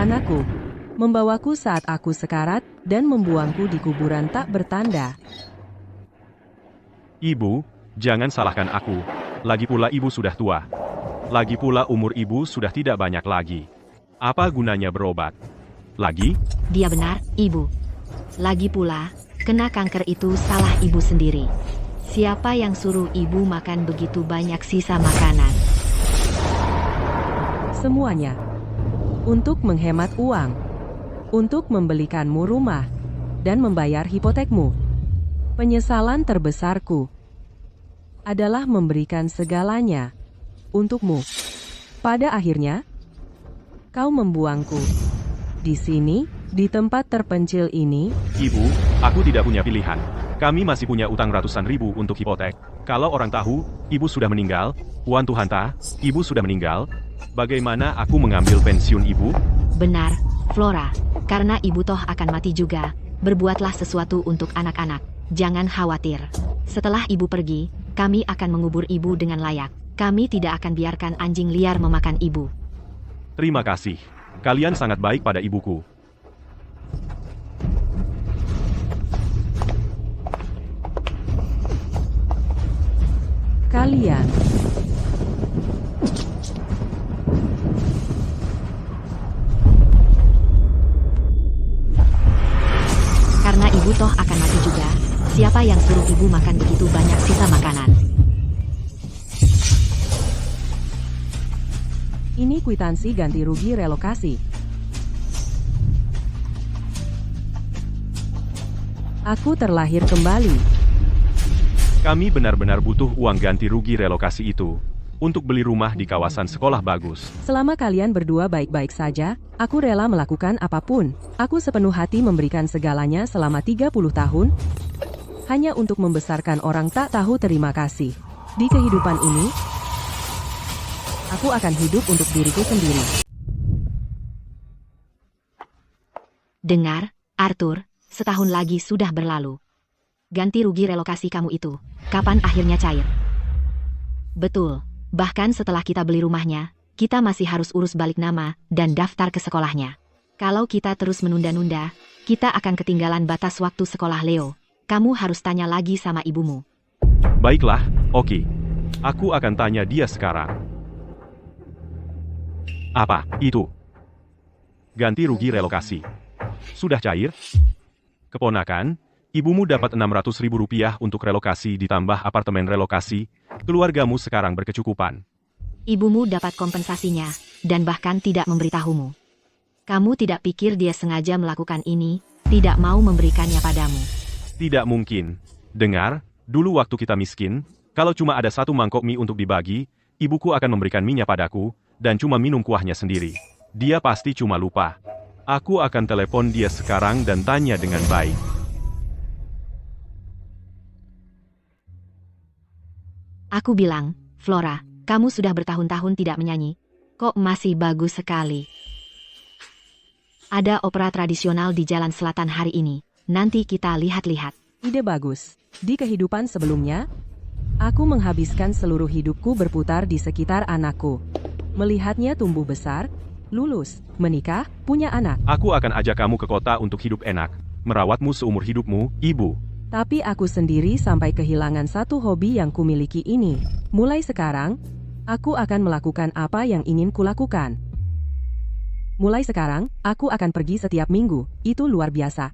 anakku, membawaku saat aku sekarat, dan membuangku di kuburan tak bertanda. Ibu, jangan salahkan aku. Lagi pula ibu sudah tua. Lagi pula umur ibu sudah tidak banyak lagi. Apa gunanya berobat? Lagi? Dia benar, Ibu. Lagi pula, kena kanker itu salah Ibu sendiri. Siapa yang suruh Ibu makan begitu banyak sisa makanan? Semuanya. Untuk menghemat uang. Untuk membelikanmu rumah. Dan membayar hipotekmu. Penyesalan terbesarku adalah memberikan segalanya untukmu. Pada akhirnya, kau membuangku. Di sini, di tempat terpencil ini. Ibu, aku tidak punya pilihan. Kami masih punya utang ratusan ribu untuk hipotek. Kalau orang tahu, ibu sudah meninggal, Wan Tuhanta, ibu sudah meninggal, bagaimana aku mengambil pensiun ibu? Benar, Flora. Karena Ibu toh akan mati juga. Berbuatlah sesuatu untuk anak-anak. Jangan khawatir. Setelah Ibu pergi, kami akan mengubur Ibu dengan layak. Kami tidak akan biarkan anjing liar memakan Ibu. Terima kasih. Kalian sangat baik pada ibuku. Kalian karena Ibu toh akan mati juga. Siapa yang suruh Ibu makan begitu banyak sisa makanan? ini kwitansi ganti rugi relokasi. Aku terlahir kembali. Kami benar-benar butuh uang ganti rugi relokasi itu untuk beli rumah di kawasan sekolah bagus. Selama kalian berdua baik-baik saja, aku rela melakukan apapun. Aku sepenuh hati memberikan segalanya selama 30 tahun, hanya untuk membesarkan orang tak tahu terima kasih. Di kehidupan ini, aku akan hidup untuk diriku sendiri. Dengar, Arthur, setahun lagi sudah berlalu. Ganti rugi relokasi kamu itu, kapan akhirnya cair? Betul, bahkan setelah kita beli rumahnya, kita masih harus urus balik nama dan daftar ke sekolahnya. Kalau kita terus menunda-nunda, kita akan ketinggalan batas waktu sekolah Leo. Kamu harus tanya lagi sama ibumu. Baiklah, oke. Aku akan tanya dia sekarang. Apa itu? Ganti rugi relokasi. Sudah cair? Keponakan, ibumu dapat Rp600.000 untuk relokasi ditambah apartemen relokasi. Keluargamu sekarang berkecukupan. Ibumu dapat kompensasinya, dan bahkan tidak memberitahumu. Kamu tidak pikir dia sengaja melakukan ini, tidak mau memberikannya padamu? Tidak mungkin. Dengar, dulu waktu kita miskin, kalau cuma ada satu mangkok mie untuk dibagi, ibuku akan memberikan mie-nya padaku, dan cuma minum kuahnya sendiri. Dia pasti cuma lupa. Aku akan telepon dia sekarang dan tanya dengan baik. Aku bilang, Flora, kamu sudah bertahun-tahun tidak menyanyi. Kok masih bagus sekali? Ada opera tradisional di Jalan Selatan hari ini. Nanti kita lihat-lihat. Ide bagus. Di kehidupan sebelumnya, aku menghabiskan seluruh hidupku berputar di sekitar anakku. Melihatnya tumbuh besar, lulus, menikah, punya anak. Aku akan ajak kamu ke kota untuk hidup enak. Merawatmu seumur hidupmu, ibu. Tapi aku sendiri sampai kehilangan satu hobi yang kumiliki ini. Mulai sekarang, aku akan melakukan apa yang ingin kulakukan. Mulai sekarang, aku akan pergi setiap minggu. Itu luar biasa.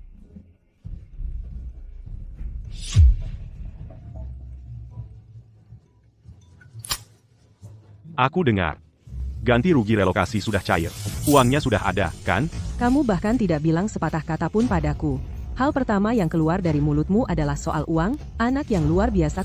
Aku dengar. Ganti rugi relokasi sudah cair. Uangnya sudah ada, kan? Kamu bahkan tidak bilang sepatah kata pun padaku. Hal pertama yang keluar dari mulutmu adalah soal uang, anak yang luar biasa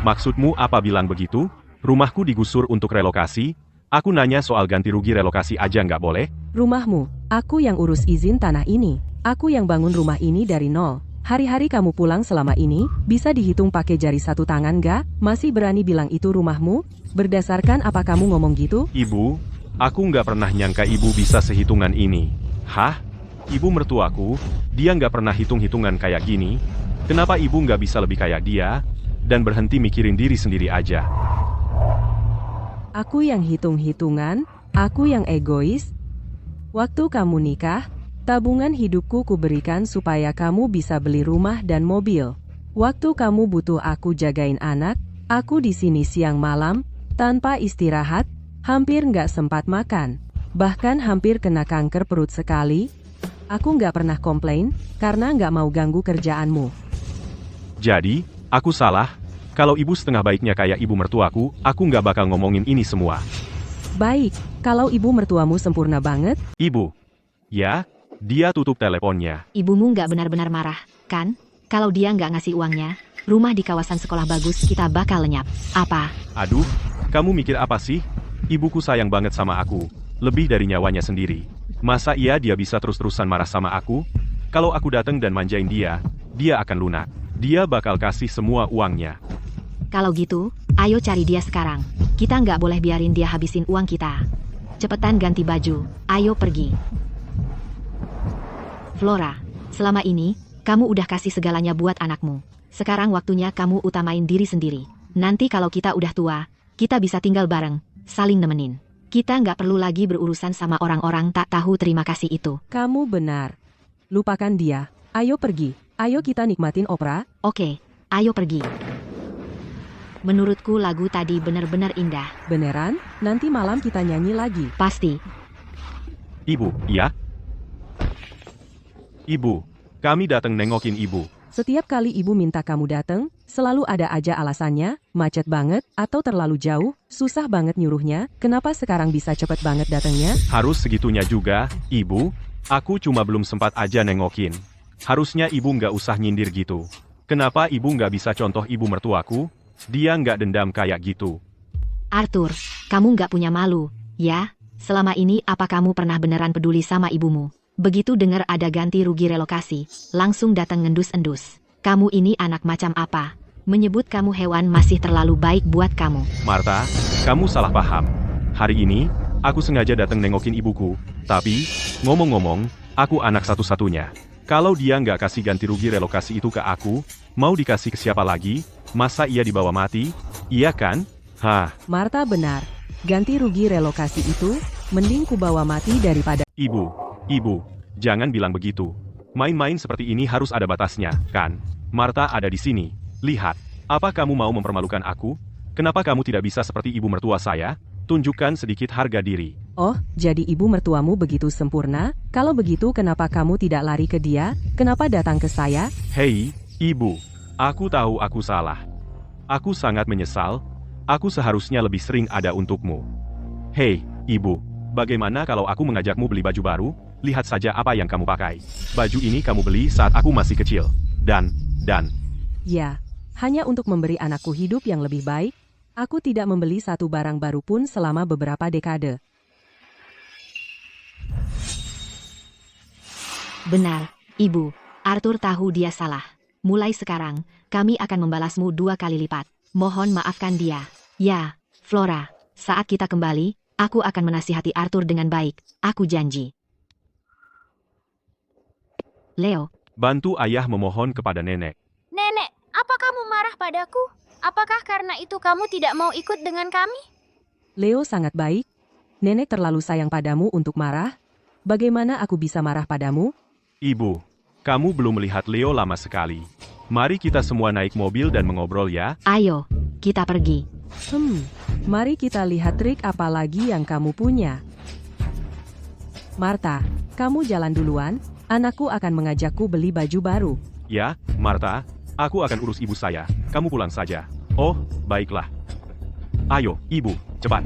Maksudmu apa bilang begitu? Rumahku digusur untuk relokasi? Aku nanya soal ganti rugi relokasi aja nggak boleh? Rumahmu, aku yang urus izin tanah ini. Aku yang bangun rumah ini dari nol. Hari-hari kamu pulang selama ini, bisa dihitung pakai jari satu tangan nggak? Masih berani bilang itu rumahmu? Berdasarkan apa kamu ngomong gitu? Ibu, aku nggak pernah nyangka ibu bisa sehitungan ini. Hah? Ibu mertuaku, dia nggak pernah hitung-hitungan kayak gini. Kenapa ibu nggak bisa lebih kayak dia, dan berhenti mikirin diri sendiri aja? Aku yang hitung-hitungan, aku yang egois. Waktu kamu nikah, tabungan hidupku kuberikan supaya kamu bisa beli rumah dan mobil. Waktu kamu butuh aku jagain anak, aku di sini siang malam, tanpa istirahat, hampir nggak sempat makan. Bahkan hampir kena kanker perut sekali. Aku nggak pernah komplain, karena nggak mau ganggu kerjaanmu. Jadi, aku salah. Kalau ibu setengah baiknya kayak ibu mertuaku, aku nggak bakal ngomongin ini semua. Baik, kalau ibu mertuamu sempurna banget, Ibu. Ya, dia tutup teleponnya. Ibumu nggak benar-benar marah, kan? Kalau dia nggak ngasih uangnya, rumah di kawasan sekolah bagus kita bakal lenyap. Apa? Aduh, kamu mikir apa sih? Ibuku sayang banget sama aku, lebih dari nyawanya sendiri. Masa iya dia bisa terus-terusan marah sama aku? Kalau aku datang dan manjain dia akan lunak. Dia bakal kasih semua uangnya. Kalau gitu, ayo cari dia sekarang. Kita nggak boleh biarin dia habisin uang kita. Cepetan ganti baju, ayo pergi. Flora, selama ini, kamu udah kasih segalanya buat anakmu. Sekarang waktunya kamu utamain diri sendiri. Nanti kalau kita udah tua, kita bisa tinggal bareng, saling nemenin. Kita nggak perlu lagi berurusan sama orang-orang tak tahu terima kasih itu. kamu benar. Lupakan dia. Ayo pergi. Ayo kita nikmatin opera. Oke, ayo pergi. Menurutku lagu tadi benar-benar indah. Beneran? Nanti malam kita nyanyi lagi. Pasti. Ibu, iya? Ibu, kami datang nengokin ibu. Setiap kali ibu minta kamu datang, selalu ada aja alasannya, macet banget, atau terlalu jauh, susah banget nyuruhnya, kenapa sekarang bisa cepet banget datangnya? Harus segitunya juga, ibu. Aku cuma belum sempat aja nengokin. Harusnya ibu nggak usah nyindir gitu. Kenapa ibu nggak bisa contoh ibu mertuaku? Dia nggak dendam kayak gitu. Arthur, kamu nggak punya malu, ya? Selama ini apa kamu pernah beneran peduli sama ibumu? Begitu dengar ada ganti rugi relokasi, langsung datang ngendus-endus. Kamu ini anak macam apa? Menyebut kamu hewan masih terlalu baik buat kamu. Martha, kamu salah paham. Hari ini, aku sengaja datang nengokin ibuku. Tapi, ngomong-ngomong, aku anak satu-satunya. Kalau dia nggak kasih ganti rugi relokasi itu ke aku, mau dikasih ke siapa lagi? Masa ia dibawa mati? Iya kan? Hah, Martha benar. Ganti rugi relokasi itu, mending ku bawa mati daripada... Ibu, jangan bilang begitu. Main-main seperti ini harus ada batasnya, kan? Martha ada di sini. Lihat, apa kamu mau mempermalukan aku? Kenapa kamu tidak bisa seperti ibu mertua saya? Tunjukkan sedikit harga diri. Oh, jadi ibu mertuamu begitu sempurna? Kalau begitu kenapa kamu tidak lari ke dia? Kenapa datang ke saya? Hei, ibu. Aku tahu aku salah. Aku sangat menyesal. Aku seharusnya lebih sering ada untukmu. Hei, ibu. Bagaimana kalau aku mengajakmu beli baju baru? Lihat saja apa yang kamu pakai. Baju ini kamu beli saat aku masih kecil. Dan. Ya, hanya untuk memberi anakku hidup yang lebih baik, aku tidak membeli satu barang baru pun selama beberapa dekade. Benar, Ibu. Arthur tahu dia salah. Mulai sekarang, kami akan membalasmu 2 kali lipat. Mohon maafkan dia. Ya, Flora, saat kita kembali, aku akan menasihati Arthur dengan baik. Aku janji. Leo, Bantu ayah memohon kepada nenek. Nenek, apa kamu marah padaku? Apakah karena itu kamu tidak mau ikut dengan kami? Leo sangat baik. Nenek terlalu sayang padamu untuk marah. Bagaimana aku bisa marah padamu? Ibu, kamu belum melihat Leo lama sekali. Mari kita semua naik mobil dan mengobrol ya. ayo, kita pergi. Mari kita lihat trik apa lagi yang kamu punya. Martha, kamu jalan duluan. Anakku akan mengajakku beli baju baru. Ya, Martha, aku akan urus ibu saya. Kamu pulang saja. Oh, baiklah. Ayo, ibu, cepat.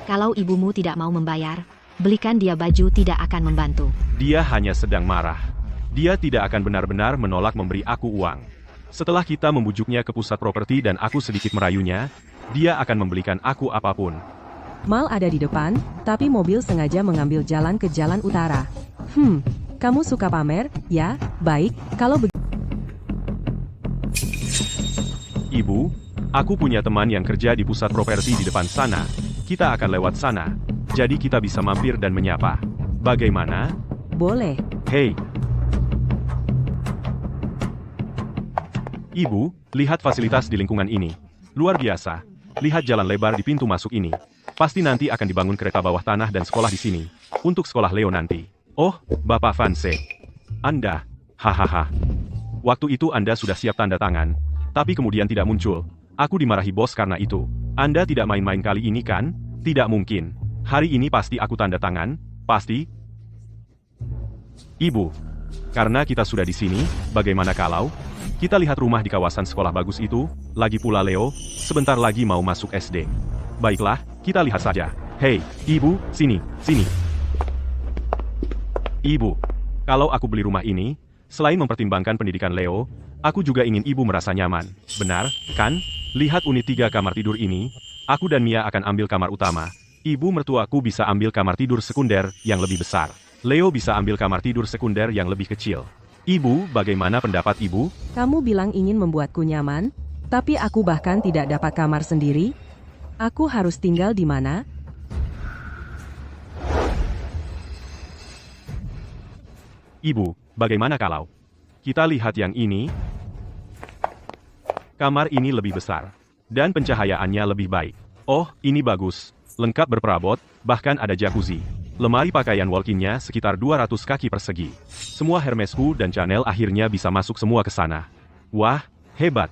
Kalau ibumu tidak mau membayar, belikan dia baju tidak akan membantu. Dia hanya sedang marah. Dia tidak akan benar-benar menolak memberi aku uang. Setelah kita membujuknya ke pusat properti dan aku sedikit merayunya, dia akan membelikan aku apapun. Mal ada di depan, tapi mobil sengaja mengambil jalan ke jalan utara. Kamu suka pamer? Ya, baik, kalau begitu. Ibu, aku punya teman yang kerja di pusat properti di depan sana. Kita akan lewat sana. Jadi kita bisa mampir dan menyapa. Bagaimana? Boleh. Hei. Ibu, lihat fasilitas di lingkungan ini. Luar biasa. Lihat jalan lebar di pintu masuk ini. Pasti nanti akan dibangun kereta bawah tanah dan sekolah di sini. Untuk sekolah Leo nanti. Oh, Bapak Vance. Anda. Hahaha. Waktu itu Anda sudah siap tanda tangan. Tapi kemudian tidak muncul. Aku dimarahi bos karena itu. Anda tidak main-main kali ini kan? Tidak mungkin. Hari ini pasti aku tanda tangan. Pasti. Ibu. Karena kita sudah di sini, bagaimana kalau kita lihat rumah di kawasan sekolah bagus itu? Lagi pula Leo, sebentar lagi mau masuk SD. Baiklah, kita lihat saja. Hei, Ibu, sini, sini. Ibu, kalau aku beli rumah ini, selain mempertimbangkan pendidikan Leo, aku juga ingin Ibu merasa nyaman. Benar, kan? Lihat unit 3 kamar tidur ini, aku dan Mia akan ambil kamar utama. Ibu mertuaku bisa ambil kamar tidur sekunder yang lebih besar. Leo bisa ambil kamar tidur sekunder yang lebih kecil. Ibu, bagaimana pendapat Ibu? Kamu bilang ingin membuatku nyaman, tapi aku bahkan tidak dapat kamar sendiri. Aku harus tinggal di mana? Ibu, bagaimana kalau kita lihat yang ini? Kamar ini lebih besar, dan pencahayaannya lebih baik. Oh, ini bagus. Lengkap berperabot, bahkan ada jacuzzi. Lemari pakaian walk-in-nya sekitar 200 kaki persegi. Semua Hermesku dan Chanel akhirnya bisa masuk semua ke sana. Wah, hebat.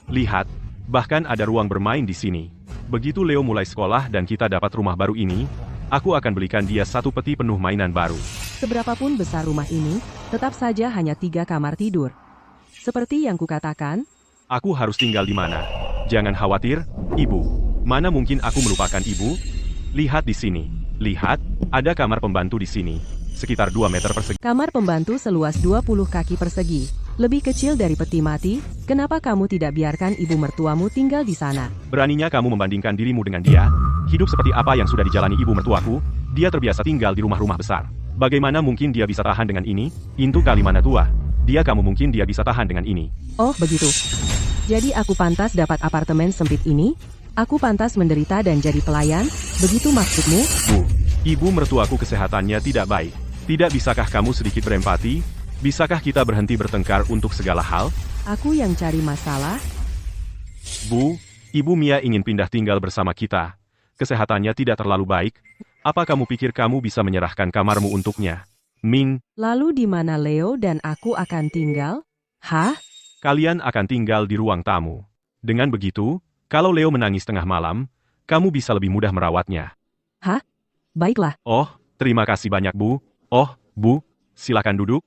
Lihat, bahkan ada ruang bermain di sini. Begitu Leo mulai sekolah dan kita dapat rumah baru ini, aku akan belikan dia satu peti penuh mainan baru. Seberapapun besar rumah ini, tetap saja hanya 3 kamar tidur. Seperti yang kukatakan, Aku harus tinggal di mana? Jangan khawatir, Ibu. Mana mungkin aku melupakan Ibu? Lihat di sini. Lihat, ada kamar pembantu di sini. Sekitar 2 meter persegi. kamar pembantu seluas 20 kaki persegi. Lebih kecil dari peti mati, kenapa kamu tidak biarkan ibu mertuamu tinggal di sana? Beraninya kamu membandingkan dirimu dengan dia? Hidup seperti apa yang sudah dijalani ibu mertuaku? Dia terbiasa tinggal di rumah-rumah besar. Bagaimana mungkin dia bisa tahan dengan ini? Intu kali mana tua? Kamu mungkin dia bisa tahan dengan ini. Oh, begitu. Jadi aku pantas dapat apartemen sempit ini? Aku pantas menderita dan jadi pelayan? Begitu maksudmu? Bu, ibu mertuaku kesehatannya tidak baik. Tidak bisakah kamu sedikit berempati? Bisakah kita berhenti bertengkar untuk segala hal? Aku yang cari masalah? Bu, Ibu Mia ingin pindah tinggal bersama kita. Kesehatannya tidak terlalu baik. Apa kamu pikir kamu bisa menyerahkan kamarmu untuknya? Min, Lalu di mana Leo dan aku akan tinggal? Hah? kalian akan tinggal di ruang tamu. Dengan begitu, kalau Leo menangis tengah malam, kamu bisa lebih mudah merawatnya. Baiklah. Oh, terima kasih banyak Bu. Oh, Bu, silakan duduk.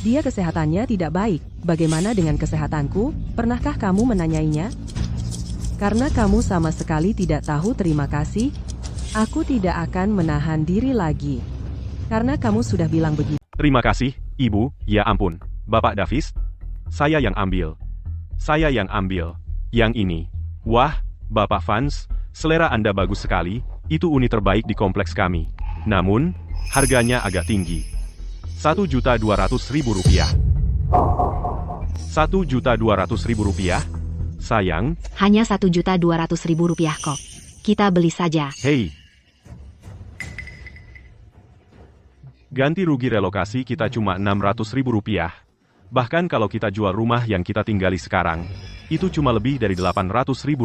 Dia kesehatannya tidak baik. Bagaimana dengan kesehatanku? Pernahkah kamu menanyainya? Karena kamu sama sekali tidak tahu terima kasih, aku tidak akan menahan diri lagi. Karena kamu sudah bilang begitu. Terima kasih, Ibu. Ya ampun, Bapak Davis. Saya yang ambil. Saya yang ambil. Yang ini. Wah, Bapak Vance, selera Anda bagus sekali. Itu unit terbaik di kompleks kami. Namun, harganya agak tinggi. Rp1.200.000. Rp1.200.000? Sayang, Hanya Rp1.200.000 kok. Kita beli saja. hei. Ganti rugi relokasi kita cuma Rp600.000. Bahkan kalau kita jual rumah yang kita tinggali sekarang, itu cuma lebih dari Rp800.000.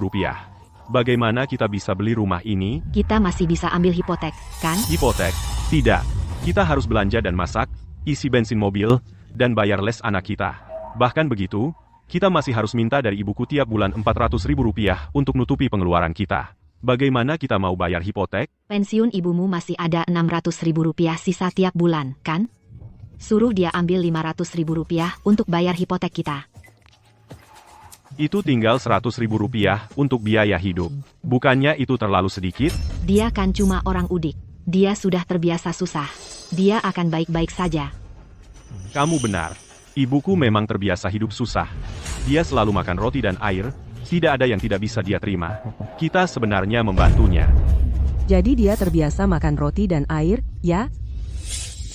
Bagaimana kita bisa beli rumah ini? Kita masih bisa ambil hipotek, kan? Hipotek? Tidak. Kita harus belanja dan masak, isi bensin mobil, dan bayar les anak kita. Bahkan begitu, kita masih harus minta dari ibuku tiap bulan Rp400.000 untuk nutupi pengeluaran kita. Bagaimana kita mau bayar hipotek? Pensiun ibumu masih ada Rp600.000 sisa tiap bulan, kan? Suruh dia ambil Rp500.000 untuk bayar hipotek kita. Itu tinggal Rp100.000 untuk biaya hidup. Bukannya itu terlalu sedikit? Dia kan cuma orang udik. Dia sudah terbiasa susah. Dia akan baik-baik saja. Kamu benar. Ibuku memang terbiasa hidup susah. Dia selalu makan roti dan air. Tidak ada yang tidak bisa dia terima. Kita sebenarnya membantunya. Jadi dia terbiasa makan roti dan air, ya?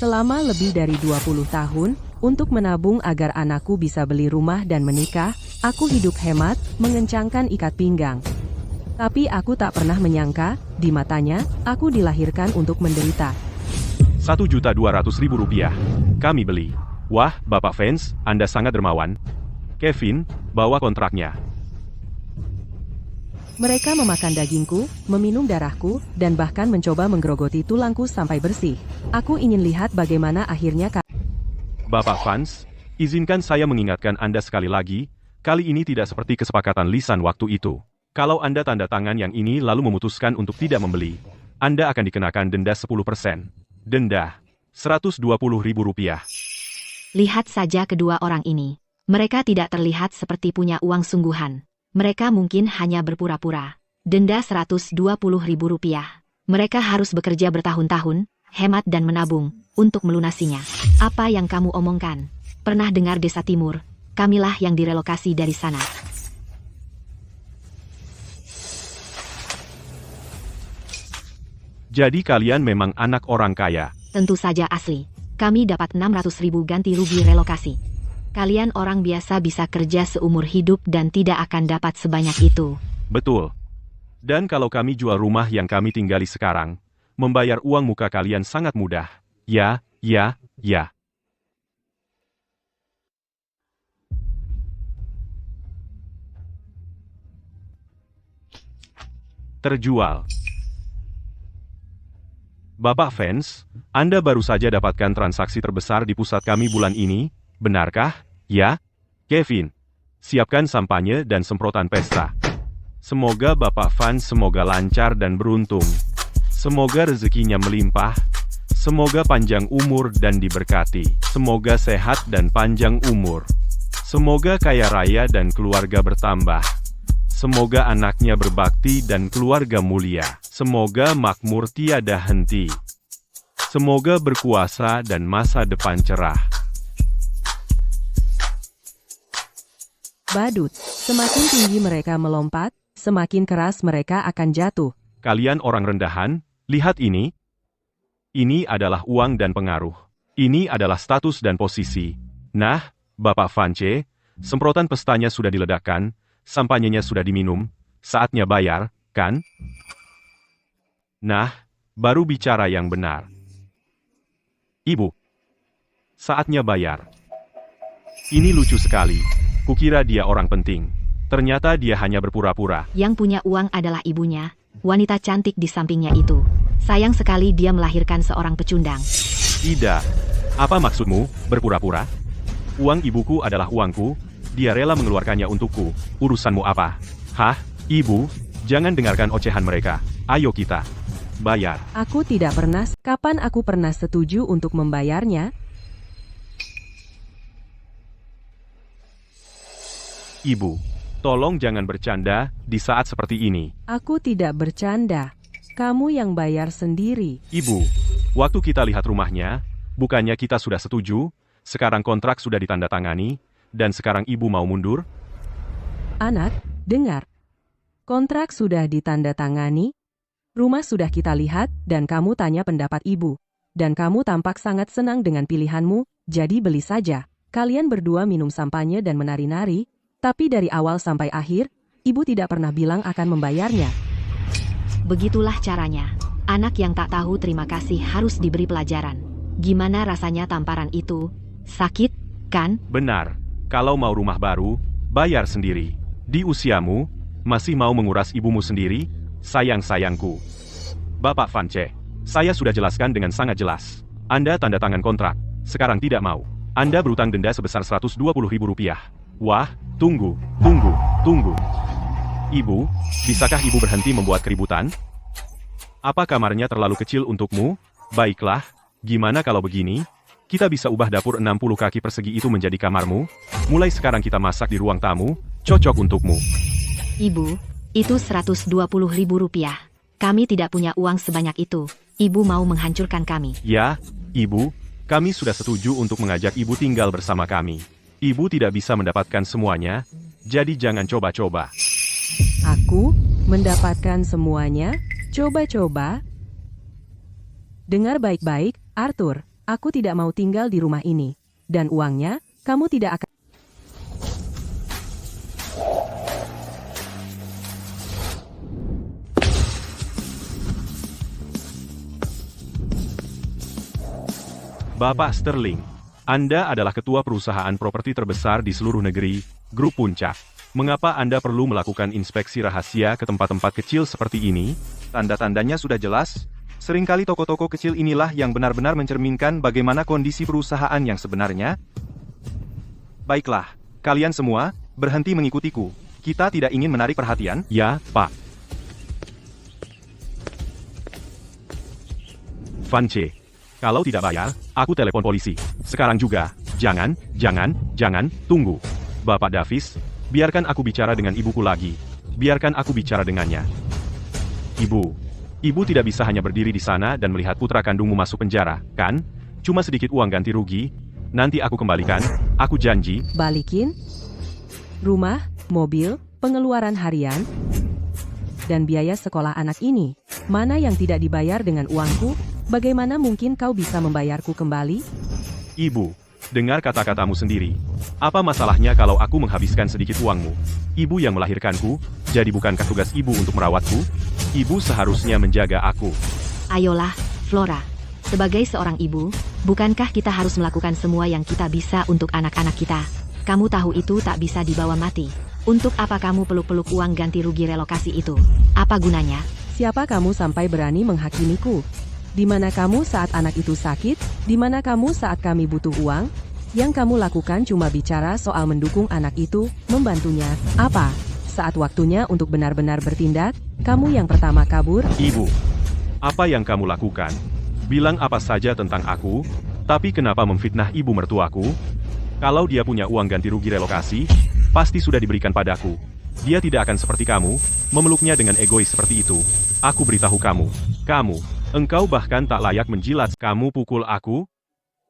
Selama lebih dari 20 tahun, untuk menabung agar anakku bisa beli rumah dan menikah, aku hidup hemat, mengencangkan ikat pinggang. Tapi aku tak pernah menyangka, di matanya, aku dilahirkan untuk menderita. Rp1.200.000. Kami beli. Wah, Bapak Vance, Anda sangat dermawan. Kevin, bawa kontraknya. Mereka memakan dagingku, meminum darahku, dan bahkan mencoba menggerogoti tulangku sampai bersih. Aku ingin lihat bagaimana akhirnya Bapak Vance, izinkan saya mengingatkan Anda sekali lagi, kali ini tidak seperti kesepakatan lisan waktu itu. Kalau Anda tanda tangan yang ini lalu memutuskan untuk tidak membeli, Anda akan dikenakan denda 10%. Denda, Rp120.000. Lihat saja kedua orang ini. Mereka tidak terlihat seperti punya uang sungguhan. Mereka mungkin hanya berpura-pura. Denda Rp120.000. Mereka harus bekerja bertahun-tahun, hemat dan menabung, untuk melunasinya. Apa yang kamu omongkan? Pernah dengar Desa Timur? Kamilah yang direlokasi dari sana. Jadi kalian memang anak orang kaya. Tentu saja asli. Kami dapat 600.000 ganti rugi relokasi. Kalian orang biasa bisa kerja seumur hidup dan tidak akan dapat sebanyak itu. Betul. Dan kalau kami jual rumah yang kami tinggali sekarang, membayar uang muka kalian sangat mudah. Ya. Terjual. Bapak Vance, Anda baru saja dapatkan transaksi terbesar di pusat kami bulan ini, benarkah? Ya? Kevin, siapkan sampanye dan semprotan pesta. Semoga Bapak Vance semoga lancar dan beruntung. Semoga rezekinya melimpah. Semoga panjang umur dan diberkati. Semoga sehat dan panjang umur. Semoga kaya raya dan keluarga bertambah. Semoga anaknya berbakti dan keluarga mulia. Semoga makmur tiada henti. Semoga berkuasa dan masa depan cerah. badut. Semakin tinggi mereka melompat, semakin keras mereka akan jatuh. Kalian orang rendahan, lihat ini. Ini adalah uang dan pengaruh. Ini adalah status dan posisi. Nah, Bapak Vance, semprotan pestanya sudah diledakkan, sampanyenya sudah diminum, saatnya bayar, kan? Nah, baru bicara yang benar. Ibu, saatnya bayar. Ini lucu sekali. Kukira dia orang penting. Ternyata dia hanya berpura-pura. Yang punya uang adalah ibunya, wanita cantik di sampingnya itu. Sayang sekali dia melahirkan seorang pecundang. Ida, apa maksudmu, berpura-pura? Uang ibuku adalah uangku, dia rela mengeluarkannya untukku. Urusanmu apa? Hah, ibu, jangan dengarkan ocehan mereka. Ayo kita bayar. Aku tidak pernah. Kapan aku pernah setuju untuk membayarnya? Ibu, tolong jangan bercanda di saat seperti ini. Aku tidak bercanda. Kamu yang bayar sendiri. Ibu, waktu kita lihat rumahnya, bukannya kita sudah setuju, sekarang kontrak sudah ditandatangani, dan sekarang ibu mau mundur? Anak, dengar. Kontrak sudah ditandatangani, rumah sudah kita lihat, dan kamu tanya pendapat ibu. Dan kamu tampak sangat senang dengan pilihanmu, jadi beli saja. Kalian berdua minum sampanye dan menari-nari, tapi dari awal sampai akhir, ibu tidak pernah bilang akan membayarnya. Begitulah caranya. Anak yang tak tahu terima kasih harus diberi pelajaran. Gimana rasanya tamparan itu? Sakit, kan? Benar, kalau mau rumah baru, bayar sendiri. Di usiamu, masih mau menguras ibumu sendiri? Sayang-sayangku. Bapak Vance, saya sudah jelaskan dengan sangat jelas. Anda tanda tangan kontrak, sekarang tidak mau. Anda berutang denda sebesar Rp120.000. Wah, tunggu. Ibu, bisakah ibu berhenti membuat keributan? Apa kamarnya terlalu kecil untukmu? Baiklah, gimana kalau begini? Kita bisa ubah dapur 60 kaki persegi itu menjadi kamarmu. Mulai sekarang kita masak di ruang tamu, cocok untukmu. Ibu, itu Rp120.000. Kami tidak punya uang sebanyak itu. Ibu mau menghancurkan kami. Ya, ibu, kami sudah setuju untuk mengajak ibu tinggal bersama kami. Ibu tidak bisa mendapatkan semuanya, jadi jangan coba-coba. Aku mendapatkan semuanya. Coba-coba. Dengar baik-baik, Arthur. Aku tidak mau tinggal di rumah ini. Dan uangnya, kamu tidak akan... Bapak Sterling, Anda adalah ketua perusahaan properti terbesar di seluruh negeri, Grup Puncak. Mengapa Anda perlu melakukan inspeksi rahasia ke tempat-tempat kecil seperti ini? Tanda-tandanya sudah jelas. Seringkali toko-toko kecil inilah yang benar-benar mencerminkan bagaimana kondisi perusahaan yang sebenarnya. Baiklah, kalian semua, berhenti mengikutiku. Kita tidak ingin menarik perhatian. Ya, Pak. Vance, kalau tidak bayar, aku telepon polisi. Sekarang juga. Jangan, tunggu. Bapak Davis, biarkan aku bicara dengan ibuku lagi. Biarkan aku bicara dengannya. Ibu tidak bisa hanya berdiri di sana dan melihat putra kandungmu masuk penjara, kan? Cuma sedikit uang ganti rugi. Nanti aku kembalikan, aku janji. Balikin? Rumah, mobil, pengeluaran harian, dan biaya sekolah anak ini. Mana yang tidak dibayar dengan uangku? Bagaimana mungkin kau bisa membayarku kembali? Ibu, dengar kata-katamu sendiri. Apa masalahnya kalau aku menghabiskan sedikit uangmu? Ibu yang melahirkanku, jadi bukankah tugas ibu untuk merawatku? Ibu seharusnya menjaga aku. Ayolah, Flora. Sebagai seorang ibu, bukankah kita harus melakukan semua yang kita bisa untuk anak-anak kita? Kamu tahu itu tak bisa dibawa mati. Untuk apa kamu peluk-peluk uang ganti rugi relokasi itu? Apa gunanya? Siapa kamu sampai berani menghakimiku? Di mana kamu saat anak itu sakit? Di mana kamu saat kami butuh uang? Yang kamu lakukan cuma bicara soal mendukung anak itu, membantunya. Apa? Saat waktunya untuk benar-benar bertindak, kamu yang pertama kabur. Ibu, apa yang kamu lakukan? Bilang apa saja tentang aku, tapi kenapa memfitnah ibu mertuaku? Kalau dia punya uang ganti rugi relokasi, pasti sudah diberikan padaku. Dia tidak akan seperti kamu, memeluknya dengan egois seperti itu. Aku beritahu kamu, engkau bahkan tak layak menjilat. Kamu pukul aku?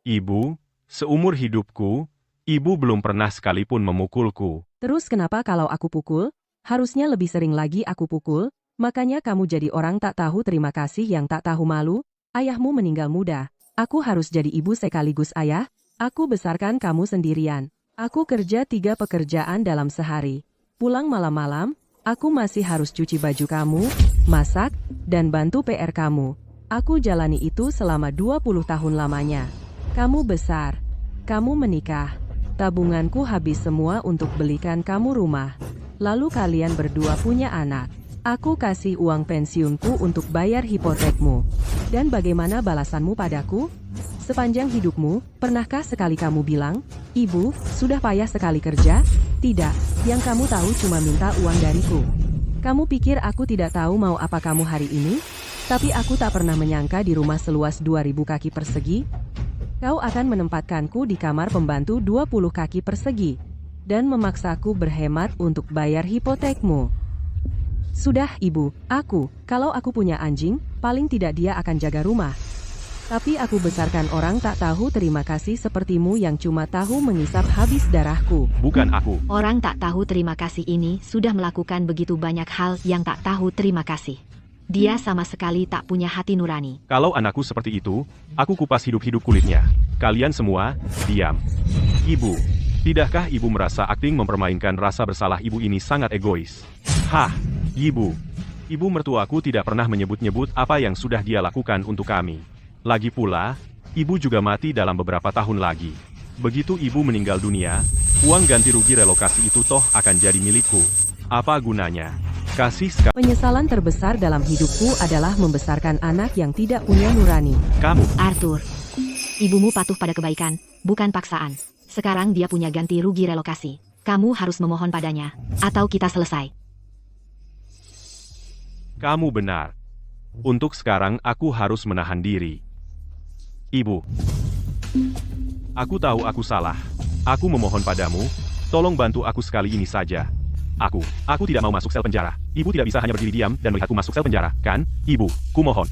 Ibu, seumur hidupku, ibu belum pernah sekalipun memukulku. Terus kenapa kalau aku pukul? Harusnya lebih sering lagi aku pukul, makanya kamu jadi orang tak tahu terima kasih yang tak tahu malu. Ayahmu meninggal muda. Aku harus jadi ibu sekaligus ayah. Aku besarkan kamu sendirian. Aku kerja 3 pekerjaan dalam sehari. Pulang malam-malam, aku masih harus cuci baju kamu, masak, dan bantu PR kamu. Aku jalani itu selama 20 tahun lamanya. Kamu besar. Kamu menikah. Tabunganku habis semua untuk belikan kamu rumah. Lalu kalian berdua punya anak. Aku kasih uang pensiunku untuk bayar hipotekmu. Dan bagaimana balasanmu padaku? Sepanjang hidupmu, pernahkah sekali kamu bilang, "Ibu, sudah payah sekali kerja"? Tidak, yang kamu tahu cuma minta uang dariku. Kamu pikir aku tidak tahu mau apa kamu hari ini? Tapi aku tak pernah menyangka di rumah seluas 2000 kaki persegi, kau akan menempatkanku di kamar pembantu 20 kaki persegi, dan memaksaku berhemat untuk bayar hipotekmu. Sudah, Ibu, kalau aku punya anjing, paling tidak dia akan jaga rumah. Tapi aku besarkan orang tak tahu terima kasih sepertimu yang cuma tahu mengisap habis darahku. Bukan aku. Orang tak tahu terima kasih ini sudah melakukan begitu banyak hal yang tak tahu terima kasih. Dia sama sekali tak punya hati nurani. Kalau anakku seperti itu, aku kupas hidup-hidup kulitnya. Kalian semua, diam. Ibu, tidakkah ibu merasa akting mempermainkan rasa bersalah ibu ini sangat egois? Hah, ibu. Ibu mertuaku tidak pernah menyebut-nyebut apa yang sudah dia lakukan untuk kami. Lagi pula, ibu juga mati dalam beberapa tahun lagi. Begitu ibu meninggal dunia, uang ganti rugi relokasi itu toh akan jadi milikku. Apa gunanya? Kasih sekali. Penyesalan terbesar dalam hidupku adalah membesarkan anak yang tidak punya nurani. Kamu. Arthur, ibumu patuh pada kebaikan, bukan paksaan. Sekarang dia punya ganti rugi relokasi. Kamu harus memohon padanya, atau kita selesai. Kamu benar. Untuk sekarang aku harus menahan diri. Ibu. Aku tahu aku salah. Aku memohon padamu, tolong bantu aku sekali ini saja. Aku tidak mau masuk sel penjara. Ibu tidak bisa hanya berdiri diam dan melihatku masuk sel penjara, kan? Ibu, kumohon.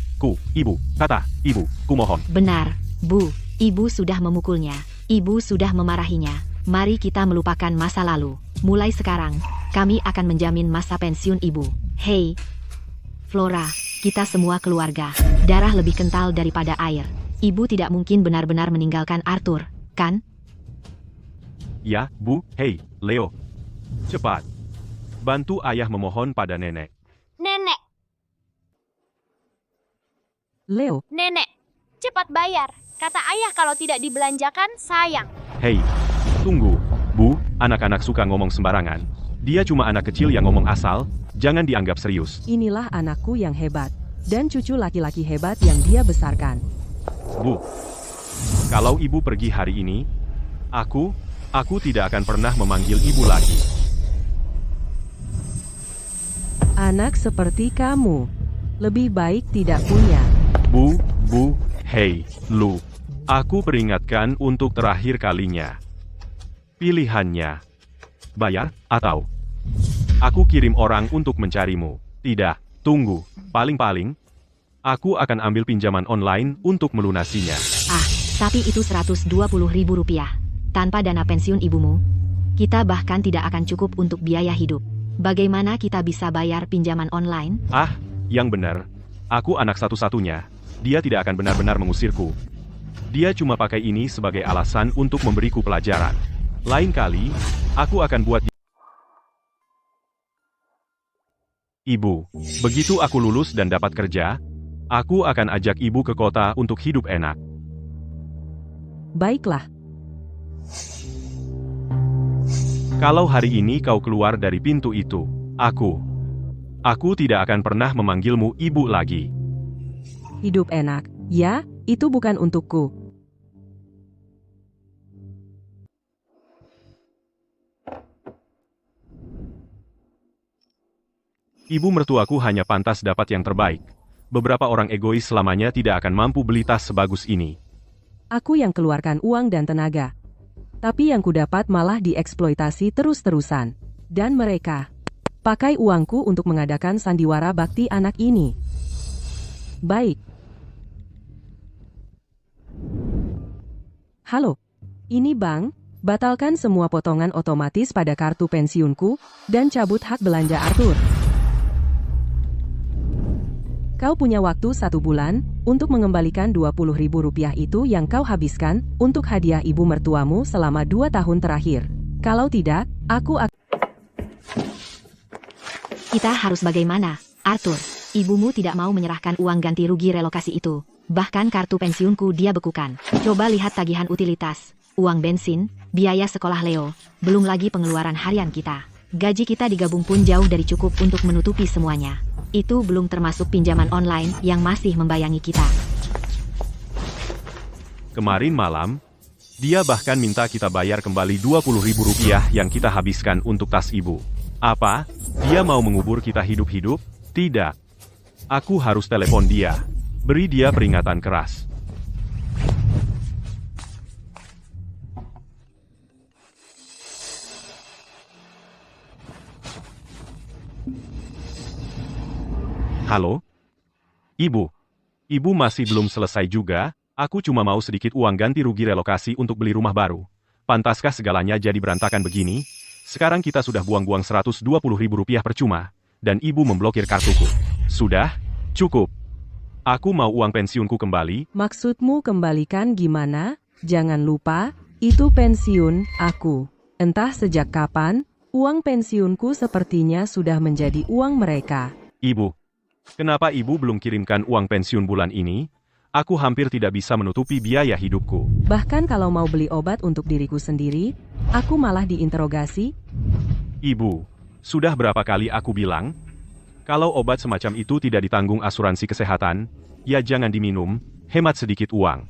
Ibu, kata, ibu, kumohon. Benar, Bu. Ibu sudah memukulnya. Ibu sudah memarahinya. Mari kita melupakan masa lalu. Mulai sekarang, kami akan menjamin masa pensiun ibu. Hei, Flora, kita semua keluarga. Darah lebih kental daripada air. Ibu tidak mungkin benar-benar meninggalkan Arthur, kan? Ya, Bu. Hei, Leo. Cepat. Bantu ayah memohon pada nenek. Nenek, Leo, nenek, cepat bayar. Kata ayah kalau tidak dibelanjakan, sayang. Hei, tunggu. Bu, anak-anak suka ngomong sembarangan. Dia cuma anak kecil yang ngomong asal, jangan dianggap serius. Inilah anakku yang hebat, dan cucu laki-laki hebat yang dia besarkan. Bu, kalau ibu pergi hari ini, aku tidak akan pernah memanggil ibu lagi. Anak seperti kamu, lebih baik tidak punya. Bu, hei, lu. Aku peringatkan untuk terakhir kalinya. Pilihannya, bayar, atau aku kirim orang untuk mencarimu. Tidak, tunggu, paling-paling, aku akan ambil pinjaman online untuk melunasinya. Ah, tapi itu Rp120.000. Tanpa dana pensiun ibumu, kita bahkan tidak akan cukup untuk biaya hidup. Bagaimana kita bisa bayar pinjaman online? Ah, yang benar, aku anak satu-satunya. Dia tidak akan benar-benar mengusirku. Dia cuma pakai ini sebagai alasan untuk memberiku pelajaran. Lain kali, aku akan buat Ibu, begitu aku lulus dan dapat kerja, aku akan ajak ibu ke kota untuk hidup enak. Baiklah, Kalau hari ini kau keluar dari pintu itu, aku tidak akan pernah memanggilmu ibu lagi. hidup enak. Ya, itu bukan untukku. Ibu mertuaku hanya pantas dapat yang terbaik. Beberapa orang egois selamanya tidak akan mampu beli tas sebagus ini. Aku yang keluarkan uang dan tenaga. Tapi yang kudapat malah dieksploitasi terus-terusan. Dan mereka pakai uangku untuk mengadakan sandiwara bakti anak ini. Baik. Halo, ini Bang. Batalkan semua potongan otomatis pada kartu pensiunku, dan cabut hak belanja Arthur. Kau punya waktu 1 bulan untuk mengembalikan Rp20.000 itu yang kau habiskan untuk hadiah ibu mertuamu selama 2 tahun terakhir. Kalau tidak, aku akan... Kita harus bagaimana, Arthur? Ibumu tidak mau menyerahkan uang ganti rugi relokasi itu. Bahkan kartu pensiunku dia bekukan. Coba lihat tagihan utilitas, uang bensin, biaya sekolah Leo, belum lagi pengeluaran harian kita. Gaji kita digabung pun jauh dari cukup untuk menutupi semuanya. Itu belum termasuk pinjaman online yang masih membayangi kita. Kemarin malam, dia bahkan minta kita bayar kembali Rp20.000 yang kita habiskan untuk tas ibu. Apa? Dia mau mengubur kita hidup-hidup? Tidak. Aku harus telepon dia. Beri dia peringatan keras. Halo? Ibu? Ibu masih belum selesai juga? Aku cuma mau sedikit uang ganti rugi relokasi untuk beli rumah baru. Pantaskah segalanya jadi berantakan begini? Sekarang kita sudah buang-buang Rp120.000 percuma, dan ibu memblokir kartuku. Sudah? Cukup. Aku mau uang pensiunku kembali. Maksudmu kembalikan gimana? Jangan lupa, itu pensiun aku. Entah sejak kapan, uang pensiunku sepertinya sudah menjadi uang mereka. Ibu, kenapa ibu belum kirimkan uang pensiun bulan ini? Aku hampir tidak bisa menutupi biaya hidupku. Bahkan kalau mau beli obat untuk diriku sendiri, aku malah diinterogasi. Ibu, sudah berapa kali aku bilang? Kalau obat semacam itu tidak ditanggung asuransi kesehatan, ya jangan diminum, hemat sedikit uang.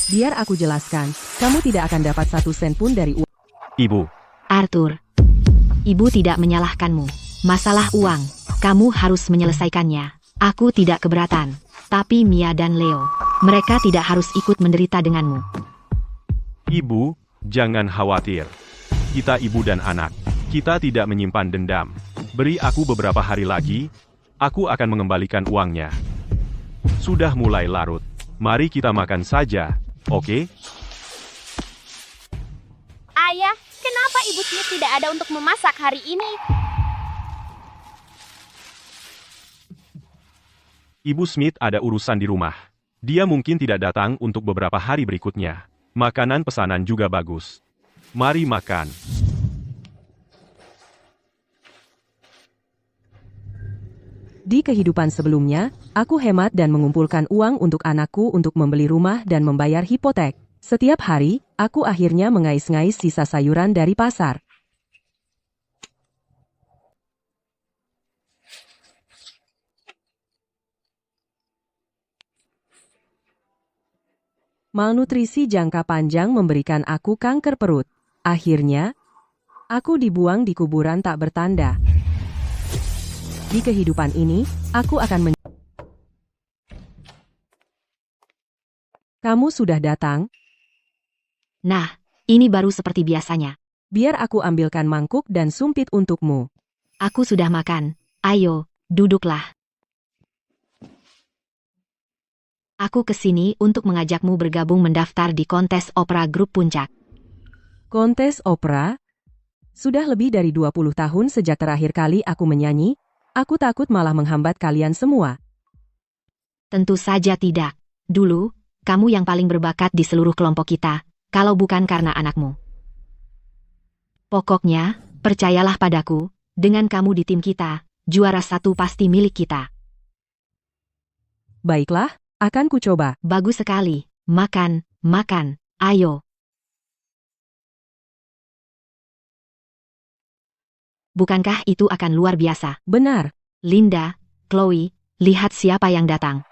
Biar aku jelaskan, kamu tidak akan dapat 1 sen pun dari uang. Ibu, Arthur, ibu tidak menyalahkanmu. Masalah uang, kamu harus menyelesaikannya. Aku tidak keberatan. Tapi Mia dan Leo, mereka tidak harus ikut menderita denganmu. ibu, jangan khawatir. Kita ibu dan anak, kita tidak menyimpan dendam. Beri aku beberapa hari lagi, aku akan mengembalikan uangnya. Sudah mulai larut. Mari kita makan saja, oke? Ayah, kenapa Ibu Smith tidak ada untuk memasak hari ini? Ibu Smith ada urusan di rumah. Dia mungkin tidak datang untuk beberapa hari berikutnya. Makanan pesanan juga bagus. Mari makan. Di kehidupan sebelumnya, aku hemat dan mengumpulkan uang untuk anakku untuk membeli rumah dan membayar hipotek. Setiap hari, aku akhirnya mengais-ngais sisa sayuran dari pasar. Malnutrisi jangka panjang memberikan aku kanker perut. Akhirnya, aku dibuang di kuburan tak bertanda. Di kehidupan ini, aku akan Kamu sudah datang? Nah, ini baru seperti biasanya. Biar aku ambilkan mangkuk dan sumpit untukmu. Aku sudah makan. Ayo, duduklah. Aku kesini untuk mengajakmu bergabung mendaftar di kontes opera grup puncak. Kontes opera? Sudah lebih dari 20 tahun sejak terakhir kali aku menyanyi, aku takut malah menghambat kalian semua. Tentu saja tidak. Dulu, kamu yang paling berbakat di seluruh kelompok kita, kalau bukan karena anakmu. Pokoknya, percayalah padaku, dengan kamu di tim kita, juara 1 pasti milik kita. Baiklah, akan kucoba. Bagus sekali. Makan, makan. Ayo. Bukankah itu akan luar biasa? Benar. Linda, Chloe, lihat siapa yang datang.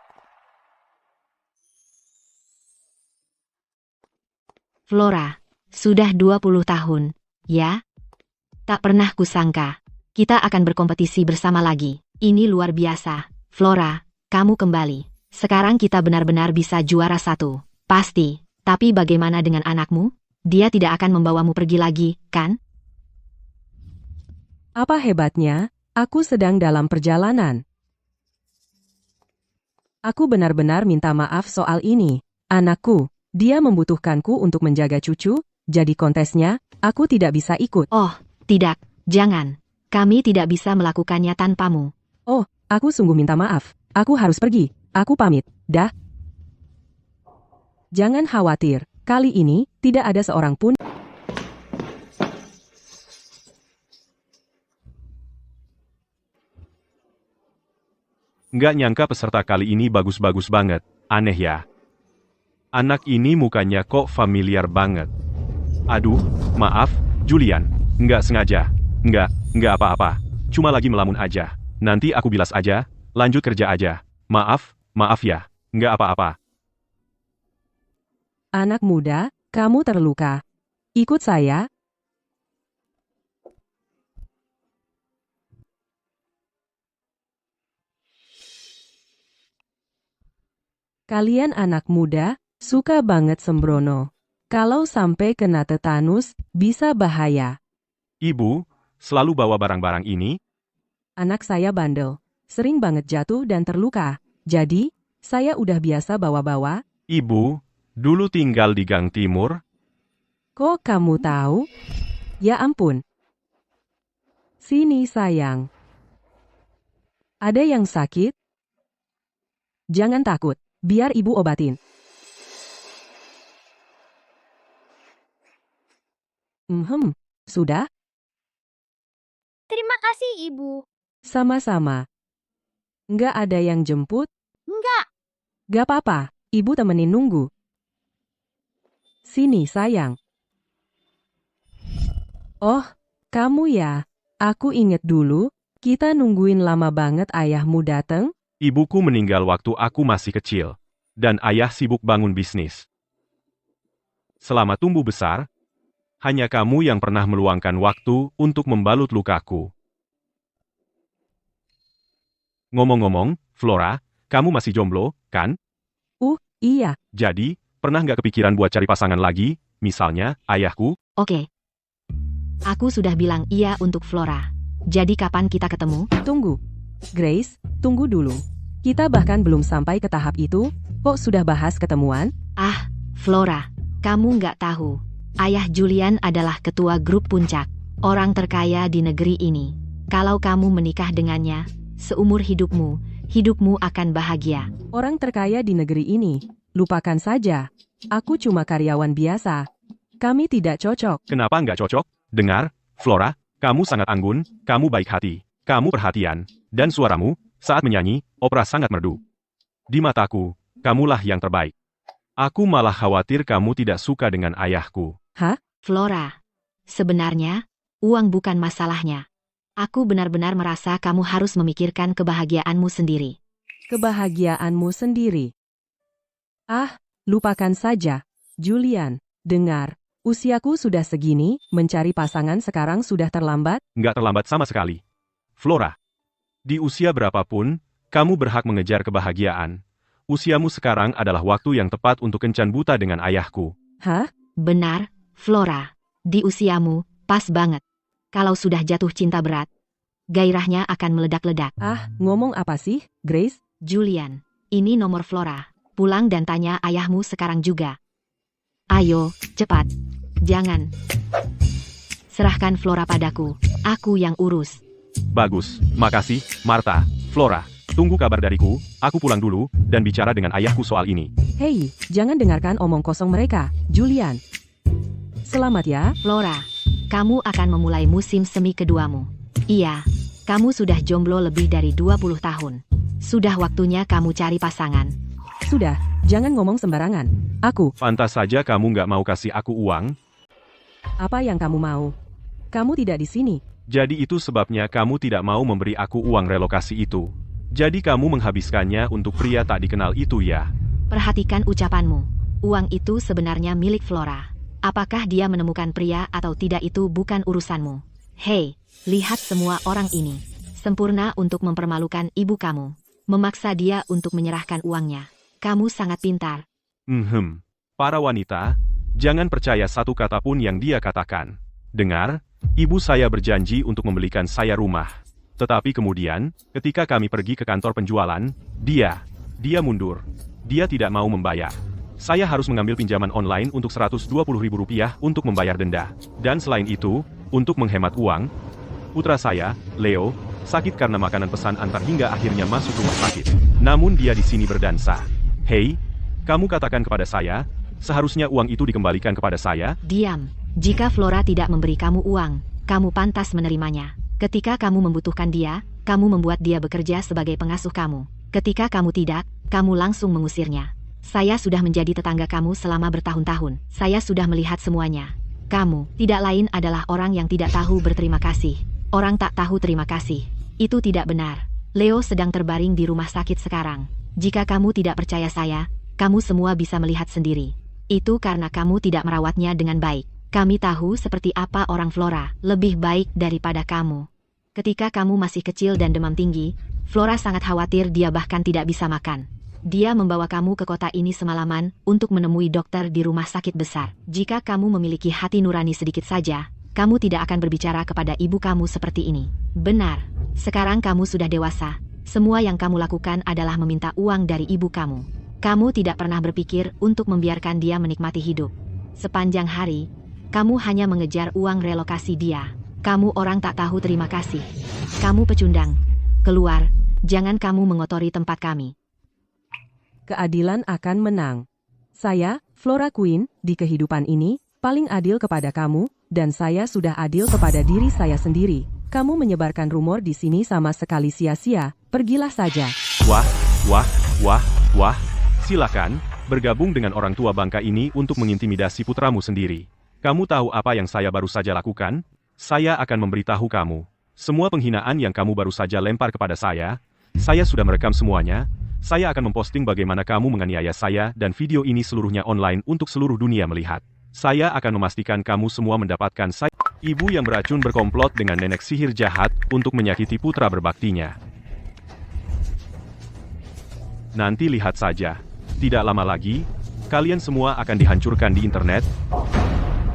Flora, sudah 20 tahun, ya? Tak pernah kusangka. Kita akan berkompetisi bersama lagi. Ini luar biasa. Flora, kamu kembali. Sekarang kita benar-benar bisa juara 1. Pasti. Tapi bagaimana dengan anakmu? Dia tidak akan membawamu pergi lagi, kan? Apa hebatnya? Aku sedang dalam perjalanan. Aku benar-benar minta maaf soal ini. Anakku, dia membutuhkanku untuk menjaga cucu, jadi kontesnya, aku tidak bisa ikut. Oh, tidak. Jangan. Kami tidak bisa melakukannya tanpamu. Oh, aku sungguh minta maaf. Aku harus pergi. Aku pamit. Dah. Jangan khawatir. Kali ini, tidak ada seorang pun. Nggak nyangka peserta kali ini bagus-bagus banget. Aneh ya. Anak ini mukanya kok familiar banget. Aduh, maaf, Julian. Nggak sengaja. Nggak apa-apa. Cuma lagi melamun aja. Nanti aku bilas aja, lanjut kerja aja. Maaf ya. Nggak apa-apa. Anak muda, kamu terluka. Ikut saya. Kalian anak muda, suka banget sembrono. Kalau sampai kena tetanus, bisa bahaya. Ibu, selalu bawa barang-barang ini? Anak saya bandel. Sering banget jatuh dan terluka. Jadi, saya udah biasa bawa-bawa. Ibu, dulu tinggal di Gang Timur? Kok kamu tahu? Ya ampun. Sini sayang. Ada yang sakit? Jangan takut, biar ibu obatin. Sudah? Terima kasih, Ibu. Sama-sama. Nggak ada yang jemput? Enggak. Gak apa-apa, ibu temenin nunggu. Sini sayang. Oh, kamu ya. Aku inget dulu, kita nungguin lama banget ayahmu dateng. Ibuku meninggal waktu aku masih kecil. Dan ayah sibuk bangun bisnis. Selama tumbuh besar, hanya kamu yang pernah meluangkan waktu untuk membalut lukaku. Ngomong-ngomong, Flora, kamu masih jomblo, kan? Iya. Jadi, pernah nggak kepikiran buat cari pasangan lagi? Misalnya, ayahku? Oke. Aku sudah bilang iya untuk Flora. Jadi kapan kita ketemu? Tunggu. Grace, tunggu dulu. Kita bahkan belum sampai ke tahap itu, kok sudah bahas ketemuan? Ah, Flora, kamu nggak tahu. Ayah Julian adalah ketua grup puncak, orang terkaya di negeri ini. Kalau kamu menikah dengannya, seumur hidupmu akan bahagia. Orang terkaya di negeri ini, lupakan saja. Aku cuma karyawan biasa. Kami tidak cocok. Kenapa nggak cocok? Dengar, Flora, kamu sangat anggun, kamu baik hati, kamu perhatian, dan suaramu, saat menyanyi, opera sangat merdu. Di mataku, kamulah yang terbaik. Aku malah khawatir kamu tidak suka dengan ayahku. Hah? Flora, sebenarnya, uang bukan masalahnya. Aku benar-benar merasa kamu harus memikirkan kebahagiaanmu sendiri. Kebahagiaanmu sendiri. Ah, Lupakan saja. Julian, dengar. Usiaku sudah segini, mencari pasangan sekarang sudah terlambat? Nggak terlambat sama sekali. Flora, di usia berapapun, kamu berhak mengejar kebahagiaan. Usiamu sekarang adalah waktu yang tepat untuk kencan buta dengan ayahku. Hah? Benar, Flora. Di usiamu, pas banget. Kalau sudah jatuh cinta berat, gairahnya akan meledak-ledak. Ah, ngomong apa sih, Grace? Julian, ini nomor Flora. Pulang dan tanya ayahmu sekarang juga. Ayo, cepat. Jangan. Serahkan Flora padaku. Aku yang urus. Bagus, makasih, Martha. Flora, tunggu kabar dariku, aku pulang dulu, dan bicara dengan ayahku soal ini. Hei, jangan dengarkan omong kosong mereka, Julian. Selamat ya. Flora, kamu akan memulai musim semi keduamu. Iya, kamu sudah jomblo lebih dari 20 tahun. Sudah waktunya kamu cari pasangan. Sudah, jangan ngomong sembarangan. Aku, Pantas saja kamu nggak mau kasih aku uang, apa yang kamu mau? Kamu tidak di sini. jadi itu sebabnya kamu tidak mau memberi aku uang relokasi itu. Jadi kamu menghabiskannya untuk pria tak dikenal itu ya? Perhatikan ucapanmu. Uang itu sebenarnya milik Flora. Apakah dia menemukan pria atau tidak itu bukan urusanmu. Hei, lihat semua orang ini. Sempurna untuk mempermalukan ibu kamu. Memaksa dia untuk menyerahkan uangnya. Kamu sangat pintar. Para wanita, jangan percaya satu kata pun yang dia katakan. Dengar, ibu saya berjanji untuk membelikan saya rumah. Tetapi kemudian, ketika kami pergi ke kantor penjualan, dia mundur. Dia tidak mau membayar. Saya harus mengambil pinjaman online untuk Rp120.000 untuk membayar denda. Dan selain itu, untuk menghemat uang, putra saya, Leo, sakit karena makanan pesan antar hingga akhirnya masuk rumah sakit. Namun dia di sini berdansa. Hei, kamu katakan kepada saya, seharusnya uang itu dikembalikan kepada saya? Diam. Jika Flora tidak memberi kamu uang, kamu pantas menerimanya. Ketika kamu membutuhkan dia, kamu membuat dia bekerja sebagai pengasuh kamu. Ketika kamu tidak, kamu langsung mengusirnya. Saya sudah menjadi tetangga kamu selama bertahun-tahun. Saya sudah melihat semuanya. Kamu tidak lain adalah orang yang tidak tahu berterima kasih. Orang tak tahu terima kasih. Itu tidak benar. Leo sedang terbaring di rumah sakit sekarang. Jika kamu tidak percaya saya, kamu semua bisa melihat sendiri. Itu karena kamu tidak merawatnya dengan baik. Kami tahu seperti apa orang Flora, lebih baik daripada kamu. Ketika kamu masih kecil dan demam tinggi, Flora sangat khawatir dia bahkan tidak bisa makan. Dia membawa kamu ke kota ini semalaman untuk menemui dokter di rumah sakit besar. Jika kamu memiliki hati nurani sedikit saja, kamu tidak akan berbicara kepada ibu kamu seperti ini. Benar, sekarang kamu sudah dewasa. Semua yang kamu lakukan adalah meminta uang dari ibu kamu. Kamu tidak pernah berpikir untuk membiarkan dia menikmati hidup. Sepanjang hari, kamu hanya mengejar uang relokasi dia. Kamu orang tak tahu terima kasih. Kamu pecundang. Keluar, jangan kamu mengotori tempat kami. Keadilan akan menang. Saya, Flora Queen, di kehidupan ini, paling adil kepada kamu, dan saya sudah adil kepada diri saya sendiri. Kamu menyebarkan rumor di sini sama sekali sia-sia. Pergilah saja. Wah. Silakan, bergabung dengan orang tua bangka ini untuk mengintimidasi putramu sendiri. Kamu tahu apa yang saya baru saja lakukan? Saya akan memberitahu kamu. Semua penghinaan yang kamu baru saja lempar kepada saya sudah merekam semuanya. Saya akan memposting bagaimana kamu menganiaya saya dan video ini seluruhnya online untuk seluruh dunia melihat. Saya akan memastikan kamu semua mendapatkan saya. Ibu yang beracun berkomplot dengan nenek sihir jahat untuk menyakiti putra berbaktinya. Nanti lihat saja. Tidak lama lagi, kalian semua akan dihancurkan di internet.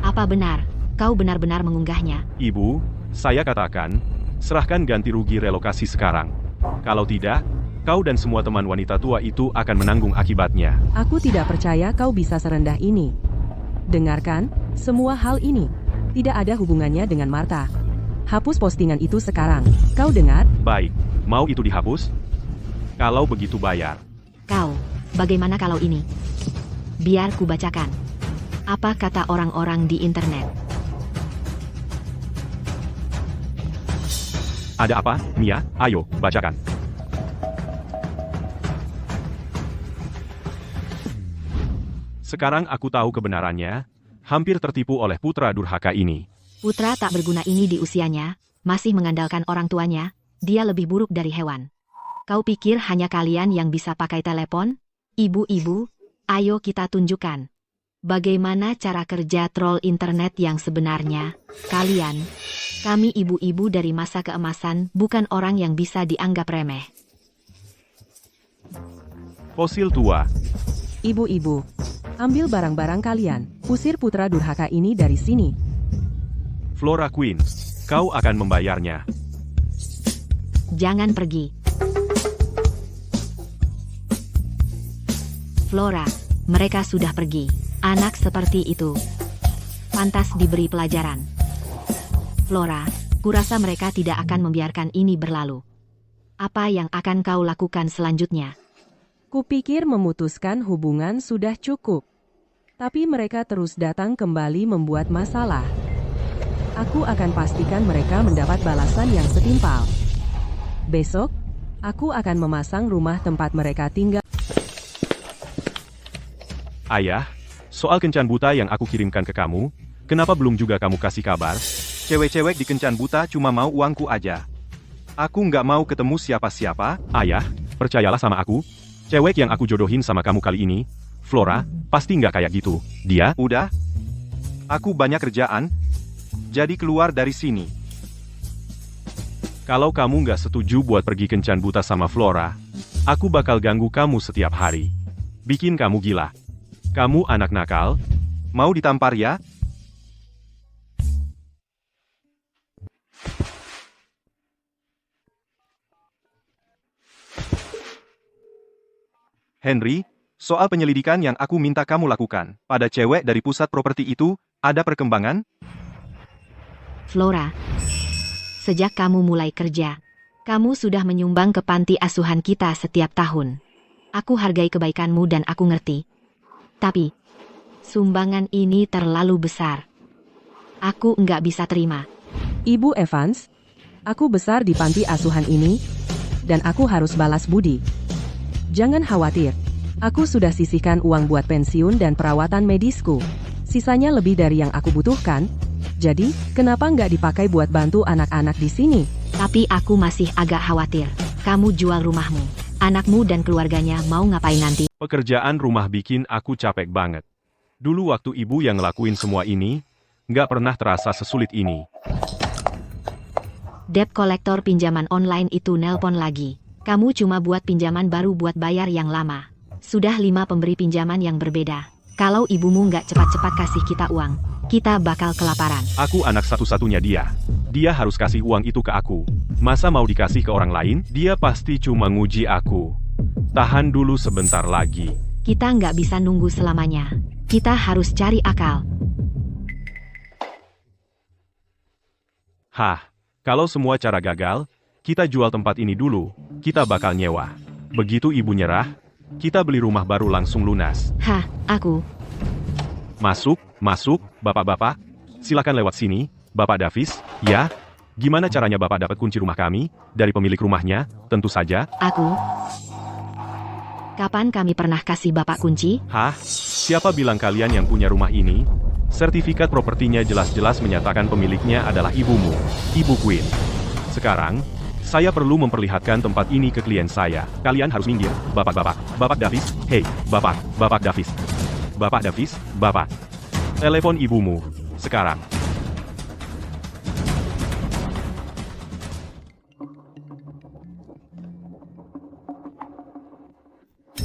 Apa benar? Kau benar-benar mengunggahnya? Ibu, saya katakan, serahkan ganti rugi relokasi sekarang. Kalau tidak, kau dan semua teman wanita tua itu akan menanggung akibatnya. Aku tidak percaya kau bisa serendah ini. Dengarkan, semua hal ini tidak ada hubungannya dengan Martha. Hapus postingan itu sekarang. Kau dengar? Baik, mau itu dihapus? Kalau begitu bayar. Kau, bagaimana kalau ini? Biar ku bacakan. Apa kata orang-orang di internet? Ada apa, Mia? Ayo, bacakan. Sekarang aku tahu kebenarannya, hampir tertipu oleh putra durhaka ini. Putra tak berguna ini di usianya, masih mengandalkan orang tuanya, dia lebih buruk dari hewan. Kau pikir hanya kalian yang bisa pakai telepon? Ibu-ibu, Ayo kita tunjukkan. Bagaimana cara kerja troll internet yang sebenarnya? Kami ibu-ibu dari masa keemasan, bukan orang yang bisa dianggap remeh. Fosil tua. Ibu-ibu, ambil barang-barang kalian. Usir putra durhaka ini dari sini. Flora Queen, kau akan membayarnya. Jangan pergi. Flora, mereka sudah pergi. Anak seperti itu pantas diberi pelajaran. Flora, kurasa mereka tidak akan membiarkan ini berlalu. Apa yang akan kau lakukan selanjutnya? Kupikir memutuskan hubungan sudah cukup. Tapi mereka terus datang kembali membuat masalah. Aku akan pastikan mereka mendapat balasan yang setimpal. Besok, aku akan memasang rumah tempat mereka tinggal. Ayah, soal kencan buta yang aku kirimkan ke kamu, kenapa belum juga kamu kasih kabar? Cewek-cewek di kencan buta cuma mau uangku aja. Aku nggak mau ketemu siapa-siapa. Ayah, percayalah sama aku. Cewek yang aku jodohin sama kamu kali ini, Flora, pasti nggak kayak gitu. Dia, Udah? Aku banyak kerjaan. Jadi keluar dari sini. kalau kamu nggak setuju buat pergi kencan buta sama Flora, aku bakal ganggu kamu setiap hari. Bikin kamu gila. Kamu anak nakal. Mau ditampar ya? Henry, soal penyelidikan yang aku minta kamu lakukan pada cewek dari pusat properti itu, ada perkembangan? Flora, sejak kamu mulai kerja, kamu sudah menyumbang ke panti asuhan kita setiap tahun. Aku hargai kebaikanmu dan aku ngerti. Tapi, sumbangan ini terlalu besar. Aku nggak bisa terima. Ibu Evans, aku besar di panti asuhan ini, dan aku harus balas budi. Jangan khawatir, aku sudah sisihkan uang buat pensiun dan perawatan medisku. Sisanya lebih dari yang aku butuhkan, jadi kenapa nggak dipakai buat bantu anak-anak di sini? Tapi aku masih agak khawatir. Kamu jual rumahmu. Anakmu dan keluarganya mau ngapain nanti? Pekerjaan rumah bikin aku capek banget. Dulu waktu ibu yang ngelakuin semua ini, nggak pernah terasa sesulit ini. Debt kolektor pinjaman online itu nelpon lagi. Kamu cuma buat pinjaman baru buat bayar yang lama. Sudah 5 pemberi pinjaman yang berbeda. Kalau ibumu nggak cepat-cepat kasih kita uang, kita bakal kelaparan. Aku anak satu-satunya dia. Dia harus kasih uang itu ke aku. Masa mau dikasih ke orang lain? Dia pasti cuma nguji aku. Tahan dulu sebentar lagi. Kita nggak bisa nunggu selamanya. Kita harus cari akal. Hah, kalau semua cara gagal, kita jual tempat ini dulu. Kita bakal nyewa. Begitu ibu nyerah, kita beli rumah baru langsung lunas. Hah, aku. Masuk, masuk, bapak-bapak. Silakan lewat sini, Bapak Davis. Ya, gimana caranya Bapak dapat kunci rumah kami? Dari pemilik rumahnya, tentu saja. Aku. Kapan kami pernah kasih Bapak kunci? Hah? Siapa bilang kalian yang punya rumah ini? Sertifikat propertinya jelas-jelas menyatakan pemiliknya adalah ibumu, Ibu Queen. Sekarang, saya perlu memperlihatkan tempat ini ke klien saya. Kalian harus minggir, Bapak-bapak. Bapak Davis, hei, Bapak Davis. Bapak Davis, Bapak. Telepon ibumu, sekarang.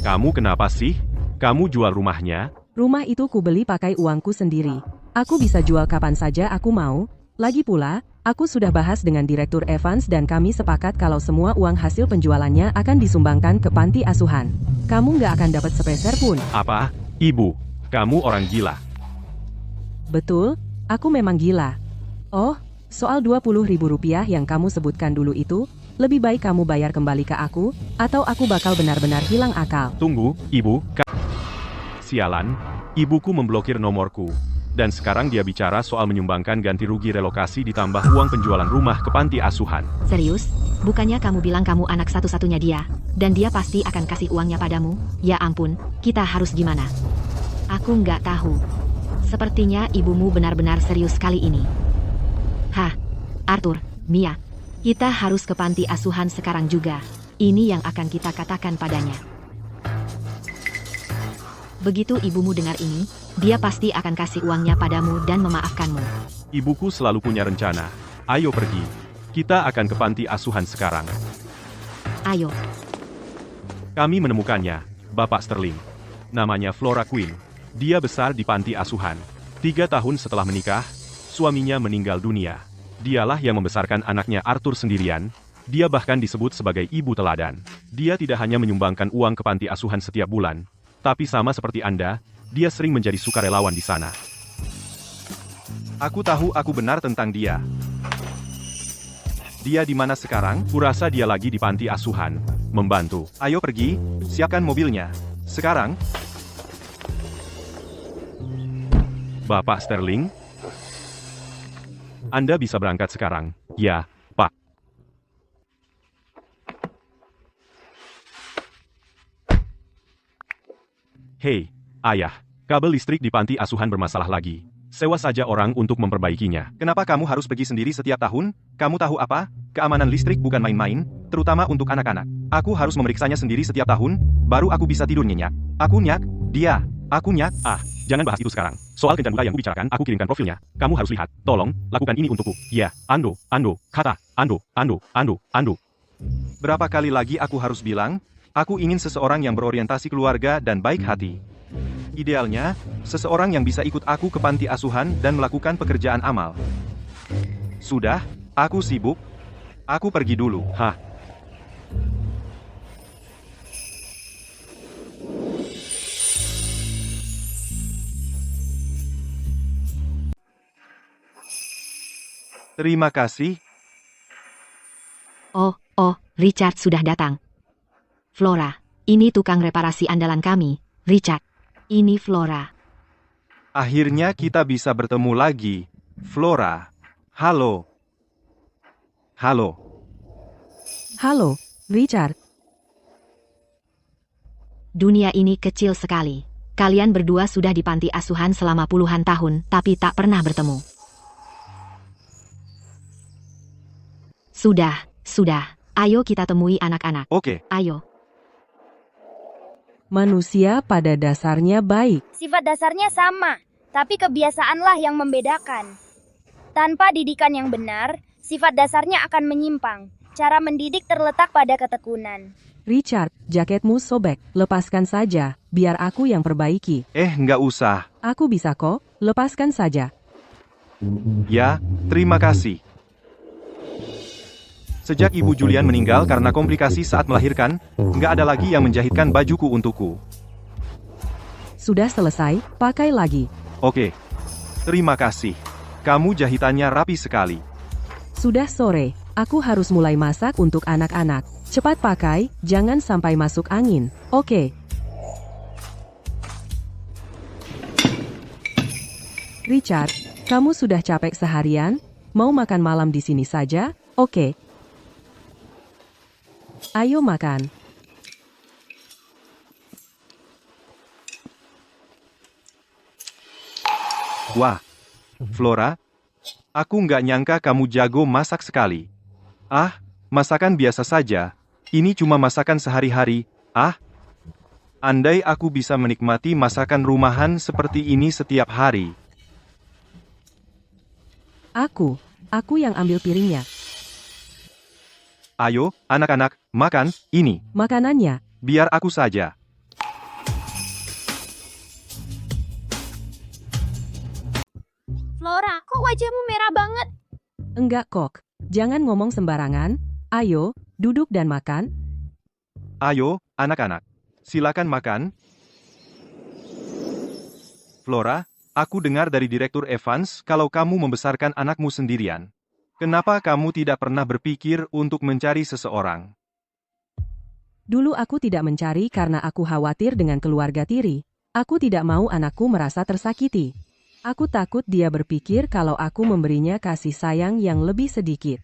Kamu kenapa sih? Kamu jual rumahnya? Rumah itu kubeli pakai uangku sendiri. Aku bisa jual kapan saja aku mau. Lagi pula, aku sudah bahas dengan Direktur Evans dan kami sepakat kalau semua uang hasil penjualannya akan disumbangkan ke panti asuhan. Kamu nggak akan dapat sepeser pun. Apa? Ibu, kamu orang gila. Betul, aku memang gila. Oh, soal Rp20.000 yang kamu sebutkan dulu itu, lebih baik kamu bayar kembali ke aku, atau aku bakal benar-benar hilang akal. Tunggu, Ibu. Sialan, ibuku memblokir nomorku. Dan sekarang dia bicara soal menyumbangkan ganti rugi relokasi ditambah uang penjualan rumah ke panti asuhan. Serius? Bukannya kamu bilang kamu anak satu-satunya dia, dan dia pasti akan kasih uangnya padamu? Ya ampun, kita harus gimana? Aku nggak tahu. Sepertinya ibumu benar-benar serius kali ini. Hah, Arthur, Mia, kita harus ke panti asuhan sekarang juga. Ini yang akan kita katakan padanya. Begitu ibumu dengar ini, dia pasti akan kasih uangnya padamu dan memaafkanmu. Ibuku selalu punya rencana. Ayo pergi. Kita akan ke panti asuhan sekarang. Ayo, Kami menemukannya, Bapak Sterling. Namanya Flora Quinn. Dia besar di panti asuhan. 3 tahun setelah menikah, suaminya meninggal dunia. Dialah yang membesarkan anaknya Arthur sendirian. Dia bahkan disebut sebagai ibu teladan. Dia tidak hanya menyumbangkan uang ke panti asuhan setiap bulan, tapi sama seperti Anda, dia sering menjadi sukarelawan di sana. Aku tahu aku benar tentang dia. Dia di mana sekarang? Kurasa dia lagi di panti asuhan, membantu. Ayo pergi, siapkan mobilnya. Sekarang, Bapak Sterling? Anda bisa berangkat sekarang. Ya, Pak. Hei, Ayah. Kabel listrik di panti asuhan bermasalah lagi. Sewa saja orang untuk memperbaikinya. kenapa kamu harus pergi sendiri setiap tahun? Kamu tahu apa? Keamanan listrik bukan main-main, terutama untuk anak-anak. Aku harus memeriksanya sendiri setiap tahun, baru aku bisa tidur nyenyak. Aku nyak, dia. Aku nyak. Jangan bahas itu sekarang. Soal kencan buta yang kubicarakan, aku kirimkan profilnya. Kamu harus lihat. Tolong, lakukan ini untukku. Ya, Ando, kata. Ando. Berapa kali lagi aku harus bilang? Aku ingin seseorang yang berorientasi keluarga dan baik hati. Idealnya, seseorang yang bisa ikut aku ke panti asuhan dan melakukan pekerjaan amal. Sudah, aku sibuk. Aku pergi dulu. Terima kasih. Oh, Richard sudah datang. Flora, ini tukang reparasi andalan kami, Richard. Ini Flora. Akhirnya kita bisa bertemu lagi. Flora. Halo. Halo, Richard. Dunia ini kecil sekali. Kalian berdua sudah di panti asuhan selama puluhan tahun, tapi tak pernah bertemu. Sudah. Ayo kita temui anak-anak. Oke. Ayo. Manusia pada dasarnya baik. Sifat dasarnya sama, tapi kebiasaanlah yang membedakan. Tanpa didikan yang benar, sifat dasarnya akan menyimpang. Cara mendidik terletak pada ketekunan. Richard, jaketmu sobek. Lepaskan saja, biar aku yang perbaiki. Nggak usah. Aku bisa kok, lepaskan saja. Ya, terima kasih. Sejak Ibu Julian meninggal karena komplikasi saat melahirkan, nggak ada lagi yang menjahitkan bajuku untukku. Sudah selesai, pakai lagi. Oke. Terima kasih. Kamu jahitannya rapi sekali. Sudah sore, aku harus mulai masak untuk anak-anak. Cepat pakai, jangan sampai masuk angin. Oke. Richard, kamu sudah capek seharian? Mau makan malam di sini saja? Oke. Ayo makan. Wah, Flora, aku nggak nyangka kamu jago masak sekali. Masakan biasa saja. Ini cuma masakan sehari-hari. Andai aku bisa menikmati masakan rumahan seperti ini setiap hari. Aku yang ambil piringnya. Ayo, anak-anak, makan, ini. Makanannya. Biar aku saja. Flora, kok wajahmu merah banget? Enggak kok. Jangan ngomong sembarangan. Ayo, duduk dan makan. Ayo, anak-anak. Silakan makan. Flora, aku dengar dari Direktur Evans kalau kamu membesarkan anakmu sendirian. Kenapa kamu tidak pernah berpikir untuk mencari seseorang? Dulu aku tidak mencari karena aku khawatir dengan keluarga tiri. Aku tidak mau anakku merasa tersakiti. Aku takut dia berpikir kalau aku memberinya kasih sayang yang lebih sedikit.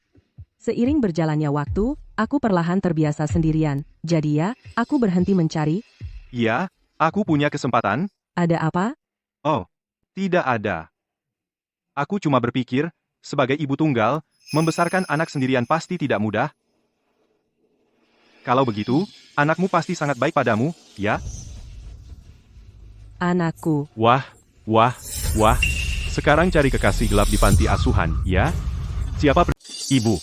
Seiring berjalannya waktu, aku perlahan terbiasa sendirian. Jadi ya, aku berhenti mencari. Ya, aku punya kesempatan. Ada apa? Oh, tidak ada. Aku cuma berpikir, sebagai ibu tunggal, membesarkan anak sendirian pasti tidak mudah. Kalau begitu, anakmu pasti sangat baik padamu, ya? Anakku, Wah, wah, wah. Sekarang cari kekasih gelap di panti asuhan, ya? Siapa Ibu,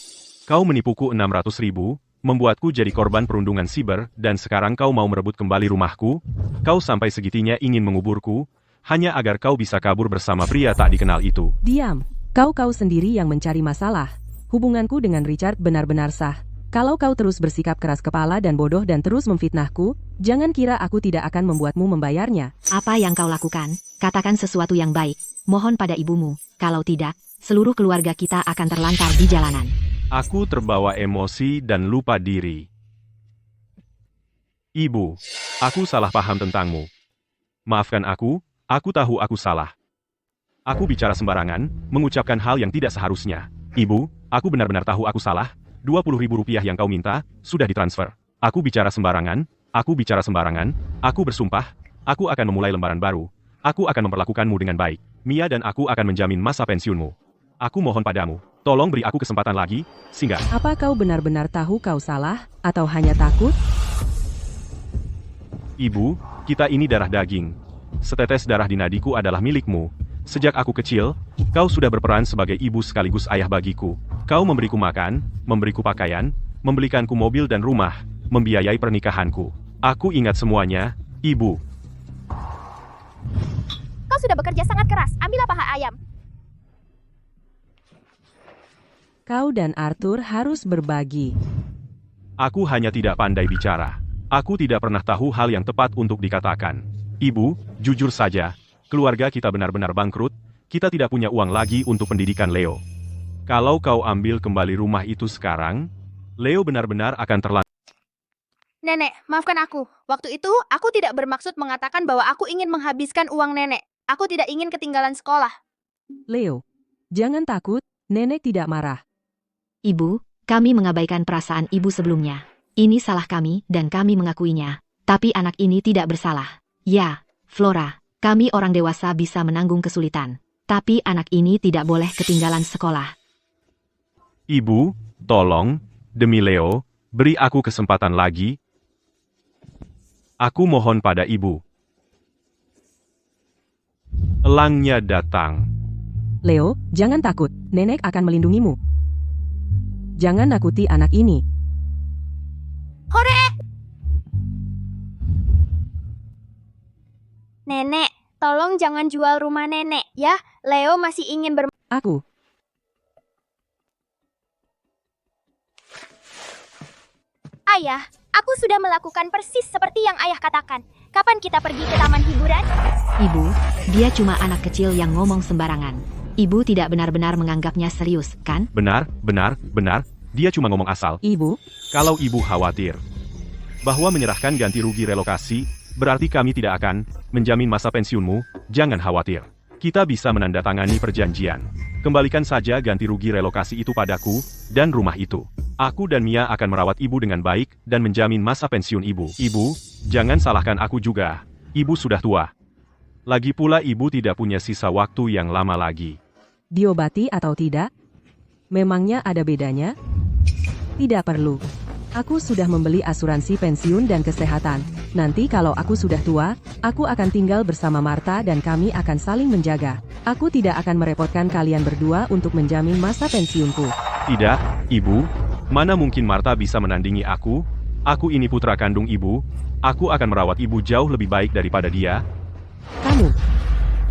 kau menipuku 600.000, membuatku jadi korban perundungan siber, dan sekarang kau mau merebut kembali rumahku? Kau sampai segitinya ingin menguburku, hanya agar kau bisa kabur bersama pria tak dikenal itu. diam. Kau sendiri yang mencari masalah. Hubunganku dengan Richard benar-benar sah. Kalau kau terus bersikap keras kepala dan bodoh dan terus memfitnahku, jangan kira aku tidak akan membuatmu membayarnya. Apa yang kau lakukan? Katakan sesuatu yang baik. Mohon pada ibumu. Kalau tidak, seluruh keluarga kita akan terlantar di jalanan. Aku terbawa emosi dan lupa diri. Ibu, aku salah paham tentangmu. Maafkan aku tahu aku salah. Aku bicara sembarangan, mengucapkan hal yang tidak seharusnya. Ibu, aku benar-benar tahu aku salah. 20.000 rupiah yang kau minta, sudah ditransfer. Aku bicara sembarangan, aku bersumpah, aku akan memulai lembaran baru. Aku akan memperlakukanmu dengan baik. Mia dan aku akan menjamin masa pensiunmu. Aku mohon padamu, tolong beri aku kesempatan lagi, singgah. Apa kau benar-benar tahu kau salah, atau hanya takut? Ibu, kita ini darah daging. Setetes darah di nadiku adalah milikmu. Sejak aku kecil, kau sudah berperan sebagai ibu sekaligus ayah bagiku. Kau memberiku makan, memberiku pakaian, membelikanku mobil dan rumah, membiayai pernikahanku. Aku ingat semuanya, Ibu. Kau sudah bekerja sangat keras, ambillah paha ayam. Kau dan Arthur harus berbagi. Aku hanya tidak pandai bicara. Aku tidak pernah tahu hal yang tepat untuk dikatakan. Ibu, jujur saja, keluarga kita benar-benar bangkrut, kita tidak punya uang lagi untuk pendidikan Leo. Kalau kau ambil kembali rumah itu sekarang, Leo benar-benar akan terlantar. Nenek, maafkan aku. Waktu itu, aku tidak bermaksud mengatakan bahwa aku ingin menghabiskan uang nenek. Aku tidak ingin ketinggalan sekolah. Leo, jangan takut, nenek tidak marah. Ibu, kami mengabaikan perasaan ibu sebelumnya. Ini salah kami dan kami mengakuinya. Tapi anak ini tidak bersalah. Ya, Flora, kami orang dewasa bisa menanggung kesulitan. Tapi anak ini tidak boleh ketinggalan sekolah. Ibu, tolong, demi Leo, beri aku kesempatan lagi. Aku mohon pada ibu. Elangnya datang. Leo, jangan takut, nenek akan melindungimu. Jangan nakuti anak ini. Nenek, tolong jangan jual rumah nenek, ya. Leo masih ingin Aku, Ayah, aku sudah melakukan persis seperti yang ayah katakan. Kapan kita pergi ke taman hiburan? Ibu, dia cuma anak kecil yang ngomong sembarangan. Ibu tidak benar-benar menganggapnya serius, kan? Benar, dia cuma ngomong asal. ibu, Kalau ibu khawatir bahwa menyerahkan ganti rugi relokasi, berarti kami tidak akan menjamin masa pensiunmu, jangan khawatir. Kita bisa menandatangani perjanjian. Kembalikan saja ganti rugi relokasi itu padaku, dan rumah itu. Aku dan Mia akan merawat ibu dengan baik, dan menjamin masa pensiun ibu. Ibu, jangan salahkan aku juga. Ibu sudah tua. Lagi pula ibu tidak punya sisa waktu yang lama lagi. diobati atau tidak? Memangnya ada bedanya? Tidak perlu. Aku sudah membeli asuransi pensiun dan kesehatan. Nanti kalau aku sudah tua, aku akan tinggal bersama Martha dan kami akan saling menjaga. Aku tidak akan merepotkan kalian berdua untuk menjamin masa pensiunku. Tidak, ibu. Mana mungkin Martha bisa menandingi aku? Aku ini putra kandung ibu. Aku akan merawat ibu jauh lebih baik daripada dia. Kamu.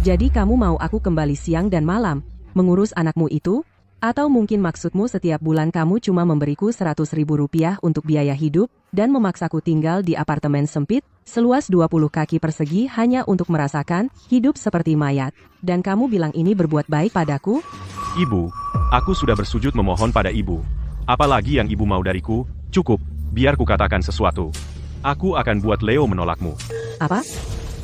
Jadi kamu mau aku kembali siang dan malam, mengurus anakmu itu? Atau mungkin maksudmu setiap bulan kamu cuma memberiku 100.000 rupiah untuk biaya hidup, dan memaksaku tinggal di apartemen sempit, seluas 20 kaki persegi hanya untuk merasakan hidup seperti mayat. Dan kamu bilang ini berbuat baik padaku? Ibu, aku sudah bersujud memohon pada ibu. Apalagi yang ibu mau dariku, cukup, biar ku katakan sesuatu. Aku akan buat Leo menolakmu. Apa?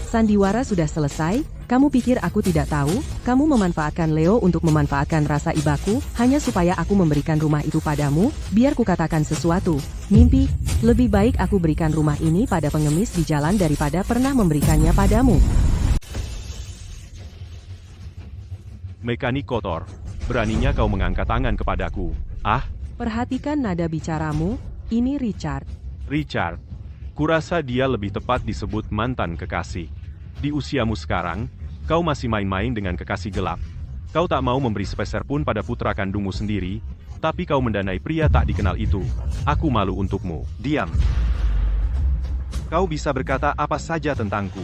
Sandiwara sudah selesai? Kamu pikir aku tidak tahu? Kamu memanfaatkan Leo untuk memanfaatkan rasa ibaku, hanya supaya aku memberikan rumah itu padamu? Biar ku katakan sesuatu. Mimpi, lebih baik aku berikan rumah ini pada pengemis di jalan daripada pernah memberikannya padamu. Mekanik kotor, beraninya kau mengangkat tangan kepadaku. Ah, Perhatikan nada bicaramu, ini Richard. Richard. Kurasa dia lebih tepat disebut mantan kekasih. Di usiamu sekarang, kau masih main-main dengan kekasih gelap. Kau tak mau memberi sepeser pun pada putra kandungmu sendiri, tapi kau mendanai pria tak dikenal itu. Aku malu untukmu. Diam. Kau bisa berkata apa saja tentangku.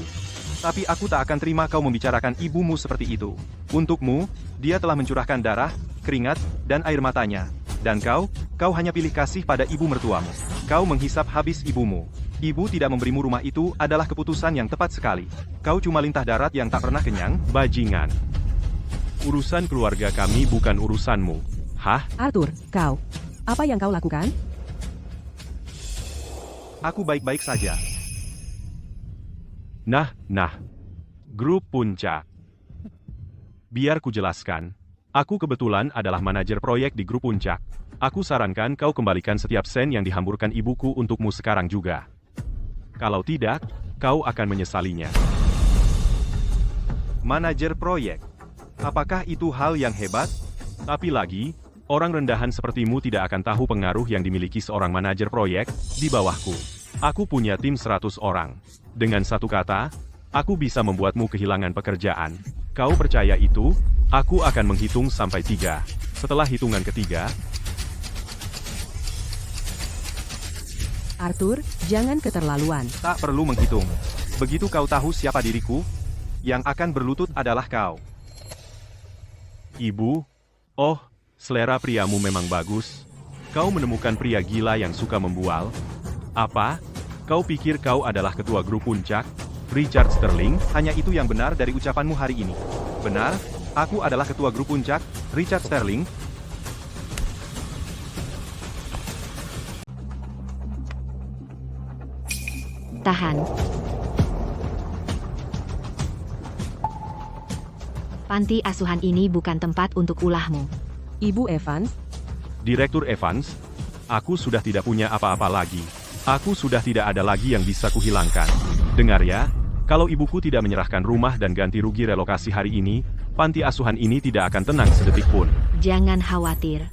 Tapi aku tak akan terima kau membicarakan ibumu seperti itu. Untukmu, dia telah mencurahkan darah, keringat, dan air matanya. Dan kau hanya pilih kasih pada ibu mertuamu. Kau menghisap habis ibumu. Ibu tidak memberimu rumah itu adalah keputusan yang tepat sekali. Kau cuma lintah darat yang tak pernah kenyang. Bajingan. Urusan keluarga kami bukan urusanmu. Hah? Arthur, kau. Apa yang kau lakukan? Aku baik-baik saja. Nah. Grup Puncak. Biar ku jelaskan. Aku kebetulan adalah manajer proyek di Grup Puncak. Aku sarankan kau kembalikan setiap sen yang dihamburkan ibuku untukmu sekarang juga. Kalau tidak, kau akan menyesalinya. Manajer proyek. Apakah itu hal yang hebat? Tapi lagi, orang rendahan sepertimu tidak akan tahu pengaruh yang dimiliki seorang manajer proyek di bawahku. Aku punya tim 100 orang. Dengan satu kata, aku bisa membuatmu kehilangan pekerjaan. Kau percaya itu? Aku akan menghitung sampai 3. Setelah hitungan ketiga, Arthur, jangan keterlaluan. Tak perlu menghitung. Begitu kau tahu siapa diriku, yang akan berlutut adalah kau. Ibu, oh, selera priamu memang bagus. Kau menemukan pria gila yang suka membual. Apa? Kau pikir kau adalah ketua grup puncak? Richard Sterling? Hanya itu yang benar dari ucapanmu hari ini. Benar, aku adalah ketua grup puncak, Richard Sterling. Tahan. Panti asuhan ini bukan tempat untuk ulahmu. Ibu Evans, Direktur Evans, aku sudah tidak punya apa-apa lagi. Aku sudah tidak ada lagi yang bisa kuhilangkan. Dengar ya, kalau ibuku tidak menyerahkan rumah dan ganti rugi relokasi hari ini, panti asuhan ini tidak akan tenang sedetik pun. Jangan khawatir.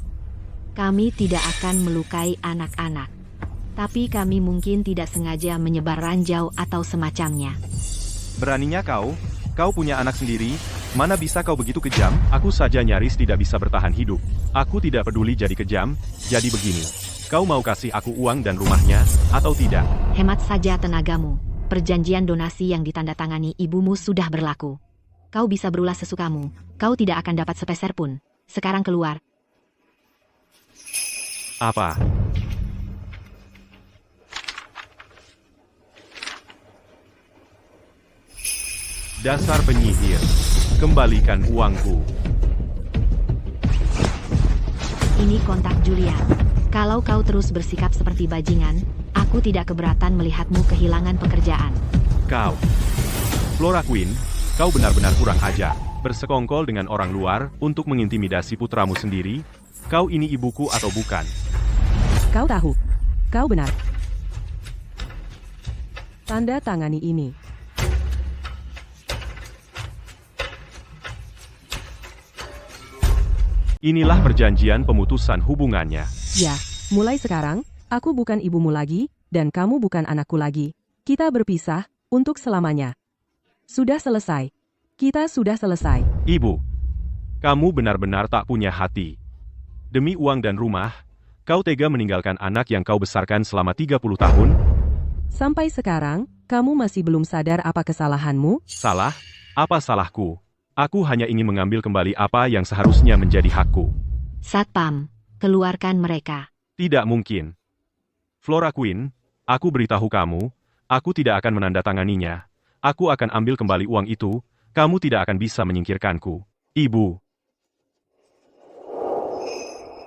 Kami tidak akan melukai anak-anak. Tapi kami mungkin tidak sengaja menyebar ranjau atau semacamnya. Beraninya kau punya anak sendiri, mana bisa kau begitu kejam? Aku saja nyaris tidak bisa bertahan hidup. Aku tidak peduli jadi kejam, jadi begini. Kau mau kasih aku uang dan rumahnya, atau tidak? Hemat saja tenagamu. Perjanjian donasi yang ditandatangani ibumu sudah berlaku. Kau bisa berulah sesukamu. Kau tidak akan dapat sepeser pun. Sekarang keluar. Apa? Dasar penyihir. Kembalikan uangku. Ini kontak Julia. Kalau kau terus bersikap seperti bajingan, aku tidak keberatan melihatmu kehilangan pekerjaan. Kau. Flora Queen, kau benar-benar kurang ajar. Bersekongkol dengan orang luar untuk mengintimidasi putramu sendiri. Kau ini ibuku atau bukan? kau tahu. Kau benar. Tanda tangani ini. Inilah perjanjian pemutusan hubungannya. Ya, mulai sekarang, aku bukan ibumu lagi, dan kamu bukan anakku lagi. Kita berpisah, untuk selamanya. Sudah selesai. Kita sudah selesai. Ibu, kamu benar-benar tak punya hati. Demi uang dan rumah, kau tega meninggalkan anak yang kau besarkan selama 30 tahun? Sampai sekarang, kamu masih belum sadar apa kesalahanmu? Salah? Apa salahku? Aku hanya ingin mengambil kembali apa yang seharusnya menjadi hakku. Satpam, keluarkan mereka. Tidak mungkin. Flora Queen, aku beritahu kamu, aku tidak akan menandatanganinya. Aku akan ambil kembali uang itu, kamu tidak akan bisa menyingkirkanku. Ibu.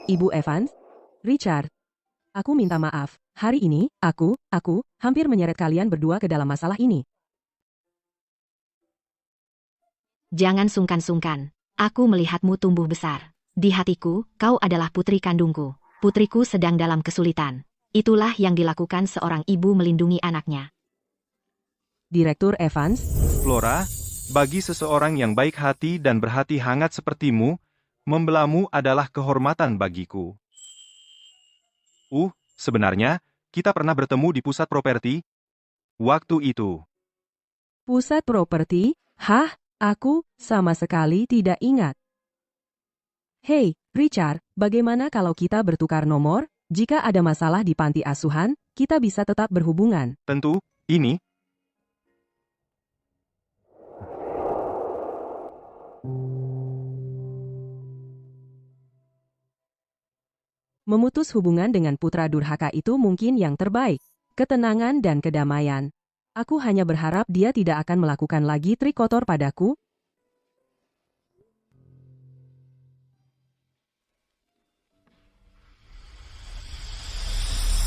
Ibu Evans? Richard? Aku minta maaf. Hari ini, aku hampir menyeret kalian berdua ke dalam masalah ini. Jangan sungkan-sungkan. Aku melihatmu tumbuh besar. Di hatiku, kau adalah putri kandungku. Putriku sedang dalam kesulitan. Itulah yang dilakukan seorang ibu melindungi anaknya. Direktur Evans? Flora, bagi seseorang yang baik hati dan berhati hangat sepertimu, membelamu adalah kehormatan bagiku. Sebenarnya, kita pernah bertemu di pusat properti. Waktu itu, Pusat properti? Hah? Aku sama sekali tidak ingat. Hei, Richard, bagaimana kalau kita bertukar nomor? Jika ada masalah di panti asuhan, kita bisa tetap berhubungan. Tentu, ini. Memutus hubungan dengan putra durhaka itu mungkin yang terbaik. Ketenangan dan kedamaian. Aku hanya berharap dia tidak akan melakukan lagi trik kotor padaku.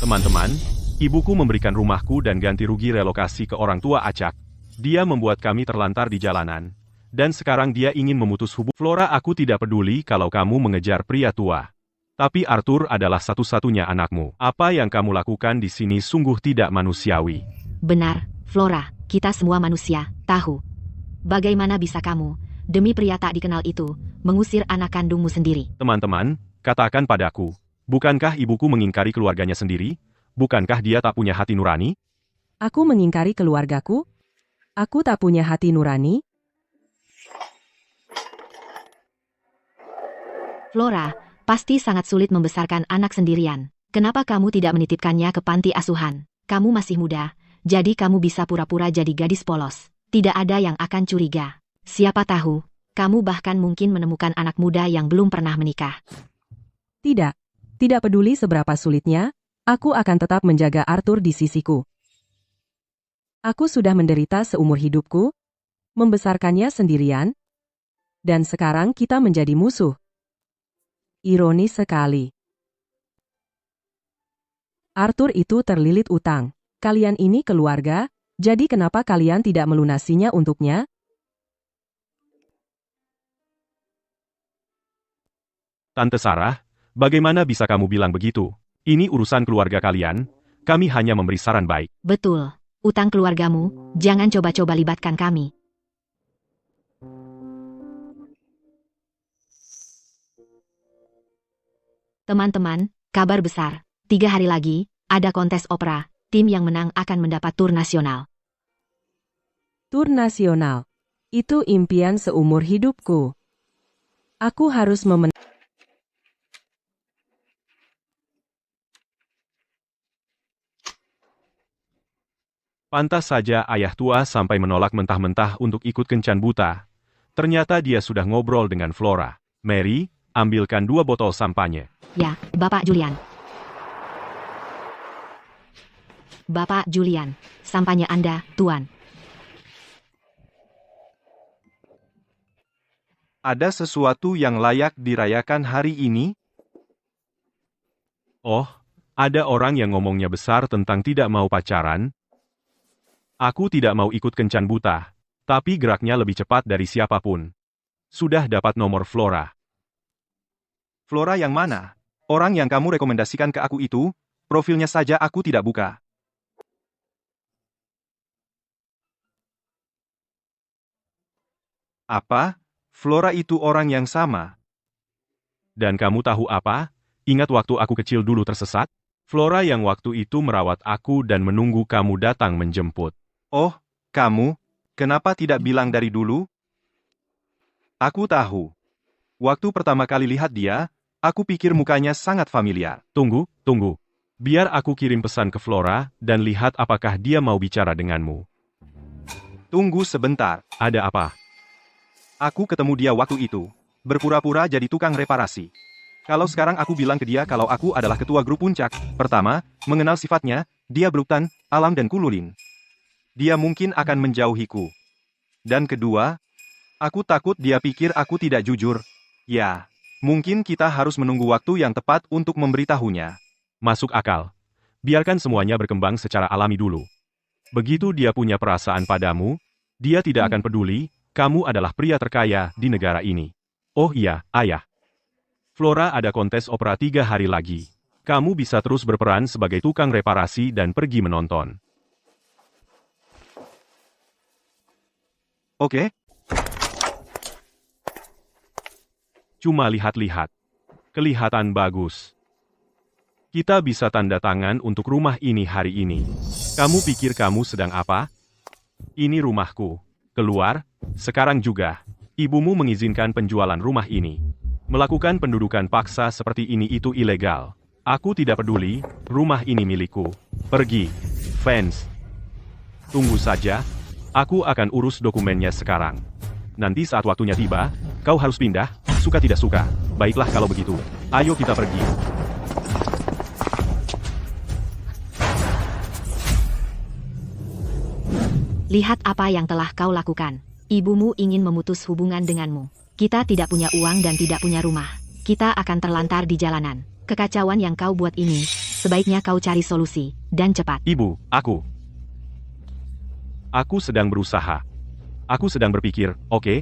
Teman-teman, ibuku memberikan rumahku dan ganti rugi relokasi ke orang tua acak. Dia membuat kami terlantar di jalanan. Dan sekarang dia ingin memutus hubungan. Flora, aku tidak peduli kalau kamu mengejar pria tua. Tapi Arthur adalah satu-satunya anakmu. Apa yang kamu lakukan di sini sungguh tidak manusiawi. Benar, Flora, kita semua manusia, tahu. Bagaimana bisa kamu, demi pria tak dikenal itu, mengusir anak kandungmu sendiri? Teman-teman, katakan padaku, bukankah ibuku mengingkari keluarganya sendiri? Bukankah dia tak punya hati nurani? Aku mengingkari keluargaku? Aku tak punya hati nurani? Flora, pasti sangat sulit membesarkan anak sendirian. Kenapa kamu tidak menitipkannya ke panti asuhan? Kamu masih muda, jadi kamu bisa pura-pura jadi gadis polos. Tidak ada yang akan curiga. Siapa tahu, kamu bahkan mungkin menemukan anak muda yang belum pernah menikah. Tidak. Tidak peduli seberapa sulitnya, aku akan tetap menjaga Arthur di sisiku. Aku sudah menderita seumur hidupku, membesarkannya sendirian, dan sekarang kita menjadi musuh. Ironis sekali. Arthur itu terlilit utang. Kalian ini keluarga, jadi kenapa kalian tidak melunasinya untuknya? Tante Sarah, bagaimana bisa kamu bilang begitu? Ini urusan keluarga kalian, kami hanya memberi saran baik. Betul, utang keluargamu, jangan coba-coba libatkan kami. Teman-teman, kabar besar. 3 hari lagi, ada kontes opera. Tim yang menang akan mendapat tur nasional. Tur nasional. Itu impian seumur hidupku. Aku harus Pantas saja ayah tua sampai menolak mentah-mentah untuk ikut kencan buta. Ternyata dia sudah ngobrol dengan Flora. Mary, ambilkan 2 botol sampanye. Ya, Bapak Julian. Bapak Julian, sampahnya Anda, Tuan. Ada sesuatu yang layak dirayakan hari ini? Oh, ada orang yang ngomongnya besar tentang tidak mau pacaran. Aku tidak mau ikut kencan buta, tapi geraknya lebih cepat dari siapapun. Sudah dapat nomor Flora. Flora yang mana? Orang yang kamu rekomendasikan ke aku itu, profilnya saja aku tidak buka. Apa? Flora itu orang yang sama? Dan kamu tahu apa? Ingat waktu aku kecil dulu tersesat? Flora yang waktu itu merawat aku dan menunggu kamu datang menjemput. Oh, kamu? Kenapa tidak bilang dari dulu? Aku tahu. Waktu pertama kali lihat dia, aku pikir mukanya sangat familiar. Tunggu. Biar aku kirim pesan ke Flora dan lihat apakah dia mau bicara denganmu. Tunggu sebentar. Ada apa? Aku ketemu dia waktu itu. Berpura-pura jadi tukang reparasi. Kalau sekarang aku bilang ke dia kalau aku adalah ketua grup puncak. Pertama, mengenal sifatnya, dia berutan, alam dan kululin. Dia mungkin akan menjauhiku. Dan kedua, aku takut dia pikir aku tidak jujur. Ya, mungkin kita harus menunggu waktu yang tepat untuk memberitahunya. Masuk akal. Biarkan semuanya berkembang secara alami dulu. Begitu dia punya perasaan padamu, dia tidak akan peduli. Kamu adalah pria terkaya di negara ini. Oh iya, ayah. Flora ada kontes opera 3 hari lagi. Kamu bisa terus berperan sebagai tukang reparasi dan pergi menonton. Oke? Cuma lihat-lihat. Kelihatan bagus. Kita bisa tanda tangan untuk rumah ini hari ini. Kamu pikir kamu sedang apa? Ini rumahku. Keluar, sekarang juga. Ibumu mengizinkan penjualan rumah ini. Melakukan pendudukan paksa seperti ini itu ilegal. Aku tidak peduli, rumah ini milikku. Pergi. Fans. Tunggu saja, aku akan urus dokumennya sekarang. Nanti saat waktunya tiba, kau harus pindah, suka tidak suka. Baiklah kalau begitu. Ayo kita pergi. Lihat apa yang telah kau lakukan. Ibumu ingin memutus hubungan denganmu. Kita tidak punya uang dan tidak punya rumah. Kita akan terlantar di jalanan. Kekacauan yang kau buat ini, sebaiknya kau cari solusi, dan cepat. Ibu, Aku sedang berusaha. Aku sedang berpikir, oke?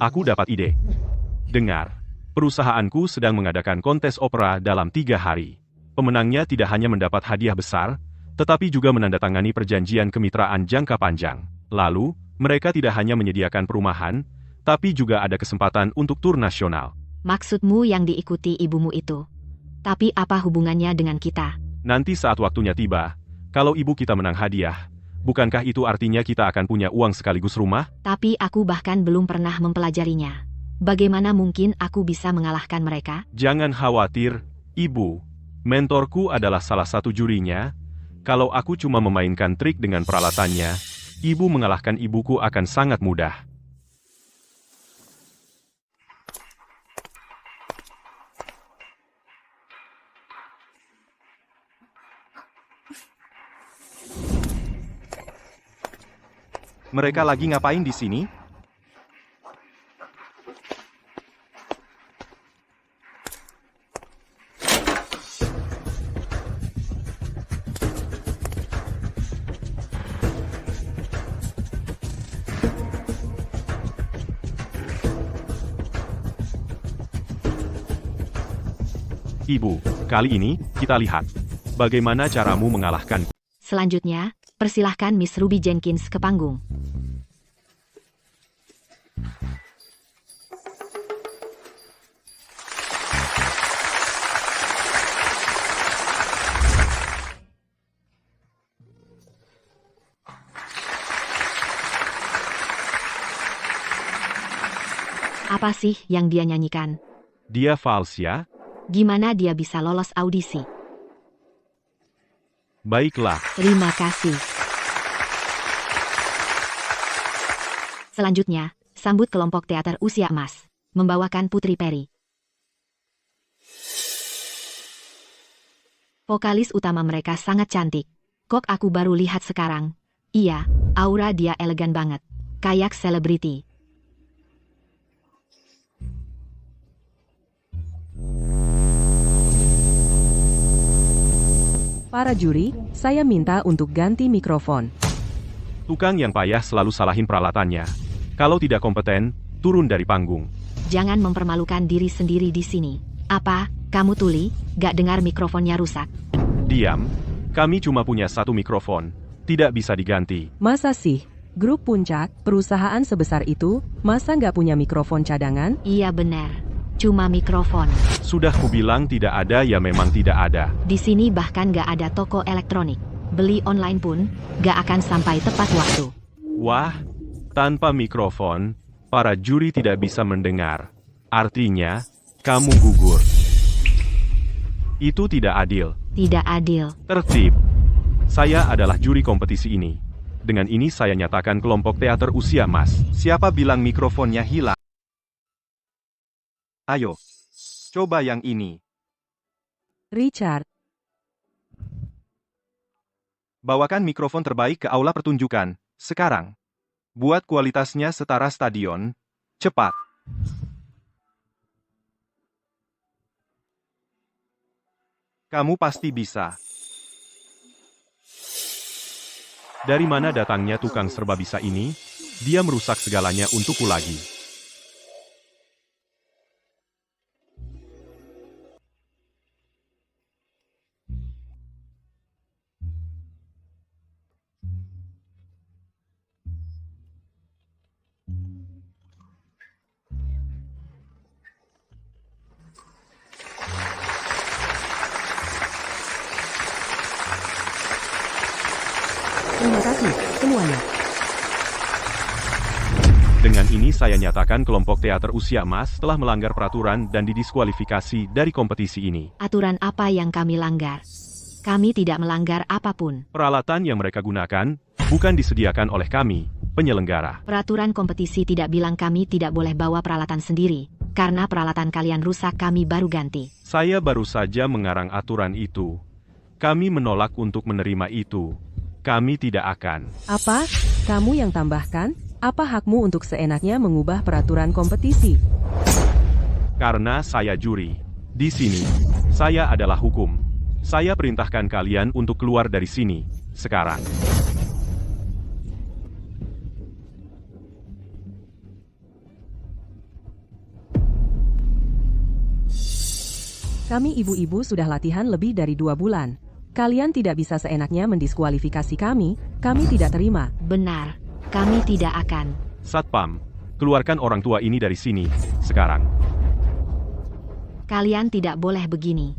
Aku dapat ide. Dengar, perusahaanku sedang mengadakan kontes opera dalam 3 hari. Pemenangnya tidak hanya mendapat hadiah besar, tetapi juga menandatangani perjanjian kemitraan jangka panjang. Lalu, mereka tidak hanya menyediakan perumahan, tapi juga ada kesempatan untuk tur nasional. Maksudmu yang diikuti ibumu itu. Tapi apa hubungannya dengan kita? Nanti saat waktunya tiba, kalau ibu kita menang hadiah, bukankah itu artinya kita akan punya uang sekaligus rumah? Tapi aku bahkan belum pernah mempelajarinya. Bagaimana mungkin aku bisa mengalahkan mereka? Jangan khawatir, ibu. Mentorku adalah salah satu jurinya. Kalau aku cuma memainkan trik dengan peralatannya, ibu mengalahkan ibuku akan sangat mudah. Mereka lagi ngapain di sini? Ibu, kali ini, kita lihat. Bagaimana caramu mengalahkanku? Selanjutnya, persilahkan Miss Ruby Jenkins ke panggung. Apa sih yang dia nyanyikan? Dia vals ya? Gimana dia bisa lolos audisi? Baiklah. Terima kasih. Selanjutnya, sambut kelompok teater usia emas, membawakan Putri Peri. Vokalis utama mereka sangat cantik. Kok aku baru lihat sekarang? Iya, aura dia elegan banget. Kayak selebriti. Para juri, saya minta untuk ganti mikrofon. Tukang yang payah selalu salahin peralatannya. Kalau tidak kompeten, turun dari panggung. Jangan mempermalukan diri sendiri di sini. Apa, kamu tuli, gak dengar mikrofonnya rusak? Diam, kami cuma punya satu mikrofon. Tidak bisa diganti. Masa sih? Grup Puncak, perusahaan sebesar itu, masa nggak punya mikrofon cadangan? Iya benar. Cuma mikrofon. Sudah kubilang tidak ada ya memang tidak ada. Di sini bahkan gak ada toko elektronik. Beli online pun, gak akan sampai tepat waktu. Wah, tanpa mikrofon, para juri tidak bisa mendengar. Artinya, kamu gugur. Itu tidak adil. Tidak adil. Tertib. Saya adalah juri kompetisi ini. Dengan ini saya nyatakan kelompok teater usia emas. Siapa bilang mikrofonnya hilang? Ayo, coba yang ini. Richard, Bawakan mikrofon terbaik ke aula pertunjukan, sekarang. Buat kualitasnya setara stadion. Cepat. Kamu pasti bisa. Dari mana datangnya tukang serba bisa ini? Dia merusak segalanya untukku lagi. Dengan ini saya nyatakan kelompok teater usia emas telah melanggar peraturan dan didiskualifikasi dari kompetisi ini. Aturan apa yang kami langgar? Kami tidak melanggar apapun. Peralatan yang mereka gunakan bukan disediakan oleh kami, penyelenggara. Peraturan kompetisi tidak bilang kami tidak boleh bawa peralatan sendiri. Karena peralatan kalian rusak kami baru ganti. Saya baru saja mengarang aturan itu. Kami menolak untuk menerima itu. Kami tidak akan. Apa? Kamu yang tambahkan? Apa hakmu untuk seenaknya mengubah peraturan kompetisi? Karena saya juri. Di sini, saya adalah hukum. Saya perintahkan kalian untuk keluar dari sini, sekarang. Kami ibu-ibu sudah latihan lebih dari 2 bulan. Kalian tidak bisa seenaknya mendiskualifikasi kami tidak terima. Benar, kami tidak akan. Satpam, keluarkan orang tua ini dari sini, sekarang. Kalian tidak boleh begini.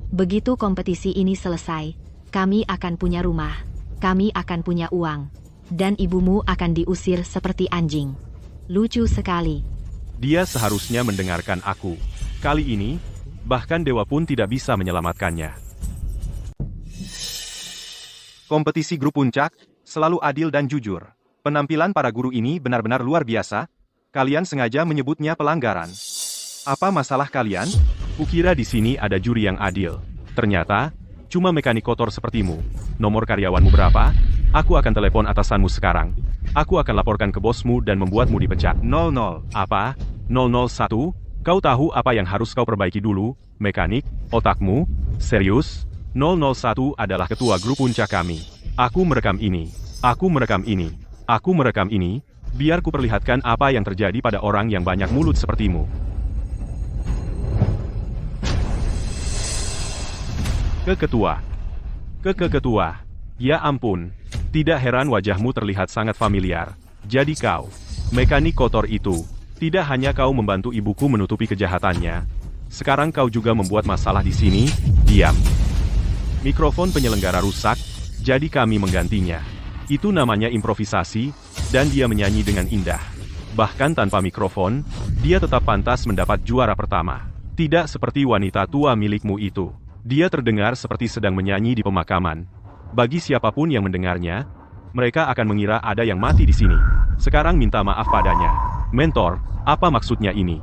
Begitu kompetisi ini selesai, kami akan punya rumah, kami akan punya uang, dan ibumu akan diusir seperti anjing. Lucu sekali. Dia seharusnya mendengarkan aku. Kali ini, bahkan dewa pun tidak bisa menyelamatkannya. Kompetisi grup puncak selalu adil dan jujur. Penampilan para guru ini benar-benar luar biasa. Kalian sengaja menyebutnya pelanggaran. Apa masalah kalian? Kukira di sini ada juri yang adil. Ternyata, cuma mekanik kotor sepertimu. Nomor karyawanmu berapa? Aku akan telepon atasanmu sekarang. Aku akan laporkan ke bosmu dan membuatmu dipecat. 00. Apa? 001? Kau tahu apa yang harus kau perbaiki dulu, mekanik, otakmu? Serius? 001 adalah ketua grup puncak kami. Aku merekam ini. Aku merekam ini. Aku merekam ini. Biar ku perlihatkan apa yang terjadi pada orang yang banyak mulut sepertimu. Keketua. Keketua. Ya ampun. Tidak heran wajahmu terlihat sangat familiar. Jadi kau, mekanik kotor itu. Tidak hanya kau membantu ibuku menutupi kejahatannya. Sekarang kau juga membuat masalah di sini. Diam. Mikrofon penyelenggara rusak, jadi kami menggantinya. Itu namanya improvisasi, dan dia menyanyi dengan indah. Bahkan tanpa mikrofon, dia tetap pantas mendapat juara pertama. Tidak seperti wanita tua milikmu itu. Dia terdengar seperti sedang menyanyi di pemakaman. Bagi siapapun yang mendengarnya, mereka akan mengira ada yang mati di sini. Sekarang minta maaf padanya. Mentor, apa maksudnya ini?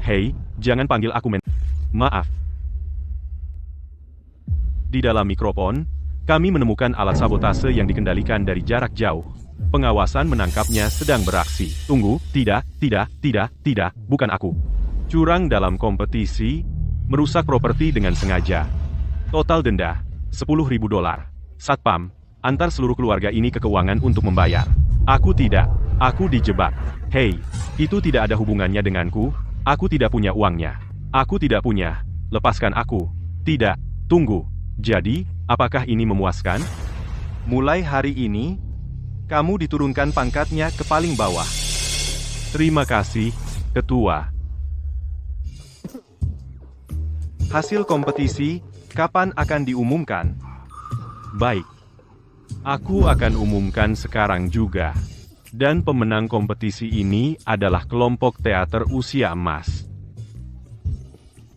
Hei, jangan panggil aku maaf. Di dalam mikrofon, kami menemukan alat sabotase yang dikendalikan dari jarak jauh. Pengawasan menangkapnya sedang beraksi. Tunggu, tidak, bukan aku. Curang dalam kompetisi, merusak properti dengan sengaja. Total denda, $10.000. Satpam, antar seluruh keluarga ini ke keuangan untuk membayar. Aku tidak, aku dijebak. Hei, itu tidak ada hubungannya denganku, aku tidak punya uangnya. Aku tidak punya, lepaskan aku. Tidak, tunggu. Jadi, apakah ini memuaskan? Mulai hari ini, kamu diturunkan pangkatnya ke paling bawah. Terima kasih, Ketua. Hasil kompetisi, kapan akan diumumkan? Baik. Aku akan umumkan sekarang juga. Dan pemenang kompetisi ini adalah kelompok teater usia emas.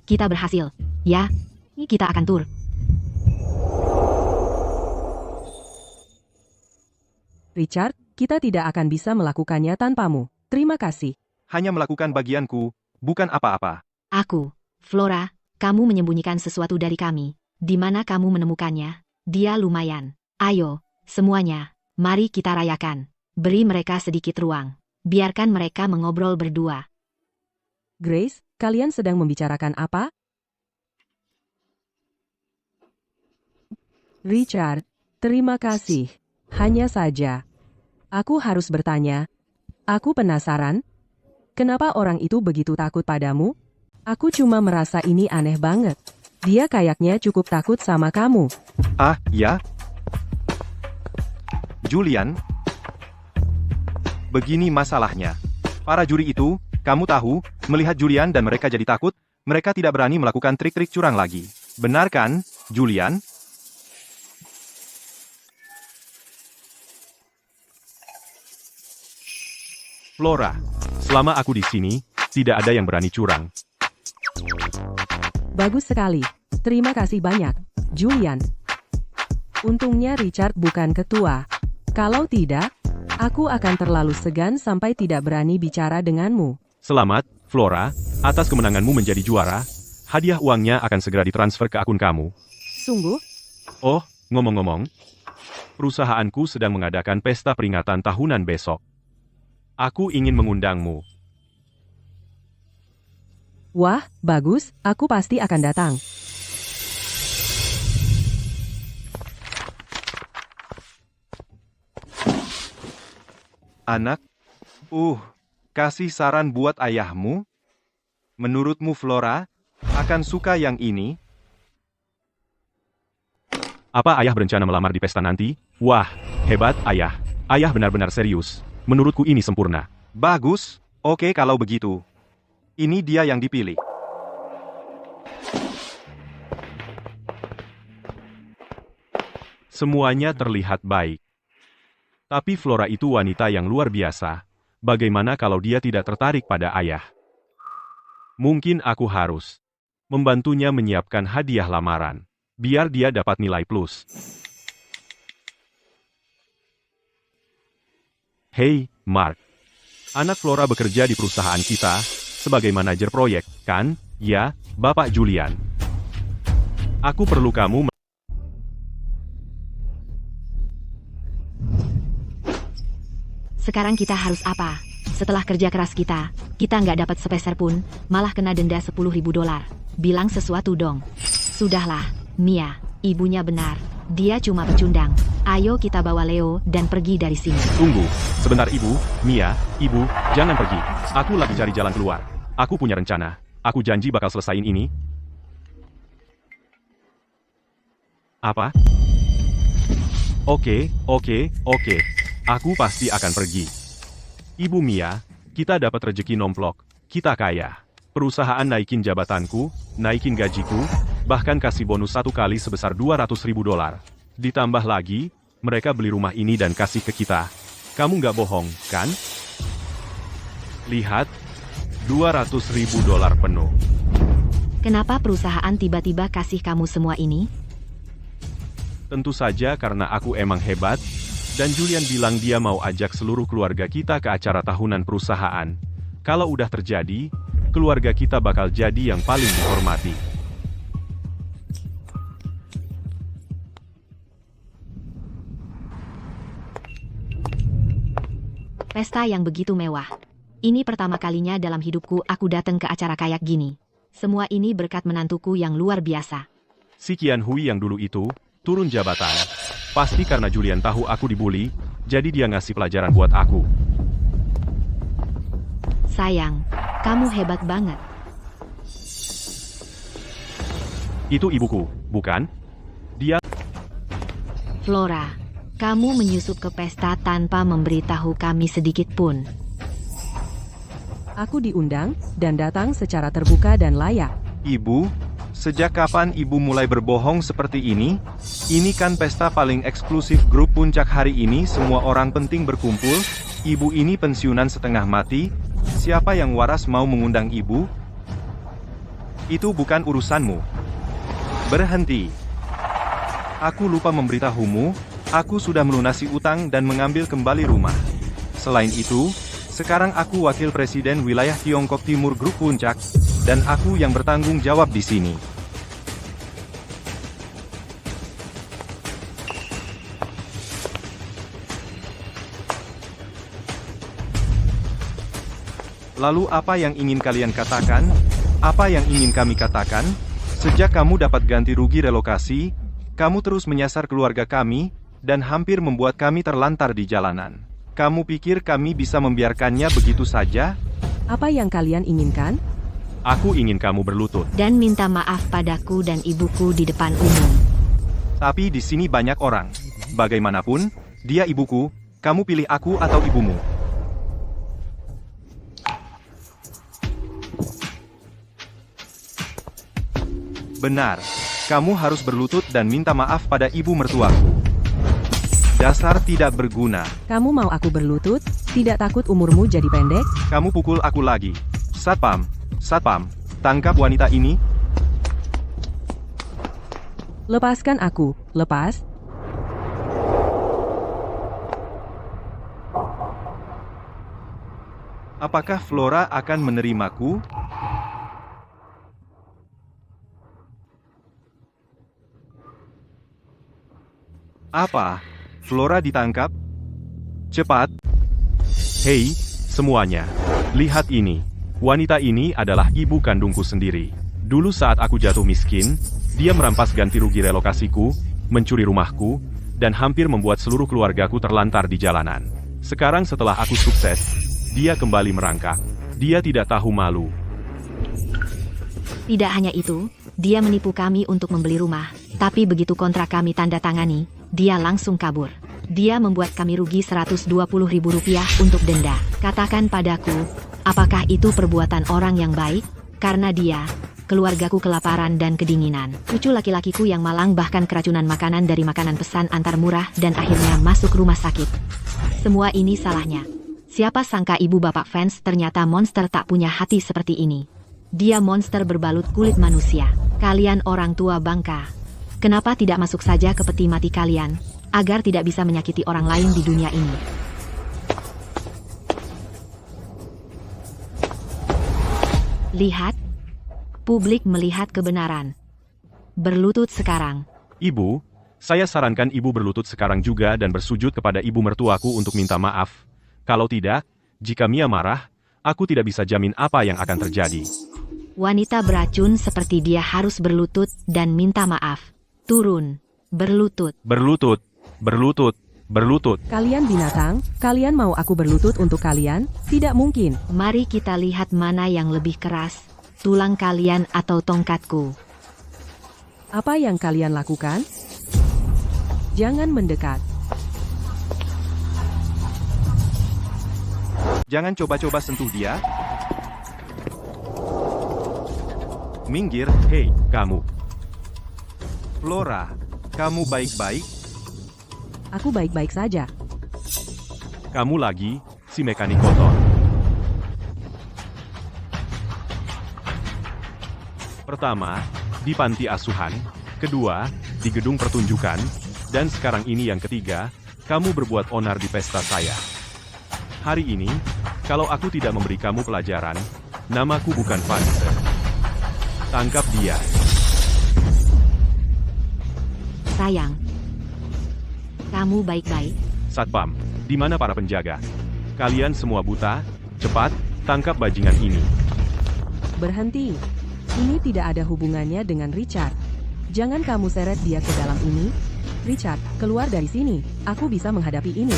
Kita berhasil. Ya, kita akan tur. Richard, kita tidak akan bisa melakukannya tanpamu. Terima kasih. Hanya melakukan bagianku, bukan apa-apa. Aku, Flora, kamu menyembunyikan sesuatu dari kami. Di mana kamu menemukannya? Dia lumayan. Ayo, semuanya, mari kita rayakan. Beri mereka sedikit ruang. Biarkan mereka mengobrol berdua. Grace, kalian sedang membicarakan apa? Richard, terima kasih. Hanya saja, aku harus bertanya. Aku penasaran. Kenapa orang itu begitu takut padamu? Aku cuma merasa ini aneh banget. Dia kayaknya cukup takut sama kamu. Ah, ya? Julian? Begini masalahnya. Para juri itu, kamu tahu, melihat Julian dan mereka jadi takut, mereka tidak berani melakukan trik-trik curang lagi. Benar kan, Julian? Flora, selama aku di sini, tidak ada yang berani curang. Bagus sekali. Terima kasih banyak, Julian. Untungnya Richard bukan ketua. Kalau tidak, aku akan terlalu segan sampai tidak berani bicara denganmu. Selamat, Flora, atas kemenanganmu menjadi juara. Hadiah uangnya akan segera ditransfer ke akun kamu. Sungguh? Oh, ngomong-ngomong, perusahaanku sedang mengadakan pesta peringatan tahunan besok. Aku ingin mengundangmu. Wah, bagus, aku pasti akan datang. Anak, kasih saran buat ayahmu. Menurutmu Flora, akan suka yang ini? Apa ayah berencana melamar di pesta nanti? Wah, hebat ayah. Ayah benar-benar serius. Menurutku ini sempurna. Bagus, oke kalau begitu. Ini dia yang dipilih. Semuanya terlihat baik. Tapi Flora itu wanita yang luar biasa. Bagaimana kalau dia tidak tertarik pada ayah? Mungkin aku harus membantunya menyiapkan hadiah lamaran, biar dia dapat nilai plus. Hei, Mark. Anak Flora bekerja di perusahaan kita, sebagai manajer proyek, kan? Ya, Bapak Julian. Aku perlu kamu. Sekarang kita harus apa? Setelah kerja keras kita nggak dapat sepeser pun, malah kena denda $10.000. Bilang sesuatu dong. Sudahlah, Mia, ibunya benar. Dia cuma pecundang. Ayo kita bawa Leo dan pergi dari sini. Tunggu, sebentar Ibu, Mia, Ibu, jangan pergi. Aku lagi cari jalan keluar. Aku punya rencana. Aku janji bakal selesaiin ini. Apa? Oke. Aku pasti akan pergi. Ibu Mia, kita dapat rezeki nomplok. Kita kaya. Perusahaan naikin jabatanku, naikin gajiku, bahkan kasih bonus 1 kali sebesar $200.000. Ditambah lagi, mereka beli rumah ini dan kasih ke kita. Kamu nggak bohong, kan? Lihat, $200.000 penuh. Kenapa perusahaan tiba-tiba kasih kamu semua ini? Tentu saja karena aku emang hebat, dan Julian bilang dia mau ajak seluruh keluarga kita ke acara tahunan perusahaan. Kalau udah terjadi, keluarga kita bakal jadi yang paling dihormati. Pesta yang begitu mewah. Ini pertama kalinya dalam hidupku aku datang ke acara kayak gini. Semua ini berkat menantuku yang luar biasa. Si Qian Hui yang dulu itu, turun jabatan. Pasti karena Julian tahu aku dibully, jadi dia ngasih pelajaran buat aku. Sayang, kamu hebat banget. Itu ibuku, bukan? Dia... Flora, kamu menyusup ke pesta tanpa memberitahu kami sedikit pun. Aku diundang, dan datang secara terbuka dan layak. Ibu, sejak kapan ibu mulai berbohong seperti ini? Ini kan pesta paling eksklusif grup puncak hari ini, semua orang penting berkumpul. Ibu ini pensiunan setengah mati. Siapa yang waras mau mengundang ibu? Itu bukan urusanmu. Berhenti. Aku lupa memberitahumu, aku sudah melunasi utang dan mengambil kembali rumah. Selain itu, sekarang aku wakil presiden wilayah Tiongkok Timur Grup Puncak, dan aku yang bertanggung jawab di sini. Lalu apa yang ingin kalian katakan? Apa yang ingin kami katakan? Sejak kamu dapat ganti rugi relokasi, kamu terus menyasar keluarga kami, dan hampir membuat kami terlantar di jalanan. Kamu pikir kami bisa membiarkannya begitu saja? Apa yang kalian inginkan? Aku ingin kamu berlutut. Dan minta maaf padaku dan ibuku di depan umum. Tapi di sini banyak orang. Bagaimanapun, dia ibuku, kamu pilih aku atau ibumu? Benar, kamu harus berlutut dan minta maaf pada ibu mertuaku. Dasar tidak berguna. Kamu mau aku berlutut? Tidak takut umurmu jadi pendek? Kamu pukul aku lagi. Satpam, Satpam, tangkap wanita ini. Lepaskan aku, lepas. Apakah Flora akan menerimaku? Apa? Flora ditangkap? Cepat. Hei, semuanya. Lihat ini. Wanita ini adalah ibu kandungku sendiri. Dulu saat aku jatuh miskin, dia merampas ganti rugi relokasiku, mencuri rumahku, dan hampir membuat seluruh keluargaku terlantar di jalanan. Sekarang setelah aku sukses, dia kembali merangkak. Dia tidak tahu malu. Tidak hanya itu, dia menipu kami untuk membeli rumah. Tapi begitu kontrak kami tanda tangani, dia langsung kabur. Dia membuat kami rugi Rp120.000 untuk denda. Katakan padaku, apakah itu perbuatan orang yang baik? Karena dia, keluargaku kelaparan dan kedinginan. Cucu laki-lakiku yang malang bahkan keracunan makanan dari makanan pesan antar murah dan akhirnya masuk rumah sakit. Semua ini salahnya. Siapa sangka ibu bapak fans ternyata monster tak punya hati seperti ini. Dia monster berbalut kulit manusia. Kalian orang tua bangka. Kenapa tidak masuk saja ke peti mati kalian, agar tidak bisa menyakiti orang lain di dunia ini? Lihat. Publik melihat kebenaran. Berlutut sekarang. Ibu, saya sarankan ibu berlutut sekarang juga dan bersujud kepada ibu mertuaku untuk minta maaf. Kalau tidak, jika Mia marah, aku tidak bisa jamin apa yang akan terjadi. Wanita beracun seperti dia harus berlutut dan minta maaf. Turun. Berlutut. Berlutut, berlutut, berlutut. Kalian binatang, kalian mau aku berlutut untuk kalian? Tidak mungkin. Mari kita lihat mana yang lebih keras. Tulang kalian atau tongkatku. Apa yang kalian lakukan? Jangan mendekat. Jangan coba-coba sentuh dia. Minggir, Hei, kamu. Flora. Kamu baik-baik? Aku baik-baik saja. Kamu lagi, si mekanik kotor. Pertama, di panti asuhan. Kedua, di gedung pertunjukan. Dan sekarang ini yang ketiga, kamu berbuat onar di pesta saya. Hari ini, kalau aku tidak memberi kamu pelajaran, namaku bukan Vanessa. Tangkap dia. Sayang. Kamu baik-baik? Satpam, di mana para penjaga? Kalian semua buta? Cepat, tangkap bajingan ini. Berhenti. Ini tidak ada hubungannya dengan Richard. Jangan kamu seret dia ke dalam ini. Richard, keluar dari sini. Aku bisa menghadapi ini.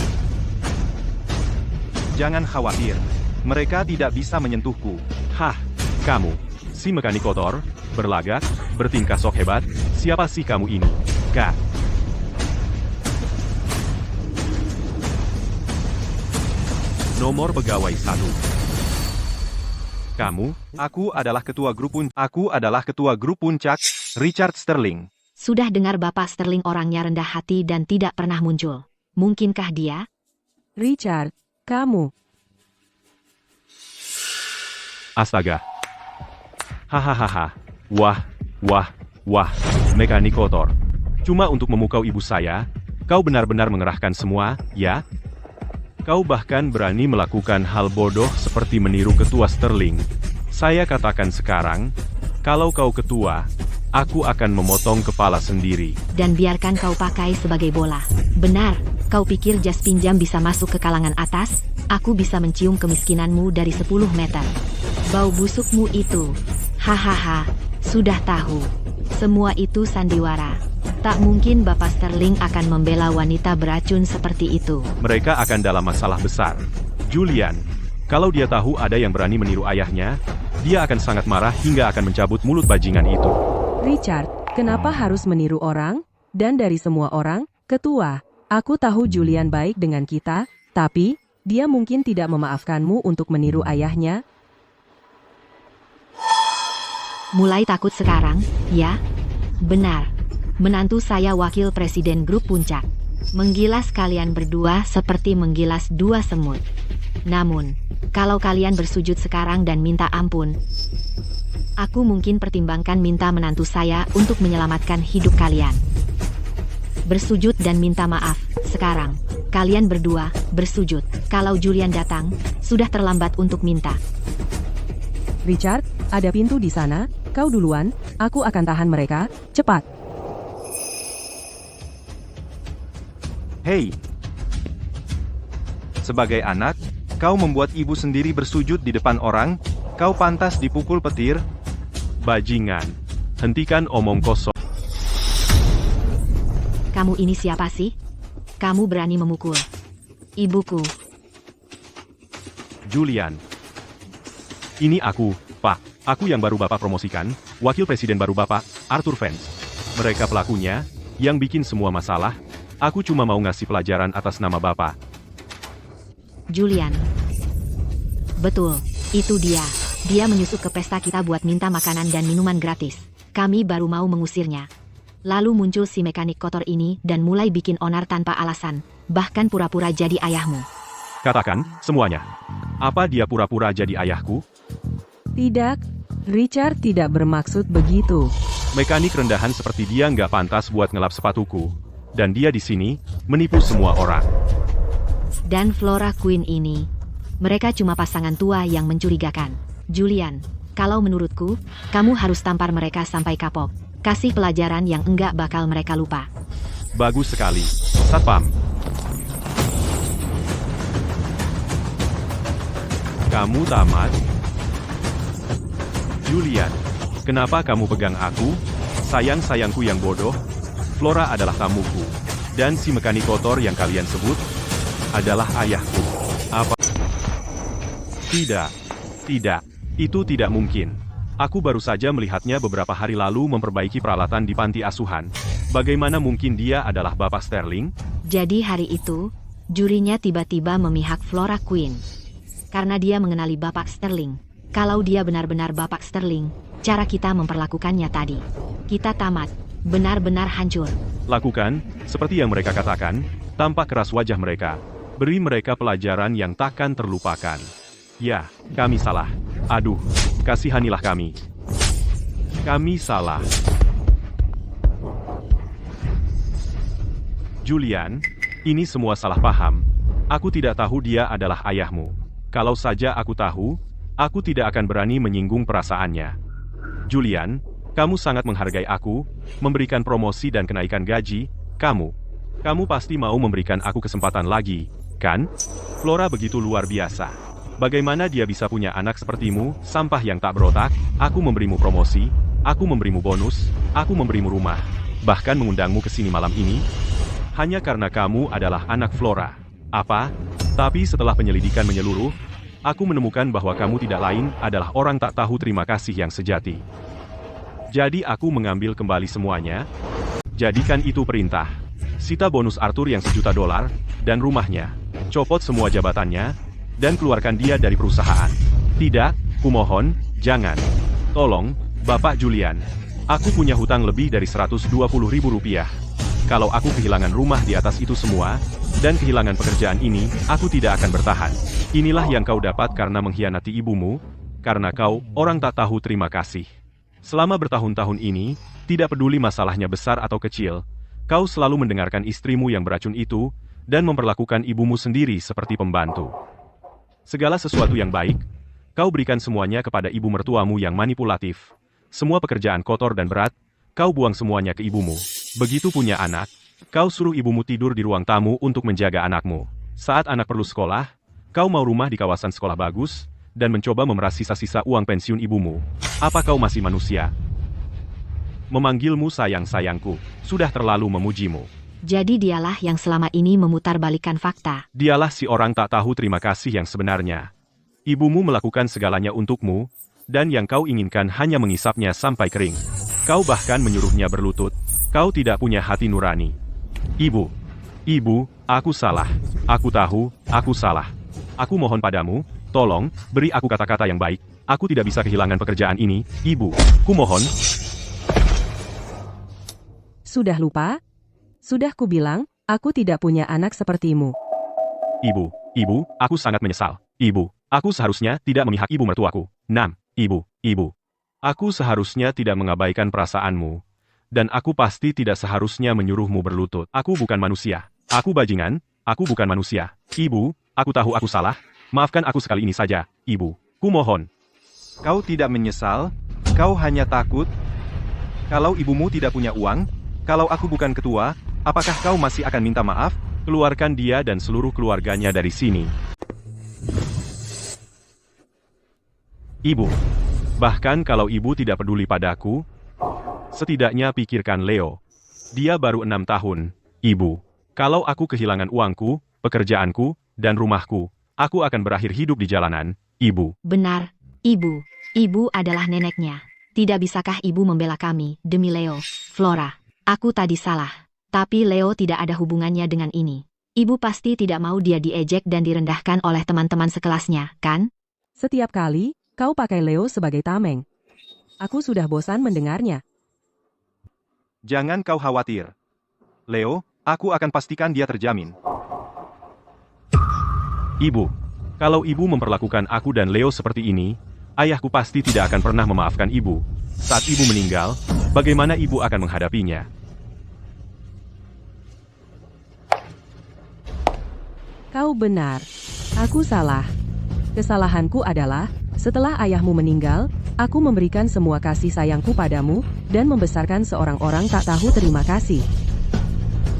Jangan khawatir. Mereka tidak bisa menyentuhku. Hah, kamu, si mekanik kotor, berlagak, bertingkah sok hebat, siapa sih kamu ini? Kak. Nomor pegawai 1. Kamu? Aku adalah ketua grup puncak, Richard Sterling. Sudah dengar Bapak Sterling orangnya rendah hati dan tidak pernah muncul. Mungkinkah dia? Richard, kamu. Astaga. Hahaha. Wah, wah, wah, mekanik kotor. Cuma untuk memukau ibu saya, kau benar-benar mengerahkan semua, ya? Kau bahkan berani melakukan hal bodoh seperti meniru ketua Sterling. Saya katakan sekarang, kalau kau ketua, aku akan memotong kepala sendiri. Dan biarkan kau pakai sebagai bola. Benar, kau pikir jas pinjam bisa masuk ke kalangan atas? Aku bisa mencium kemiskinanmu dari 10 meter. Bau busukmu itu. Hahaha, sudah tahu. Semua itu sandiwara. Tak mungkin Bapak Sterling akan membela wanita beracun seperti itu. Mereka akan dalam masalah besar. Julian, kalau dia tahu ada yang berani meniru ayahnya, dia akan sangat marah hingga akan mencabut mulut bajingan itu. Richard, kenapa harus meniru orang? Dan dari semua orang, ketua, aku tahu Julian baik dengan kita, tapi dia mungkin tidak memaafkanmu untuk meniru ayahnya. Mulai takut sekarang, ya? Benar. Menantu saya wakil presiden grup puncak. Menggilas kalian berdua seperti menggilas dua semut. Namun, kalau kalian bersujud sekarang dan minta ampun, aku mungkin pertimbangkan minta menantu saya untuk menyelamatkan hidup kalian. Bersujud dan minta maaf, sekarang. Kalian berdua, bersujud. Kalau Julian datang, sudah terlambat untuk minta. Richard, ada pintu di sana, kau duluan, aku akan tahan mereka, cepat. Hei! Sebagai anak, kau membuat ibu sendiri bersujud di depan orang, kau pantas dipukul petir. Bajingan, hentikan omong kosong. Kamu ini siapa sih? Kamu berani memukul ibuku. Julian. Ini aku, Pak. Aku yang baru Bapak promosikan, wakil presiden baru Bapak, Arthur Vance. Mereka pelakunya, yang bikin semua masalah. Aku cuma mau ngasih pelajaran atas nama Bapak. Julian. Betul, itu dia. Dia menyusup ke pesta kita buat minta makanan dan minuman gratis. Kami baru mau mengusirnya. Lalu muncul si mekanik kotor ini dan mulai bikin onar tanpa alasan. Bahkan pura-pura jadi ayahmu. Katakan, semuanya. Apa dia pura-pura jadi ayahku? Tidak, Richard tidak bermaksud begitu. Mekanik rendahan seperti dia nggak pantas buat ngelap sepatuku. Dan dia di sini, menipu semua orang. Dan Flora Queen ini, mereka cuma pasangan tua yang mencurigakan. Julian, kalau menurutku, kamu harus tampar mereka sampai kapok. Kasih pelajaran yang enggak bakal mereka lupa. Bagus sekali, Satpam. Kamu tamat? Julian, kenapa kamu pegang aku? Sayang-sayangku yang bodoh. Flora adalah tamuku. Dan si mekanik kotor yang kalian sebut adalah ayahku. Apa? Tidak. Tidak. Itu tidak mungkin. Aku baru saja melihatnya beberapa hari lalu memperbaiki peralatan di panti asuhan. Bagaimana mungkin dia adalah Bapak Sterling? Jadi hari itu, jurinya tiba-tiba memihak Flora Queen. Karena dia mengenali Bapak Sterling. Kalau dia benar-benar Bapak Sterling, cara kita memperlakukannya tadi. Kita tamat. Benar-benar hancur. Lakukan, seperti yang mereka katakan, tampak keras wajah mereka. Beri mereka pelajaran yang takkan terlupakan. Ya, kami salah. Aduh, kasihanilah kami. Kami salah. Julian, ini semua salah paham. Aku tidak tahu dia adalah ayahmu. Kalau saja aku tahu, aku tidak akan berani menyinggung perasaannya. Julian, kamu sangat menghargai aku, memberikan promosi dan kenaikan gaji. Kamu pasti mau memberikan aku kesempatan lagi, kan? Flora begitu luar biasa. Bagaimana dia bisa punya anak sepertimu, sampah yang tak berotak? Aku memberimu promosi, aku memberimu bonus, aku memberimu rumah, bahkan mengundangmu ke sini malam ini, hanya karena kamu adalah anak Flora. Apa? Tapi setelah penyelidikan menyeluruh, aku menemukan bahwa kamu tidak lain adalah orang tak tahu terima kasih yang sejati. Jadi aku mengambil kembali semuanya. Jadikan itu perintah. Sita bonus Arthur yang $1 juta dan rumahnya. Copot semua jabatannya, dan keluarkan dia dari perusahaan. Tidak, kumohon, jangan. Tolong, Bapak Julian. Aku punya hutang lebih dari Rp120.000. Kalau aku kehilangan rumah di atas itu semua, dan kehilangan pekerjaan ini, aku tidak akan bertahan. Inilah yang kau dapat karena mengkhianati ibumu, karena kau orang tak tahu terima kasih. Selama bertahun-tahun ini, tidak peduli masalahnya besar atau kecil, kau selalu mendengarkan istrimu yang beracun itu, dan memperlakukan ibumu sendiri seperti pembantu. Segala sesuatu yang baik, kau berikan semuanya kepada ibu mertuamu yang manipulatif. Semua pekerjaan kotor dan berat, kau buang semuanya ke ibumu. Begitu punya anak, kau suruh ibumu tidur di ruang tamu untuk menjaga anakmu. Saat anak perlu sekolah, kau mau rumah di kawasan sekolah bagus, dan mencoba memeras sisa-sisa uang pensiun ibumu. Apa kau masih manusia? Memanggilmu sayang-sayangku, sudah terlalu memujimu. Jadi dialah yang selama ini memutarbalikkan fakta. Dialah si orang tak tahu terima kasih yang sebenarnya. Ibumu melakukan segalanya untukmu, dan yang kau inginkan hanya mengisapnya sampai kering. Kau bahkan menyuruhnya berlutut. Kau tidak punya hati nurani. Ibu, aku salah. Aku tahu, aku salah. Aku mohon padamu, tolong, beri aku kata-kata yang baik. Aku tidak bisa kehilangan pekerjaan ini, Ibu. Kumohon. Sudah lupa? Sudah kubilang, Aku tidak punya anak sepertimu. Ibu, aku sangat menyesal. Ibu, aku seharusnya tidak memihak ibu mertuaku. Ibu. Aku seharusnya tidak mengabaikan perasaanmu. Dan aku pasti tidak seharusnya menyuruhmu berlutut. Aku bukan manusia. Aku bajingan, aku bukan manusia. Ibu, aku tahu aku salah. Maafkan aku sekali ini saja, Ibu. Kumohon. Kau tidak menyesal, kau hanya takut. Kalau ibumu tidak punya uang, kalau aku bukan ketua, apakah kau masih akan minta maaf? Keluarkan dia dan seluruh keluarganya dari sini. Ibu. Bahkan kalau ibu tidak peduli padaku, setidaknya pikirkan Leo. Dia baru 6 tahun, Ibu. Kalau aku kehilangan uangku, pekerjaanku, dan rumahku, aku akan berakhir hidup di jalanan, Ibu. Benar, Ibu. Ibu adalah neneknya. Tidak bisakah Ibu membela kami demi Leo? Flora, aku tadi salah. Tapi Leo tidak ada hubungannya dengan ini. Ibu pasti tidak mau dia diejek dan direndahkan oleh teman-teman sekelasnya, kan? Setiap kali, kau pakai Leo sebagai tameng. Aku sudah bosan mendengarnya. Jangan kau khawatir. Leo, aku akan pastikan dia terjamin. Ibu, kalau ibu memperlakukan aku dan Leo seperti ini, ayahku pasti tidak akan pernah memaafkan ibu. Saat ibu meninggal, bagaimana ibu akan menghadapinya? Kau benar. Aku salah. Kesalahanku adalah, setelah ayahmu meninggal, aku memberikan semua kasih sayangku padamu, dan membesarkan seorang orang tak tahu terima kasih.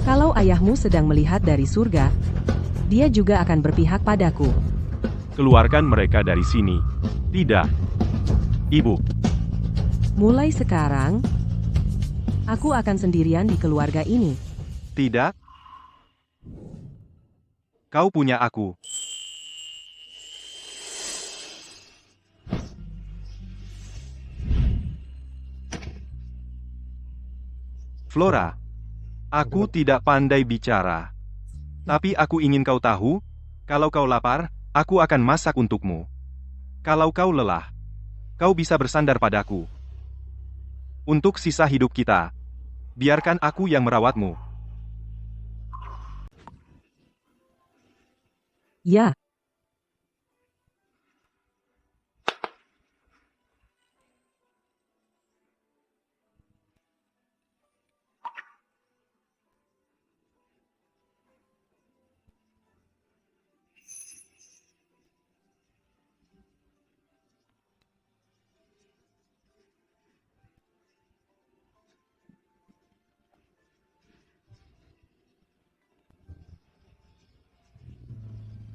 Kalau ayahmu sedang melihat dari surga, dia juga akan berpihak padaku. Keluarkan mereka dari sini. Tidak. Ibu. Mulai sekarang, aku akan sendirian di keluarga ini. Tidak. Kau punya aku. Flora, aku tidak pandai bicara. Tapi aku ingin kau tahu, kalau kau lapar, aku akan masak untukmu. Kalau kau lelah, kau bisa bersandar padaku. Untuk sisa hidup kita, biarkan aku yang merawatmu. Ya.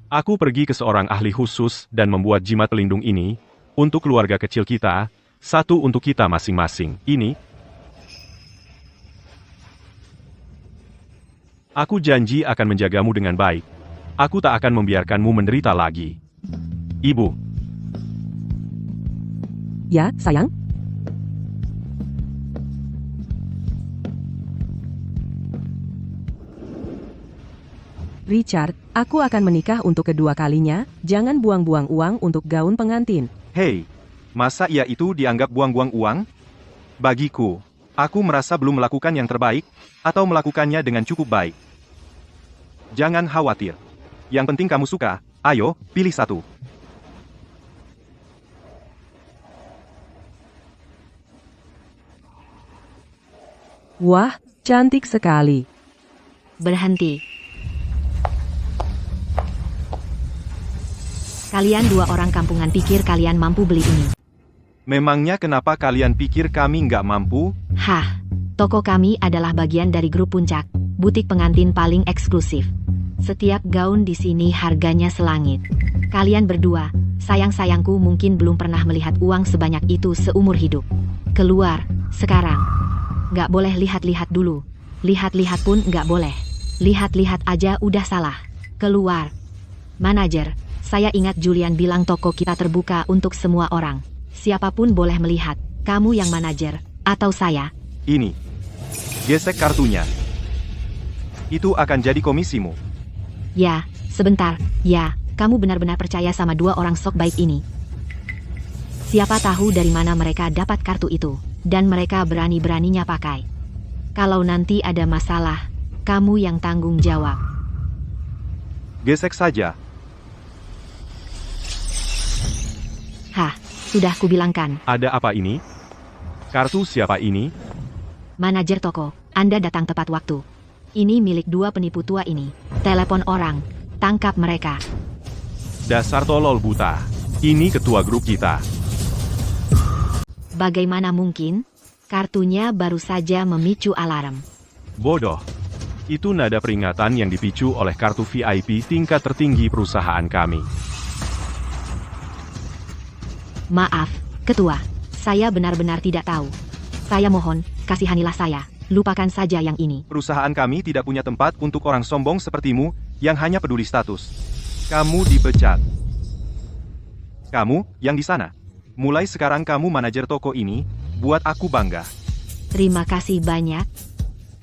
Aku pergi ke seorang ahli khusus dan membuat jimat pelindung ini, untuk keluarga kecil kita, satu untuk kita masing-masing. Ini. Aku janji akan menjagamu dengan baik. Aku tak akan membiarkanmu menderita lagi. Ibu. Ya, sayang. Richard, aku akan menikah untuk kedua kalinya, jangan buang-buang uang untuk gaun pengantin. Hei, masa ia itu dianggap buang-buang uang? Bagiku, aku merasa belum melakukan yang terbaik, atau melakukannya dengan cukup baik. Jangan khawatir. Yang penting kamu suka, ayo, pilih satu. Wah, cantik sekali. Berhenti. Kalian dua orang kampungan pikir kalian mampu beli ini. Memangnya kenapa kalian pikir kami nggak mampu? Hah, toko kami adalah bagian dari grup Puncak, butik pengantin paling eksklusif. Setiap gaun di sini harganya selangit. Kalian berdua, sayang-sayangku mungkin belum pernah melihat uang sebanyak itu seumur hidup. Keluar, sekarang. Nggak boleh lihat-lihat dulu. Lihat-lihat pun nggak boleh. Lihat-lihat aja udah salah. Keluar. Manajer, saya ingat Julian bilang toko kita terbuka untuk semua orang. Siapapun boleh melihat. Kamu yang manajer, atau saya. Ini. Gesek kartunya. Itu akan jadi komisimu. Ya, sebentar. Ya, kamu benar-benar percaya sama dua orang sok baik ini. Siapa tahu dari mana mereka dapat kartu itu. Dan mereka berani-beraninya pakai. Kalau nanti ada masalah, Kamu yang tanggung jawab. Gesek saja. Hah, sudah kubilangkan. Ada apa ini? Kartu siapa ini? Manajer toko, Anda datang tepat waktu. Ini milik dua penipu tua ini. Telepon orang. Tangkap mereka. Dasar tolol buta. Ini ketua grup kita. Bagaimana mungkin? Kartunya baru saja memicu alarm. Bodoh. Itu nada peringatan yang dipicu oleh kartu VIP tingkat tertinggi perusahaan kami. Maaf, Ketua. Saya benar-benar tidak tahu. Saya mohon, kasihanilah saya. Lupakan saja yang ini. Perusahaan kami tidak punya tempat untuk orang sombong sepertimu yang hanya peduli status. Kamu dipecat. Kamu, yang di sana. Mulai sekarang kamu manajer toko ini, buat aku bangga. Terima kasih banyak.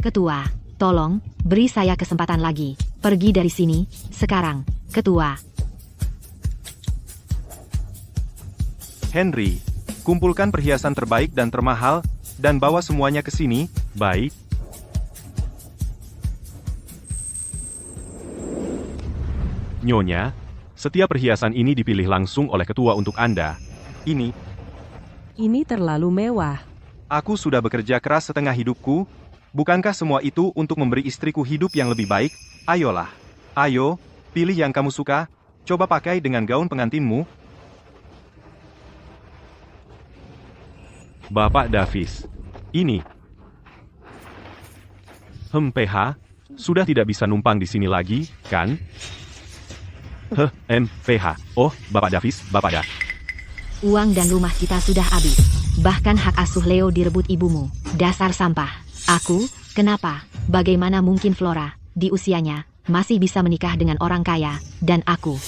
Ketua, tolong, beri saya kesempatan lagi. Pergi dari sini, sekarang. Ketua. Henry, kumpulkan perhiasan terbaik dan termahal, dan bawa semuanya ke sini. Baik. Nyonya, setiap perhiasan ini dipilih langsung oleh ketua untuk Anda. Ini terlalu mewah. Aku sudah bekerja keras setengah hidupku. Bukankah semua itu untuk memberi istriku hidup yang lebih baik? Ayolah. Ayo, pilih yang kamu suka. Coba pakai dengan gaun pengantinmu. Bapak Davis. Ini. PH, sudah tidak bisa numpang di sini lagi, kan? PH. Oh, Bapak Davis, Bapak Dah. Uang dan rumah kita sudah habis. Bahkan hak asuh Leo direbut ibumu. Dasar sampah. Aku, kenapa? Bagaimana mungkin Flora, di usianya, masih bisa menikah dengan orang kaya, dan aku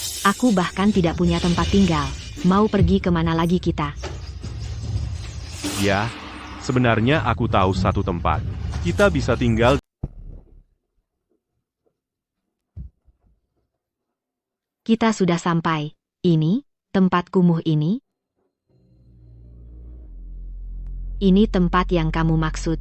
bahkan tidak punya tempat tinggal. Mau pergi kemana lagi kita? Ya, sebenarnya aku tahu satu tempat. Kita bisa tinggal. Kita sudah sampai. Ini, tempat kumuh ini? Ini tempat yang kamu maksud.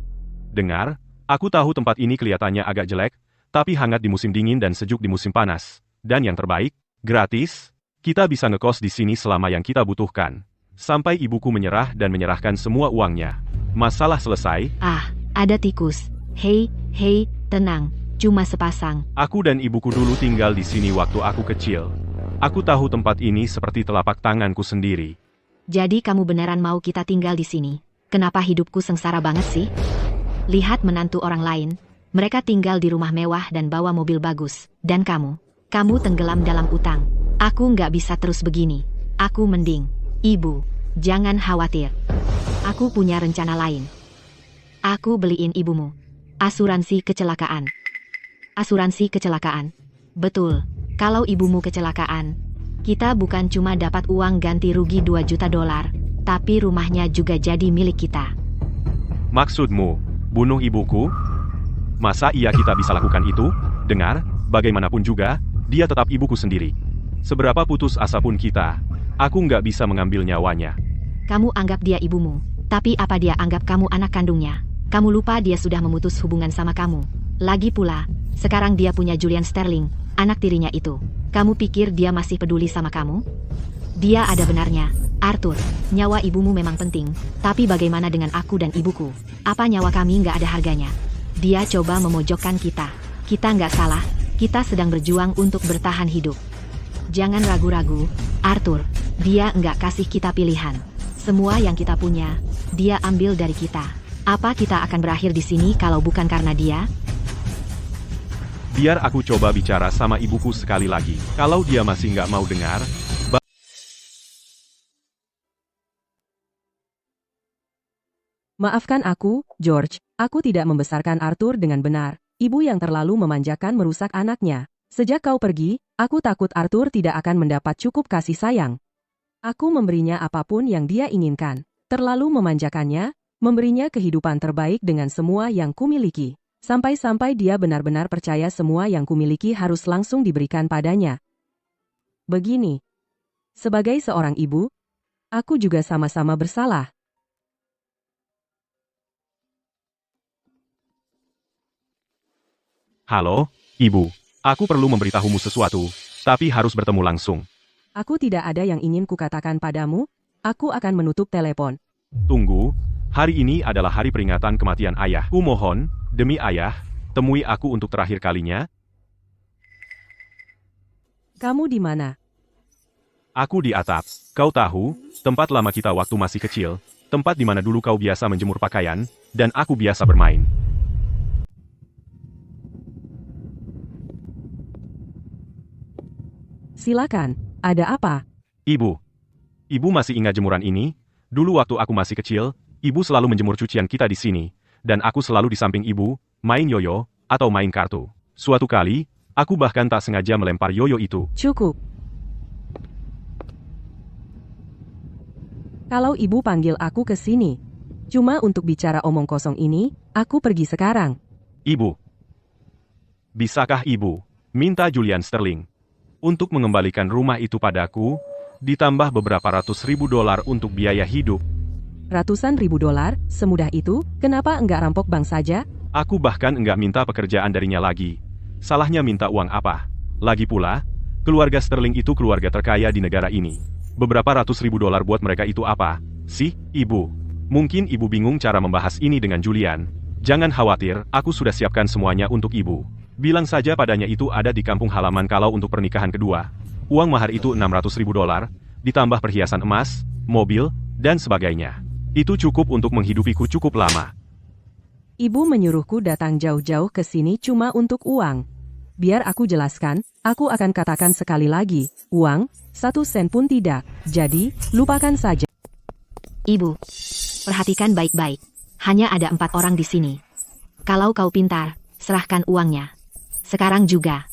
Dengar, aku tahu tempat ini kelihatannya agak jelek, tapi hangat di musim dingin dan sejuk di musim panas. Dan yang terbaik, gratis. Kita bisa ngekos di sini selama yang kita butuhkan. Sampai ibuku menyerah dan menyerahkan semua uangnya. Masalah selesai. Ah, ada tikus. Hei, tenang. Cuma sepasang. Aku dan ibuku dulu tinggal di sini waktu aku kecil. Aku tahu tempat ini seperti telapak tanganku sendiri. Jadi kamu beneran mau kita tinggal di sini? Kenapa hidupku sengsara banget sih? Lihat menantu orang lain. Mereka tinggal di rumah mewah dan bawa mobil bagus. Dan kamu tenggelam dalam utang. Aku nggak bisa terus begini. Aku mending. Ibu, jangan khawatir. Aku punya rencana lain. Aku beliin ibumu asuransi kecelakaan. Asuransi kecelakaan. Betul. Kalau ibumu kecelakaan, kita bukan cuma dapat uang ganti rugi 2 juta dolar, tapi rumahnya juga jadi milik kita. Maksudmu, bunuh ibuku? Masa iya kita bisa lakukan itu? Dengar, bagaimanapun juga, dia tetap ibuku sendiri. Seberapa putus asa pun kita, aku nggak bisa mengambil nyawanya. Kamu anggap dia ibumu, tapi apa dia anggap kamu anak kandungnya? Kamu lupa dia sudah memutus hubungan sama kamu. Lagi pula, sekarang dia punya Julian Sterling, anak tirinya itu. Kamu pikir dia masih peduli sama kamu? Dia ada benarnya. Arthur, nyawa ibumu memang penting, tapi bagaimana dengan aku dan ibuku? Apa nyawa kami nggak ada harganya? Dia coba memojokkan kita. Kita nggak salah, kita sedang berjuang untuk bertahan hidup. Jangan ragu-ragu, Arthur, dia nggak kasih kita pilihan. Semua yang kita punya, dia ambil dari kita. Apa kita akan berakhir di sini kalau bukan karena dia? Biar aku coba bicara sama ibuku sekali lagi. Kalau dia masih nggak mau dengar, Maafkan aku, George. Aku tidak membesarkan Arthur dengan benar. Ibu yang terlalu memanjakan merusak anaknya. Sejak kau pergi, aku takut Arthur tidak akan mendapat cukup kasih sayang. Aku memberinya apapun yang dia inginkan. Terlalu memanjakannya, memberinya kehidupan terbaik dengan semua yang kumiliki. Sampai-sampai dia benar-benar percaya semua yang kumiliki harus langsung diberikan padanya. Begini. Sebagai seorang ibu, aku juga sama-sama bersalah. Halo, Ibu. Aku perlu memberitahumu sesuatu, tapi harus bertemu langsung. Aku tidak ada yang ingin kukatakan padamu. Aku akan menutup telepon. Tunggu, hari ini adalah hari peringatan kematian ayah. Ku mohon, demi ayah, temui aku untuk terakhir kalinya. Kamu di mana? Aku di atap. Kau tahu, tempat lama kita waktu masih kecil, tempat di mana dulu kau biasa menjemur pakaian, dan aku biasa bermain. Silakan, ada apa? Ibu. Ibu masih ingat jemuran ini? Dulu waktu aku masih kecil, ibu selalu menjemur cucian kita di sini, dan aku selalu di samping ibu, main yoyo, atau main kartu. Suatu kali, aku bahkan tak sengaja melempar yoyo itu. Cukup. Kalau ibu panggil aku ke sini, cuma untuk bicara omong kosong ini, aku pergi sekarang. Ibu. Bisakah ibu minta Julian Sterling untuk mengembalikan rumah itu padaku, ditambah beberapa ratus ribu dolar untuk biaya hidup? Ratusan ribu dolar, semudah itu, kenapa enggak rampok bank saja? Aku bahkan enggak minta pekerjaan darinya lagi. Salahnya minta uang apa? Lagi pula, keluarga Sterling itu keluarga terkaya di negara ini. Beberapa ratus ribu dolar buat mereka itu apa? Sih, ibu. Mungkin ibu bingung cara membahas ini dengan Julian. Jangan khawatir, aku sudah siapkan semuanya untuk ibu. Bilang saja padanya itu ada di kampung halaman kalau untuk pernikahan kedua. Uang mahar itu 600 ribu dolar, ditambah perhiasan emas, mobil, dan sebagainya. Itu cukup untuk menghidupiku cukup lama. Ibu menyuruhku datang jauh-jauh ke sini cuma untuk uang. Biar aku jelaskan, aku akan katakan sekali lagi, uang, 1 sen pun tidak. Jadi, lupakan saja. Ibu, perhatikan baik-baik. Hanya ada 4 orang di sini. Kalau kau pintar, serahkan uangnya. Sekarang juga.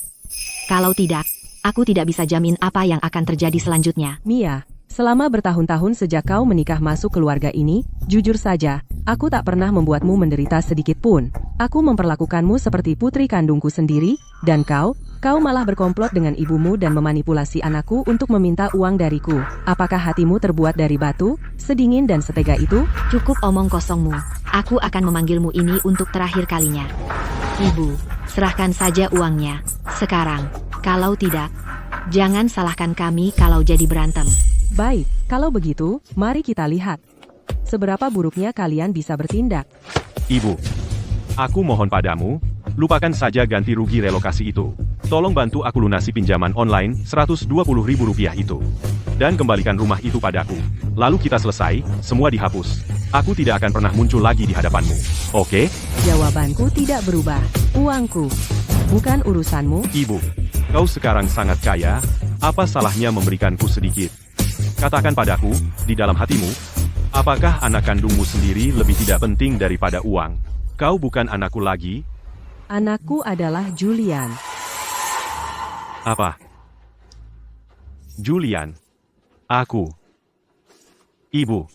Kalau tidak, aku tidak bisa jamin apa yang akan terjadi selanjutnya. Mia, selama bertahun-tahun sejak kau menikah masuk keluarga ini, jujur saja, aku tak pernah membuatmu menderita sedikit pun. Aku memperlakukanmu seperti putri kandungku sendiri, dan kau malah berkomplot dengan ibumu dan memanipulasi anakku untuk meminta uang dariku. Apakah hatimu terbuat dari batu, sedingin dan setega itu? Cukup omong kosongmu. Aku akan memanggilmu ini untuk terakhir kalinya. Ibu, serahkan saja uangnya. Sekarang, kalau tidak, jangan salahkan kami kalau jadi berantem. Baik, kalau begitu, mari kita lihat. Seberapa buruknya kalian bisa bertindak. Ibu, aku mohon padamu, lupakan saja ganti rugi relokasi itu. Tolong bantu aku lunasi pinjaman online 120 ribu rupiah itu. Dan kembalikan rumah itu padaku. Lalu kita selesai, semua dihapus. Aku tidak akan pernah muncul lagi di hadapanmu. Oke? Jawabanku tidak berubah. Uangku, bukan urusanmu. Ibu, kau sekarang sangat kaya, apa salahnya memberikanku sedikit? Katakan padaku, di dalam hatimu, apakah anak kandungmu sendiri lebih tidak penting daripada uang? Kau bukan anakku lagi? Anakku adalah Julian. Apa? Julian. Aku. Ibu.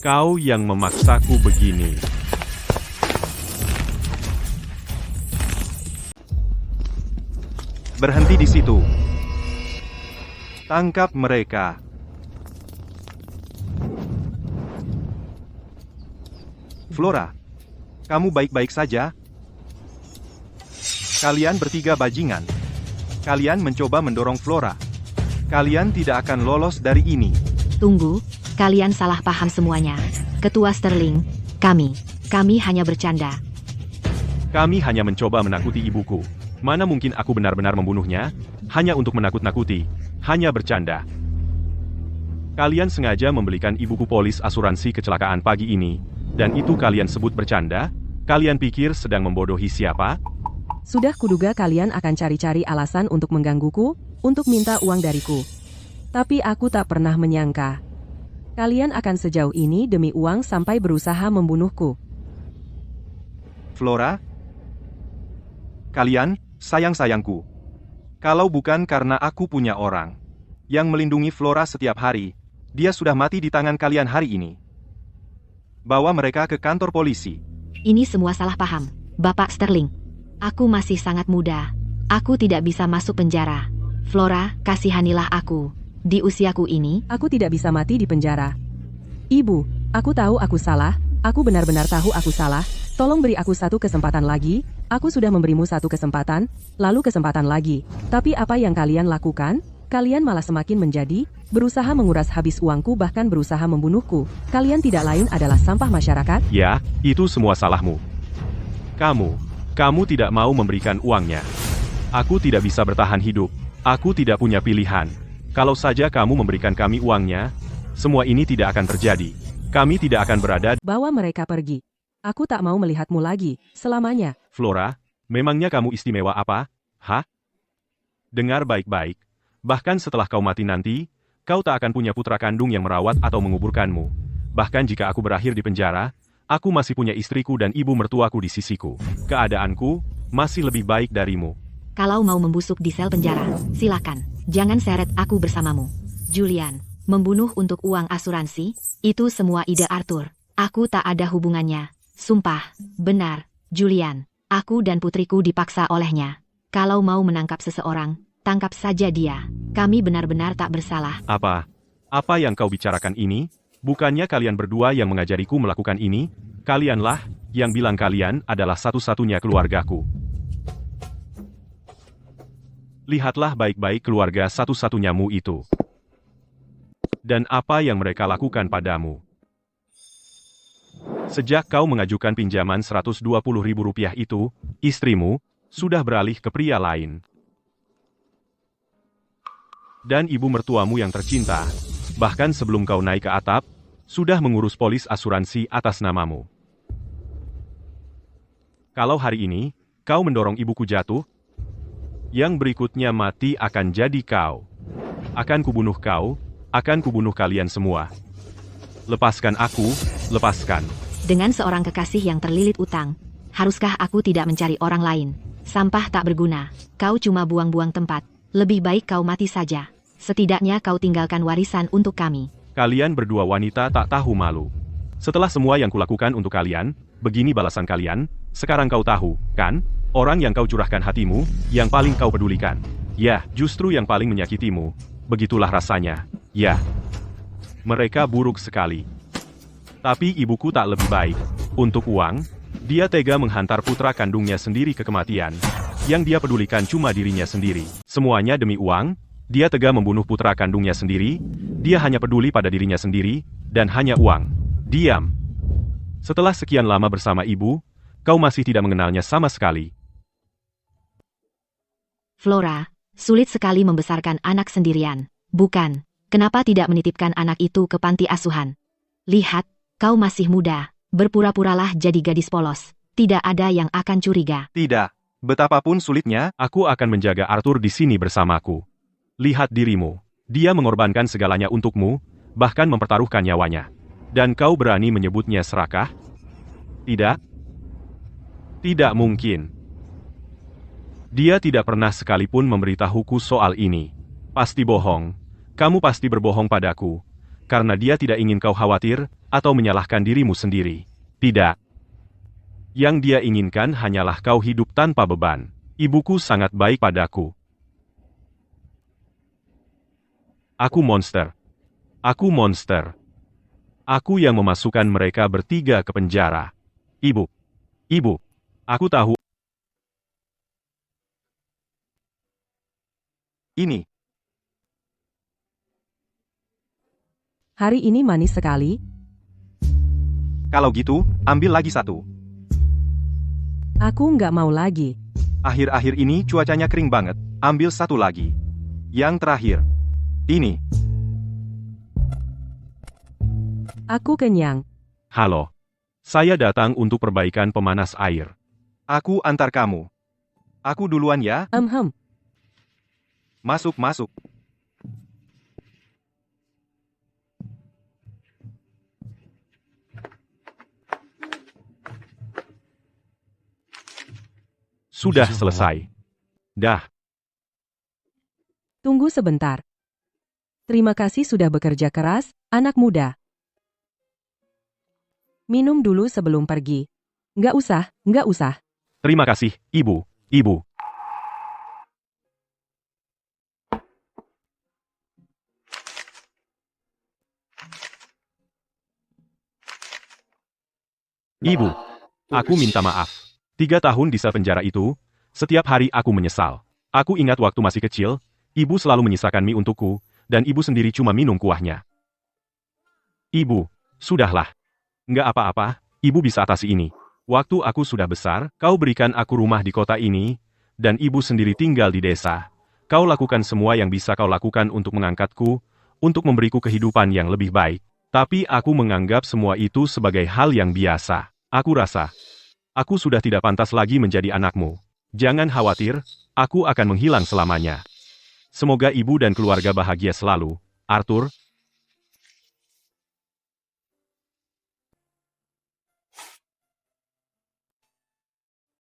Kau yang memaksaku begini. Berhenti di situ. Tangkap mereka. Flora, kamu baik-baik saja? Kalian bertiga bajingan. Kalian mencoba mendorong Flora. Kalian tidak akan lolos dari ini. Tunggu, kalian salah paham semuanya. Ketua Sterling, kami hanya bercanda. Kami hanya mencoba menakuti ibuku. Mana mungkin aku benar-benar membunuhnya? Hanya untuk menakut-nakuti. Hanya bercanda. Kalian sengaja membelikan ibuku polis asuransi kecelakaan pagi ini. Dan itu kalian sebut bercanda? Kalian pikir sedang membodohi siapa? Sudah kuduga kalian akan cari-cari alasan untuk menggangguku, untuk minta uang dariku. Tapi aku tak pernah menyangka. Kalian akan sejauh ini demi uang sampai berusaha membunuhku. Flora? Kalian, sayang-sayangku. Kalau bukan karena aku punya orang yang melindungi Flora setiap hari, dia sudah mati di tangan kalian hari ini. Bawa mereka ke kantor polisi. Ini semua salah paham, Bapak Sterling. Aku masih sangat muda. Aku tidak bisa masuk penjara. Flora, kasihanilah aku. Di usiaku ini, Aku tidak bisa mati di penjara. Ibu, aku tahu aku salah. Aku benar-benar tahu aku salah. Tolong beri aku satu kesempatan lagi. Aku sudah memberimu satu kesempatan, lalu kesempatan lagi. Tapi apa yang kalian lakukan? Kalian malah semakin menjadi, berusaha menguras habis uangku bahkan berusaha membunuhku. Kalian tidak lain adalah sampah masyarakat? Ya, itu semua salahmu. Kamu tidak mau memberikan uangnya. Aku tidak bisa bertahan hidup. Aku tidak punya pilihan. Kalau saja kamu memberikan kami uangnya, semua ini tidak akan terjadi. Kami tidak akan berada. Bawa mereka pergi. Aku tak mau melihatmu lagi, selamanya. Flora, memangnya kamu istimewa apa? Hah? Dengar baik-baik. Bahkan setelah kau mati nanti, kau tak akan punya putra kandung yang merawat atau menguburkanmu. Bahkan jika aku berakhir di penjara, aku masih punya istriku dan ibu mertuaku di sisiku. Keadaanku masih lebih baik darimu. Kalau mau membusuk di sel penjara, silakan. Jangan seret aku bersamamu. Julian, membunuh untuk uang asuransi, itu semua ide Arthur. Aku tak ada hubungannya. Sumpah, benar, Julian. Aku dan putriku dipaksa olehnya. Kalau mau menangkap seseorang, tangkap saja dia. Kami benar-benar tak bersalah. Apa? Apa yang kau bicarakan ini? Bukannya kalian berdua yang mengajariku melakukan ini? Kalianlah yang bilang kalian adalah satu-satunya keluargaku. Lihatlah baik-baik keluarga satu-satunyamu itu. Dan apa yang mereka lakukan padamu. Sejak kau mengajukan pinjaman Rp120.000 itu, istrimu sudah beralih ke pria lain. Dan ibu mertuamu yang tercinta, bahkan sebelum kau naik ke atap, sudah mengurus polis asuransi atas namamu. Kalau hari ini, kau mendorong ibuku jatuh, yang berikutnya mati akan jadi kau. Akan kubunuh kau, akan kubunuh kalian semua. Lepaskan aku, lepaskan. Dengan seorang kekasih yang terlilit utang, haruskah aku tidak mencari orang lain? Sampah tak berguna, kau cuma buang-buang tempat. Lebih baik kau mati saja. Setidaknya kau tinggalkan warisan untuk kami. Kalian berdua wanita tak tahu malu. Setelah semua yang kulakukan untuk kalian, begini balasan kalian, sekarang kau tahu, kan? Orang yang kau curahkan hatimu, yang paling kau pedulikan. Ya, justru yang paling menyakitimu. Begitulah rasanya. Ya. Mereka buruk sekali. Tapi ibuku tak lebih baik. Untuk uang, dia tega menghantar putra kandungnya sendiri ke kematian. Yang dia pedulikan cuma dirinya sendiri. Semuanya demi uang, dia tega membunuh putra kandungnya sendiri, dia hanya peduli pada dirinya sendiri, dan hanya uang. Diam. Setelah sekian lama bersama ibu, kau masih tidak mengenalnya sama sekali. Flora, sulit sekali membesarkan anak sendirian. Bukan, kenapa tidak menitipkan anak itu ke panti asuhan? Lihat, kau masih muda, berpura-puralah jadi gadis polos. Tidak ada yang akan curiga. Tidak. Betapapun sulitnya, Aku akan menjaga Arthur di sini bersamaku. Lihat dirimu. Dia mengorbankan segalanya untukmu, bahkan mempertaruhkan nyawanya. Dan kau berani menyebutnya serakah? Tidak? Tidak mungkin. Dia tidak pernah sekalipun memberitahuku soal ini. Pasti bohong. Kamu pasti berbohong padaku. Karena dia tidak ingin kau khawatir, atau menyalahkan dirimu sendiri. Tidak. Yang dia inginkan hanyalah kau hidup tanpa beban. Ibuku sangat baik padaku. Aku monster. Aku monster. Aku yang memasukkan mereka bertiga ke penjara. Ibu. Ibu. Aku tahu. ini. Hari ini manis sekali. Kalau gitu, ambil lagi satu. Aku nggak mau lagi. Akhir-akhir ini cuacanya kering banget. Ambil satu lagi. Yang terakhir. Ini. Aku kenyang. Halo. Saya datang untuk perbaikan pemanas air. Aku antar kamu. Aku duluan ya. Masuk, masuk. Sudah selesai. Dah. Tunggu sebentar. Terima kasih sudah bekerja keras, anak muda. Minum dulu sebelum pergi. Nggak usah. Terima kasih, Ibu. Ibu. Ibu. Aku minta maaf. 3 tahun di sel penjara itu, setiap hari aku menyesal. Aku ingat waktu masih kecil, ibu selalu menyisakan mie untukku, dan ibu sendiri cuma minum kuahnya. Ibu, sudahlah. Nggak apa-apa, ibu bisa atasi ini. Waktu aku sudah besar, kau berikan aku rumah di kota ini, dan ibu sendiri tinggal di desa. Kau lakukan semua yang bisa kau lakukan untuk mengangkatku, untuk memberiku kehidupan yang lebih baik. Tapi aku menganggap semua itu sebagai hal yang biasa. Aku rasa, aku sudah tidak pantas lagi menjadi anakmu. Jangan khawatir, aku akan menghilang selamanya. Semoga ibu dan keluarga bahagia selalu. Arthur,